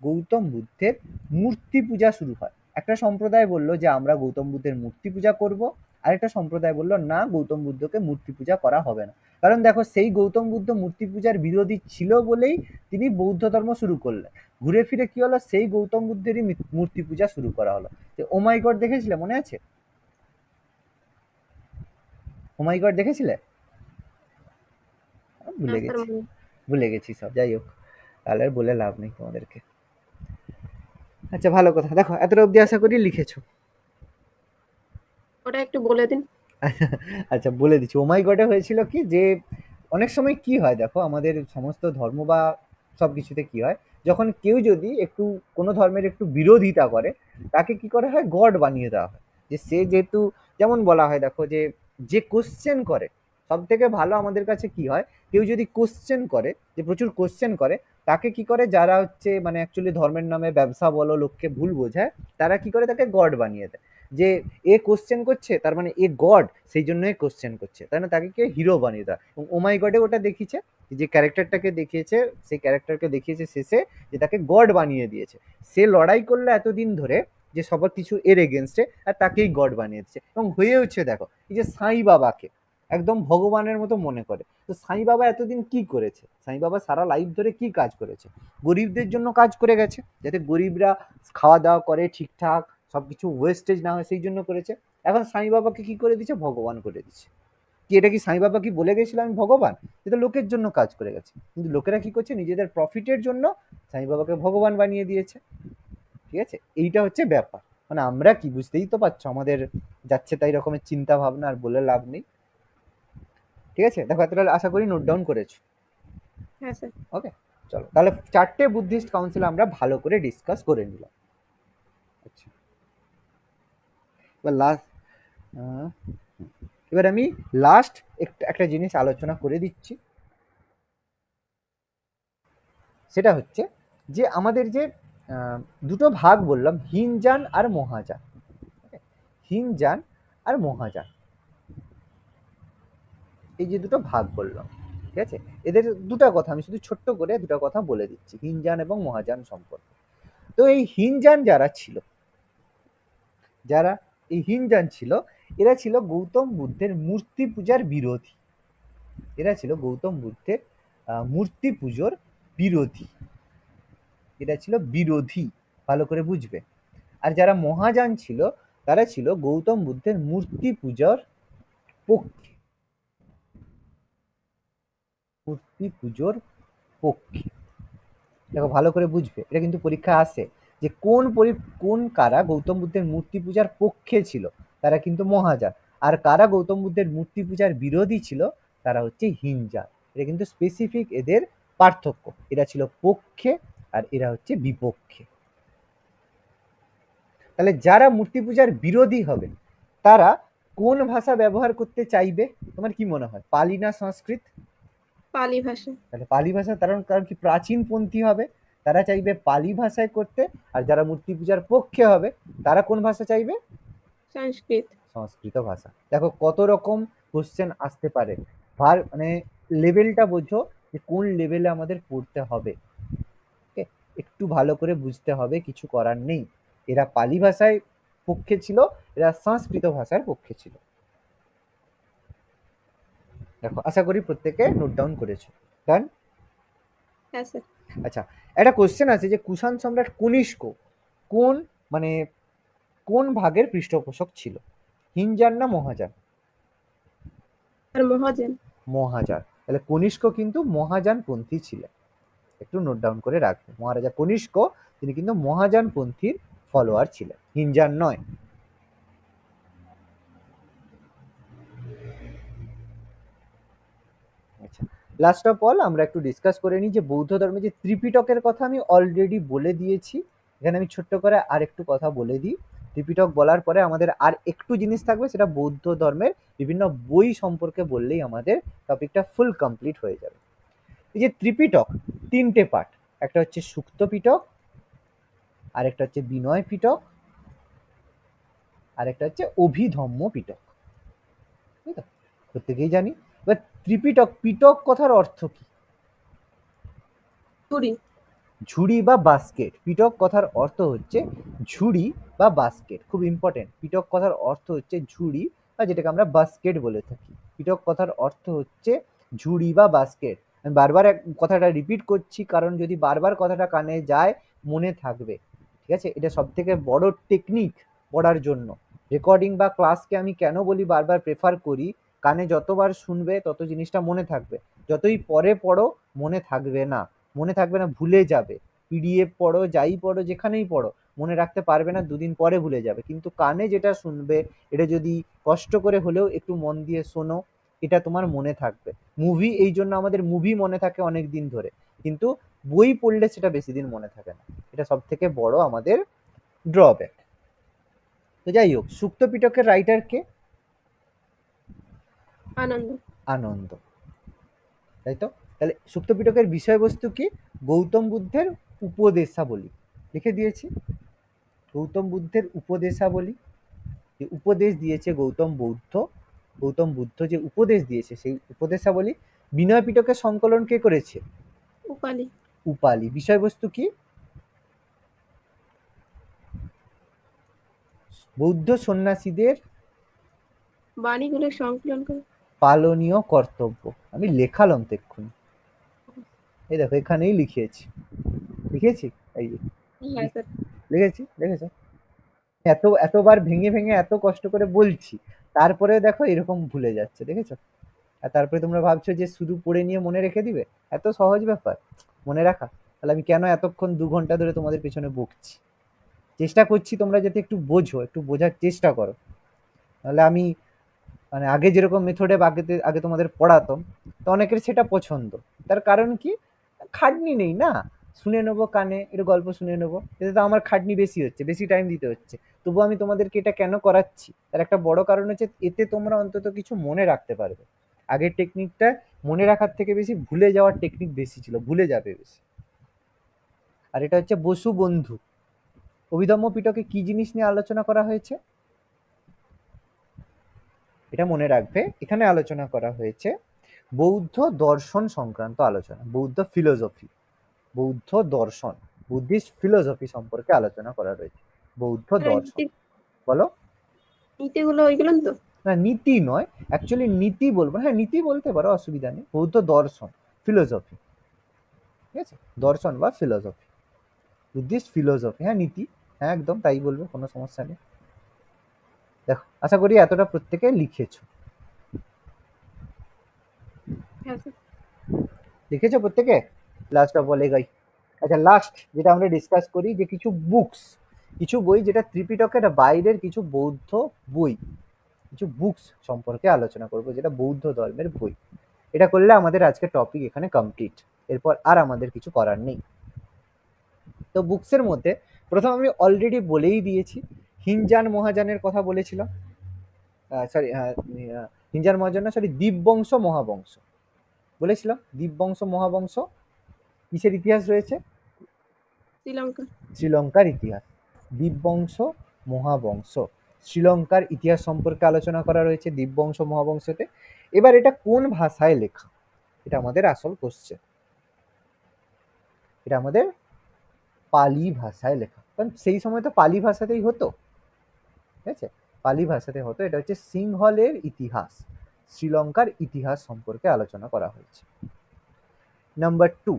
গৌতম বুদ্ধের মূর্তি পূজা শুরু হয়। একটা সম্প্রদায় বললো যে আমরা গৌতম বুদ্ধের মূর্তি পূজা করব, আরেকটা সম্প্রদায় বললো না, গৌতম বুদ্ধকে মূর্তি পূজা করা হবে না। কারণ দেখো সেই গৌতম বুদ্ধ মূর্তি পূজার বিরোধী ছিল বলেই তিনি বৌদ্ধ ধর্ম শুরু করলেন। ঘুরে ফিরে কি হলো, সেই গৌতম বুদ্ধেরই মূর্তি পূজা শুরু করা হলো। ও মাই গড দেখেছিলে, মনে আছে? ও মাই গড দেখেছিলে? ভুলে স্যার গেছি ভুলে গেছি সব, যাই হোক তাহলে আর বলে লাভ নেই তোমাদেরকে। আচ্ছা ভালো কথা, দেখো এতটা অবধি আশা করি লিখেছো। ওটা একটু বলে দিন। আচ্ছা বলে দিচ্ছি। ও মাই গডে হয়েছিল কি, যে অনেক সময় কি হয় দেখো, আমাদের সমস্ত ধর্ম বা সব কিছুতে কি হয়, যখন কেউ যদি একটু কোনো ধর্মের একটু বিরোধিতা করে, তাকে কি করা হয়, গড বানিয়ে দেওয়া হয়। যে সে যেহেতু, যেমন বলা হয় দেখো, যে যে কোশ্চেন করে, সব থেকে ভালো আমাদের কাছে কি হয়, কেউ যদি কোশ্চেন করে, যে প্রচুর কোশ্চেন করে, তাকে কি করে, যারা হচ্ছে মানে অ্যাকচুয়ালি ধর্মের নামে ব্যবসা বলো লোককে ভুল বোঝায়, তারা কি করে, তাকে গড বানিয়ে দেয়। যে এ কোশ্চেন করছে তার মানে এ গড, সেই জন্যই কোশ্চেন করছে, তাই না, তাকে কেউ হিরো বানিয়ে দেয়। এবং ও মাই গডে ওটা দেখিয়েছে, যে ক্যারেক্টারটাকে দেখিয়েছে, সেই ক্যারেক্টারকে দেখিয়েছে শেষে, যে তাকে গড বানিয়ে দিয়েছে। সে লড়াই করলো এতদিন ধরে, যে সবার কিছু এর এগেনস্টে, আর তাকেই গড বানিয়ে দিচ্ছে। এবং হয়েওছে দেখো, এই যে সাই বাবাকে একদম ভগবানের মতো মনে করে। তো সাই বাবা এতদিন কি করেছে, সাই বাবা সারা লাইফ ধরে কি কাজ করেছে, গরিবদের জন্য কাজ করে গেছে, যাতে গরিবরা খাওয়া দাওয়া করে ঠিকঠাক, সবকিছু ওয়েস্টেজ না হয়, সেই জন্য করেছে। এখন সাই বাবাকে কি করে দিচ্ছে, ভগবান করে দিচ্ছে। কি এটা কি সাই বাবা কি বলে গেছিল আমি ভগবান? এটা লোকের জন্য কাজ করে গেছে, কিন্তু লোকেরা কি করছে, নিজেদের প্রফিটের জন্য সাই বাবাকে ভগবান বানিয়ে দিয়েছে। ঠিক আছে, এইটা হচ্ছে ব্যাপার। মানে আমরা কি, বুঝতেই তো পারছো আমাদের যাচ্ছে তাই রকমের চিন্তা ভাবনা, আর বলে লাভ নেই। ঠিক আছে, দেখো এতটা আশা করি নোট ডাউন করেছো। হ্যাঁ স্যার। ওকে, চলো তাহলে 4টে বুদ্ধিস্ট কাউন্সিল আমরা ভালো করে ডিসকাস করে নিলাম। আচ্ছা, এবার লাস্ট, এবার আমি লাস্ট একটা জিনিস আলোচনা করে দিচ্ছি। সেটা হচ্ছে যে আমাদের যে দুটো ভাগ বললাম, হীনযান আর মহাযান। হীনযান আর মহাযান, এই যে দুটো ভাগ বললাম, ঠিক আছে, এদের দুটো কথা আমি শুধু ছোট্ট করে দুটো কথা বলে দিচ্ছি হীনযান এবং মহাযান সম্পর্কে। তো এই হীনযান যারা ছিল, যারা এই হীনযান ছিল, এরা ছিল গৌতম বুদ্ধের মূর্তি পূজার বিরোধী। এরা ছিল গৌতম বুদ্ধের মূর্তি পুজোর বিরোধী। এটা ছিল বিরোধী, ভালো করে বুঝবে। আর যারা মহাযান ছিল, তারা ছিল গৌতম বুদ্ধের মূর্তি পূজার পক্ষে। মূর্তি পুজোর পক্ষে, দেখো ভালো করে বুঝবে, এটা কিন্তু পরীক্ষা আসে, যে কোন কারা গৌতম বুদ্ধের মূর্তি পূজার পক্ষে ছিল, তারা কিন্তু মহাযান। আর কারা গৌতম বুদ্ধের মূর্তি পূজার বিরোধী ছিল, তারা হচ্ছে হীনযান। এটা কিন্তু স্পেসিফিক এদের পার্থক্য, এরা ছিল পক্ষে আর এরা হচ্ছে বিপক্ষে। তাহলে যারা মূর্তি পূজার বিরোধী হবে, তারা কোন ভাষা ব্যবহার করতে চাইবে, তোমার কি মনে হয়, পালি না সংস্কৃত? পালি ভাষা। তাহলে পালি ভাষা, কারণ কারণ কি প্রাচীনপন্থী হবে, তারা চাইবে পালি ভাষায় করতে। আর যারা মূর্তি পূজার পক্ষে হবে, তারা কোন ভাষা চাইবে, সংস্কৃত। সংস্কৃত ভাষা। দেখো কত রকম কোশ্চেন আসতে পারে, মানে লেভেলটা বোঝো, যে কোন লেভেলে আমাদের পড়তে হবে। ওকে, একটু ভালো করে বুঝতে হবে, কিছু করার নেই। এরা পালি ভাষায় পক্ষে ছিল, এরা সংস্কৃত ভাষার পক্ষে ছিল। দেখো আশা করি প্রত্যেকে নোট ডাউন করেছো। ডান। হ্যাঁ স্যার। আচ্ছা, একটা কোশ্চেন আছে যে কুষাণ সম্রাট কনিষ্ক কোন, মানে কোন ভাগের পৃষ্ঠপোষক ছিল, হীনযান না মহাযান? আর মহাজন। মহাযান। তাহলে কনিষ্ক কিন্তু মহাযান পন্থী ছিলেন, একটু নোট ডাউন করে রাখবে। মহারাজা কনিষ্ক তিনি কিন্তু মহাযান পন্থীর ফলোয়ার ছিলেন, হীনযান নয়। আচ্ছা, লাস্ট অফ অল আমরা একটু ডিসকাস করে নিই যে বৌদ্ধ ধর্মে যে ত্রিপিটকের কথা আমি অলরেডি বলে দিয়েছি। এখানে আমি ছোট্ট করে আর একটু কথা বলে দিই। ত্রিপিটক বলার পরে আমাদের আর একটু জিনিস থাকবে, সেটা বৌদ্ধ ধর্মের বিভিন্ন বই সম্পর্কে বললেই আমাদের টপিকটা ফুল কমপ্লিট হয়ে যাবে। এই যে ত্রিপিটক, 3টে পার্ট, একটা হচ্ছে সুক্ত পিটক, আর একটা হচ্ছে বিনয় পিটক, আর একটা হচ্ছে অভিধম্ম পিটক। ঠিক আছে, প্রত্যেকেই জানি। এবার ত্রিপিটক, পিটক কথার অর্থ কি? চুরি। ঝুড়ি বা বাস্কেট। পিটক কথার অর্থ হচ্ছে ঝুড়ি বা বাস্কেট, খুব ইম্পর্টেন্ট। পিটক কথার অর্থ হচ্ছে ঝুড়ি, বা যেটাকে আমরা বাস্কেট বলে থাকি। পিটক কথার অর্থ হচ্ছে ঝুড়ি বা বাস্কেট। আমি বারবার কথাটা রিপিট করছি, কারণ যদি বারবার কথাটা কানে যায় মনে থাকবে। ঠিক আছে, এটা সব থেকে বড় টেকনিক পড়ার জন্য। রেকর্ডিং বা ক্লাসকে আমি কেন বলি বারবার প্রেফার করি, কানে যতবার শুনবে তত জিনিসটা মনে থাকবে। যতই পরে পড়ো মনে থাকবে না, মনে থাকবে না, ভুলে যাবে। পিডিএফ পড়ো, যাই পড়ো, যেখানেই পড়ো, মনে রাখতে পারবে না, দুদিন পরে ভুলে যাবে। কিন্তু কানে যেটা শুনবে, এটা যদি কষ্ট করে হলেও একটু মন দিয়ে শোনো, এটা তোমার মনে থাকবে। মুভি, এই জন্য আমাদের মুভি মনে থাকে অনেক দিন ধরে, কিন্তু বই পড়লে সেটা বেশি দিন মনে থাকে না। এটা সব থেকে বড় আমাদের ড্রব্যাক। তো যাই হোক, সুক্ত পিটকের রাইটার কে? আনন্দ। আনন্দ, তাই তো? তাহলে সুক্ত পিটকের বিষয়বস্তু কি? গৌতম বুদ্ধের উপদেশাবলী। লিখে দিয়েছি, গৌতম বুদ্ধের উপদেশাবলী। যে উপদেশ দিয়েছে গৌতম বুদ্ধ যে উপদেশ দিয়েছে, সেই উপদেশাবলী। বিনয় পিটকের সংকলন কে করেছে? উপালি। উপালি। বিষয়বস্তু কি? বৌদ্ধ সন্ন্যাসীদের বাণীগুলো সংকলন করে। পালনীয় কর্তব্য। আমি লেখালাম তো এক্ষুনি, এই দেখো এখানেই লিখিয়েছি, লিখেছি, এই যে হ্যাঁ স্যার। লিখেছি, দেখেছো? এতবার ভেঙে ভেঙে এত কষ্ট করে বলছি, তারপরে দেখো এরকম ভুলে যাচ্ছে, দেখেছো? আর তারপরে তোমরা ভাবছো যে শুধু পড়ে নিয়ে মনে রেখে দিবে, এত সহজ ব্যাপার মনে রাখা? তাহলে আমি কেন এতক্ষণ 2 ঘন্টা ধরে তোমাদের পেছনে বকছি? চেষ্টা করছি তোমরা যাতে একটু বোঝো, একটু বোঝার চেষ্টা করো। নাহলে আমি মানে আগে যেরকম মেথডে আগে তোমাদের পড়াতাম, তো অনেকের সেটা পছন্দ। তার কারণ কি? খাটনি নেই না, শুনে নেবো কানে, একটু গল্প শুনে নেবো, এতে তো আমার খাটনি বেশি হচ্ছে, বেশি টাইম দিতে হচ্ছে। তবু আমি তোমাদেরকে এটা কেন করাচ্ছি, তার একটা বড় কারণ হচ্ছে এতে তোমরা অন্তত কিছু মনে রাখতে পারবে। আগের টেকনিকটা মনে রাখার থেকে বেশি ভুলে যাওয়ার টেকনিক বেশি ছিল, ভুলে যাবে বেশি। আর এটা হচ্ছে বসু বন্ধু। অভিধম্ম পিটকে কি জিনিস নিয়ে আলোচনা করা হয়েছে? এটা মনে রাখবে, এখানে আলোচনা করা হয়েছে বৌদ্ধ দর্শন সংক্রান্ত আলোচনা, বৌদ্ধ ফিলোসফি, বৌদ্ধ দর্শন, বুদ্ধিস্ট ফিলোসফি সম্পর্কে আলোচনা করা রয়েছে। বৌদ্ধ দর্শন, বলো। নীতিগুলো ওইগুলো তো? না, নীতি নয়, অ্যাকচুয়ালি নীতি বলবো, হ্যাঁ নীতি বলতে পারো, অসুবিধা নেই। বৌদ্ধ দর্শন, ফিলোসফি, ঠিক আছে? দর্শন বা ফিলোসফি, বুদ্ধিস্ট ফিলোসফি, হ্যাঁ নীতি, হ্যাঁ একদম তাই বলবো, কোনো সমস্যা নেই। দেখো, আশা করি এতটা প্রত্যেকে লিখেছো। হ্যাঁ স্যার। লিখেছো প্রত্যেকে? Last of all again. আচ্ছা, লাস্ট যেটা আমরা ডিসকাস করি, যে কিছু বুকস, কিছু বই যেটা ত্রিপিটকের বাইরের, কিছু বৌদ্ধ বই, কিছু বুকস সম্পর্কে আলোচনা করব, যেটা বৌদ্ধ ধর্মের বই। এটা করলে আমাদের আজকে টপিক এখানে কমপ্লিট, এরপর আর আমাদের কিছু করার নেই। তো বুকসের মধ্যে প্রথম আমি অলরেডি বলেই দিয়েছি, হিনজান মহাজানের কথা বলেছিলাম। সরি, হিনজান মহাজান না, সরি, দীপবংশ মহাবংশ বলেছিলাম। দীপবংশ মহাবংশ কিসের ইতিহাস রয়েছে? শ্রীলঙ্কা। শ্রীলঙ্কার ইতিহাস। দীপবংশ মহাবংশ, শ্রীলঙ্কার ইতিহাস সম্পর্কে আলোচনা করা রয়েছে দীপবংশ মহাবংশতে। এবার এটা কোন ভাষায় লেখা, এটা আমাদের আসল কোশ্চেন। এটা আমাদের পালি ভাষায় লেখা, কারণ সেই সময় তো পালি ভাষাতেই হতো, ঠিক আছে? পালি ভাষাতে হতো। এটা হচ্ছে সিংহলের ইতিহাস, শ্রীলঙ্কার ইতিহাস সম্পর্কে আলোচনা করা হয়েছে। Number 2,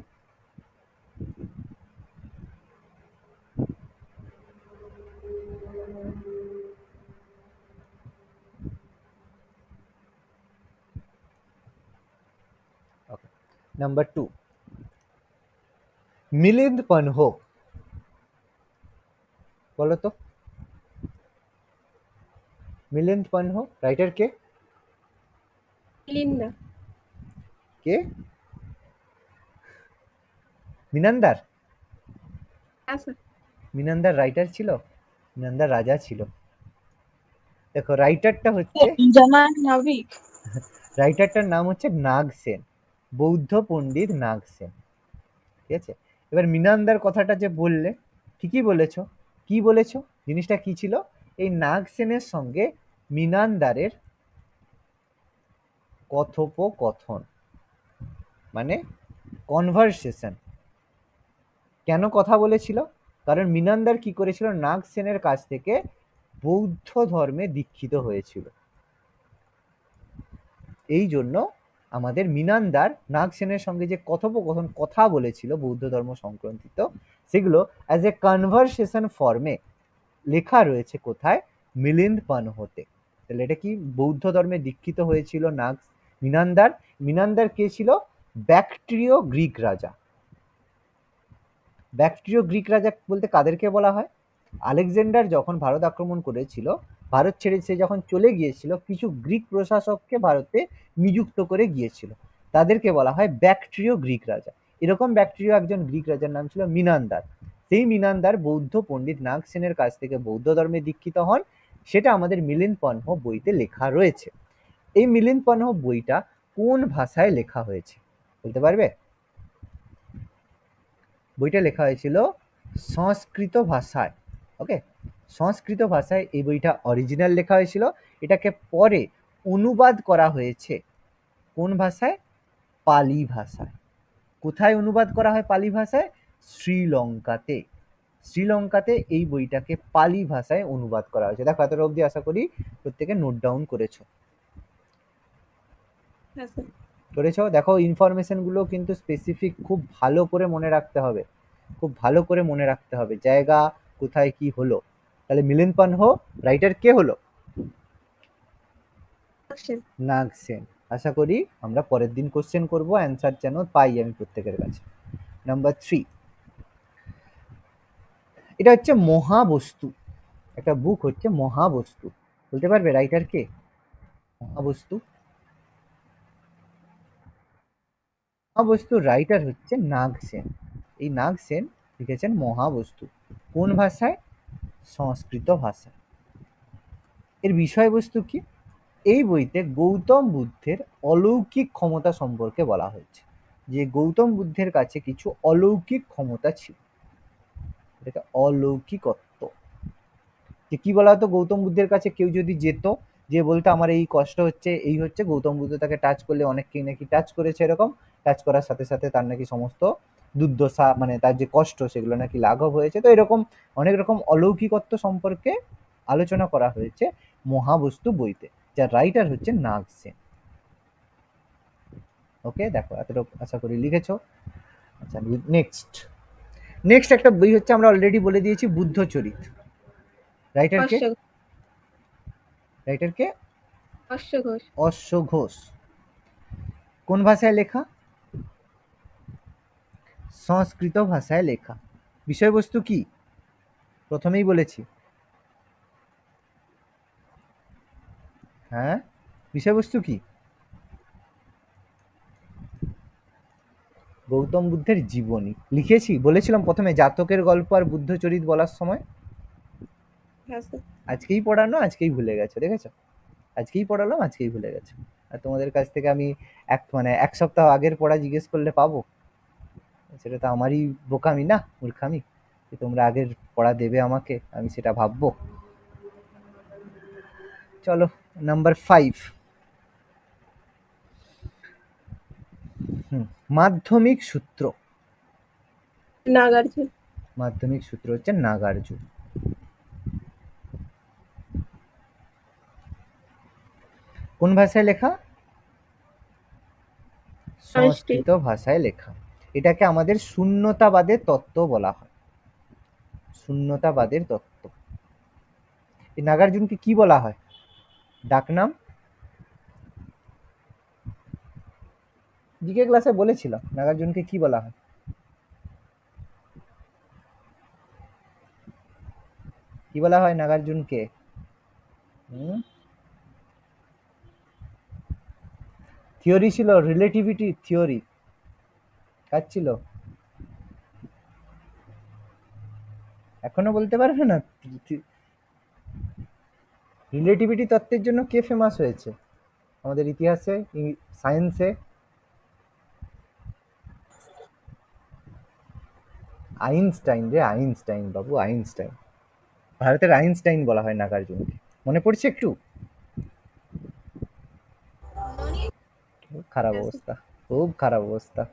number 2, Milinda Panho. বলো তো, মিলিন্দ পনহো রাইটার কে? লিন্ডা। কে? মিনান্দার? হ্যাঁ স্যার। মিনান্দার রাইটার ছিল? মিনান্দার রাজা ছিল। দেখো, রাইটারটা হচ্ছে, জামান নাবিক। রাইটারটার নাম হচ্ছে নাগ সেন, বৌদ্ধ পণ্ডিত নাগ সেন, ঠিক আছে? এবার মিনান্দার কথাটা যে বললে, ঠিকই বলেছো। কি বলেছো? জিনিসটা কি ছিল? এই নাগ সেনের সঙ্গে মিনান্দারের কথোপকথন, মানে কনভারসেশন। কেন কথা বলেছিল? কারণ মিনান্দার কি করেছিল, নাগ সেনের কাছ থেকে বৌদ্ধ ধর্মে দীক্ষিত হয়েছিল। এই জন্য আমাদের মিনান্দার নাগ সেনের সঙ্গে যে কথোপকথন, কথা বলেছিল বৌদ্ধ ধর্ম সংক্রান্তিত, সেগুলো অ্যাজ এ কনভারসেশন ফর্মে লেখা রয়েছে কোথায়? মিলিন্দ পনহোতে। তাহলে এটা কি? বৌদ্ধ ধর্মে দীক্ষিত হয়েছিল মিনান্দার। মিনান্দার কে ছিল? ব্যাকট্রিয় গ্রিক রাজা। ব্যাকট্রিয় গ্রিক রাজা বলতে কাদেরকে বলা হয়? আলেকজান্ডার যখন ভারত আক্রমণ করেছিল, ভারত ছেড়ে সে যখন চলে গিয়েছিল, কিছু গ্রিক প্রশাসককে ভারতে নিযুক্ত করে গিয়েছিল, তাদেরকে বলা হয় ব্যাকট্রিয় গ্রিক রাজা। এরকম ব্যাকট্রিয় একজন গ্রিক রাজার নাম ছিল মিনান্দার। সেই মিনান্দার বৌদ্ধ পণ্ডিত নাগসেনের কাছ থেকে বৌদ্ধ ধর্মে দীক্ষিত হন, সেটা আমাদের মিলিন্দ পন্হ বইতে লেখা রয়েছে। এই মিলিন্দ পন্হ বইটা কোন ভাষায় লেখা হয়েছে বলতে পারবে? বইটা লেখা হয়েছিল সংস্কৃত ভাষায়। ওকে, সংস্কৃত ভাষায় এই বইটা অরিজিনাল লেখা হয়েছিল। এটাকে পরে অনুবাদ করা হয়েছে কোন ভাষায়? পালি ভাষায়। কোথায় অনুবাদ করা হয় পালি ভাষায়? শ্রীলঙ্কাতে। শ্রীলঙ্কাতে এই বইটাকে পালি ভাষায় অনুবাদ করা হয়েছে। দেখো এতটা অবধি আশা করি প্রত্যেকে নোট ডাউন করেছো। হ্যাঁ স্যার। করেছো? দেখো ইনফরমেশন গুলো কিন্তু স্পেসিফিক, খুব ভালো করে মনে রাখতে হবে, খুব ভালো করে মনে রাখতে হবে জায়গা কোথায় কি হলো। তাহলে মিলিন্দ পন্হ রাইটার কে হলো? নাগসেন। আশা করি আমরা পরের দিন কোশ্চেন করব, অ্যান্সার যেন পাই আমি প্রত্যেকের কাছে। নাম্বার 3, এটা হচ্ছে মহাবস্তু। একটা বুক হচ্ছে মহাবস্তু, বলতে পারবে রাইটার কে? মহাবস্তু, মহাবস্তু রাইটার হচ্ছে নাগসেন। এই নাগসেন লিখেছেন মহাবস্তু। কোন ভাষায়? সংস্কৃত ভাষায়। এর বিষয়বস্তু কি? এই বইতে গৌতম বুদ্ধের অলৌকিক ক্ষমতা সম্পর্কে বলা হয়েছে, যে গৌতম বুদ্ধের কাছে কিছু অলৌকিক ক্ষমতা ছিল। এটা অলৌকিকত্ব। যে কি বলা হতো, গৌতম বুদ্ধের কাছে কেউ যদি যেত, যে বলতো আমার এই কষ্ট হচ্ছে, এই হচ্ছে, গৌতম বুদ্ধ তাকে টাচ করলে, অনেককেই নাকি টাচ করেছে, এরকম টাচ করার সাথে সাথে তার নাকি সমস্ত দুর্দশা, মানে তার যে কষ্ট, সেগুলো নাকি লাঘব হয়েছে। তো এরকম অনেক রকম অলৌকিকত্ব সম্পর্কে আলোচনা করা হয়েছে মহাবস্তু বইতে, যার রাইটার হচ্ছে নাগসেন। ওকে, দেখো এতটুকু আশা করি লিখেছো। আচ্ছা, নেক্সট একটা বই হচ্ছে, আমরা অলরেডি বলে দিয়েছি, বুদ্ধচরিত। রাইটার কে? রাইটার কে? অশ্ব ঘোষ। কোন ভাষায় লেখা? সংস্কৃত ভাষায় লেখা। বিষয়বস্তু কি? প্রথমেই বলেছি। হ্যাঁ, বিষয়বস্তু কি? গৌতম বুদ্ধের জীবনী লিখেছি, বলেছিলাম প্রথমে জাতকের গল্প আর বুদ্ধচরিত বলার সময়। আজকেই পড়ানো, আজকেই ভুলে গেছো, দেখেছো? আজকেই পড়ালাম, আজকেই ভুলে গেছো। আর তোমাদের কাছ থেকে আমি এক সপ্তাহ আগের পড়া জিজ্ঞেস করলে পাবো? সেটা তো আমারই বোকামি না, মূর্খামি, যে তোমরা আগের পড়া দেবে আমাকে, আমি সেটা ভাববো। চলো নাম্বার 5, মাধ্যমিক সূত্র। নাগার্জুন। মাধ্যমিক সূত্র হচ্ছে নাগার্জুন। কোন ভাষায় লেখা? সংস্কৃত ভাষায় লেখা। এটাকে আমাদের শূন্যতাবাদের তত্ত্ব বলা হয়, শূন্যতাবাদের তত্ত্ব। এই নাগার্জুনকে কি বলা হয়? ডাকনাম? জিকে ক্লাসে বলেছিলাম নাগার্জুনকে কি বলা হয়। কি বলা হয় নাগার্জুনকে? থিওরি ছিল, রিলেটিভিটি থিওরি। কাজ ছিল? এখনো বলতে পারবে না? রিলেটিভিটি তত্ত্বের জন্য কে ফেমাস হয়েছে আমাদের ইতিহাসে, সায়েন্সে? আইনস্টাইন রে, আইনস্টাইন বাবু, আইনস্টাইন। ভারতের আইনস্টাইন বলা হয় নাগার্জুনকে। মনে পড়ছে একটু? খুব খারাপ অবস্থা, খুব খারাপ অবস্থা।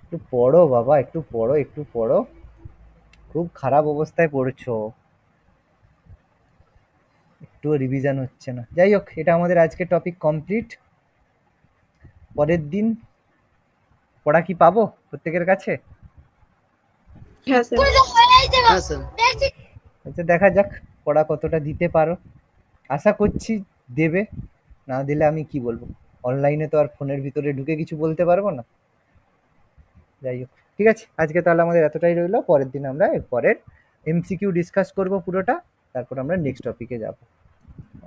একটু পড়ো বাবা, একটু পড়ো, একটু পড়ো। খুব খারাপ অবস্থায় পড়ছো, একটু রিভিশন হচ্ছে না। যাই হোক, এটা আমাদের আজকে টপিক কমপ্লিট। পরের দিন পড়া কি পাবো প্রত্যেকের কাছে? হ্যাঁ স্যার। আচ্ছা, দেখা যাক পড়া কতটা দিতে পারো। আশা করছি দেবে, না দিলে আমি কি বলবো। অনলাইনে তো আর ফোনের ভিতরে ঢুকে কিছু বলতে পারবো না। যাই হোক, ঠিক আছে, আজকে তাহলে আমাদের এতটাই রইলো। পরের দিন আমরা এর পরের এমসিকিউ ডিসকাস করবো পুরোটা, তারপর আমরা নেক্সট টপিকে যাব।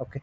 ওকে।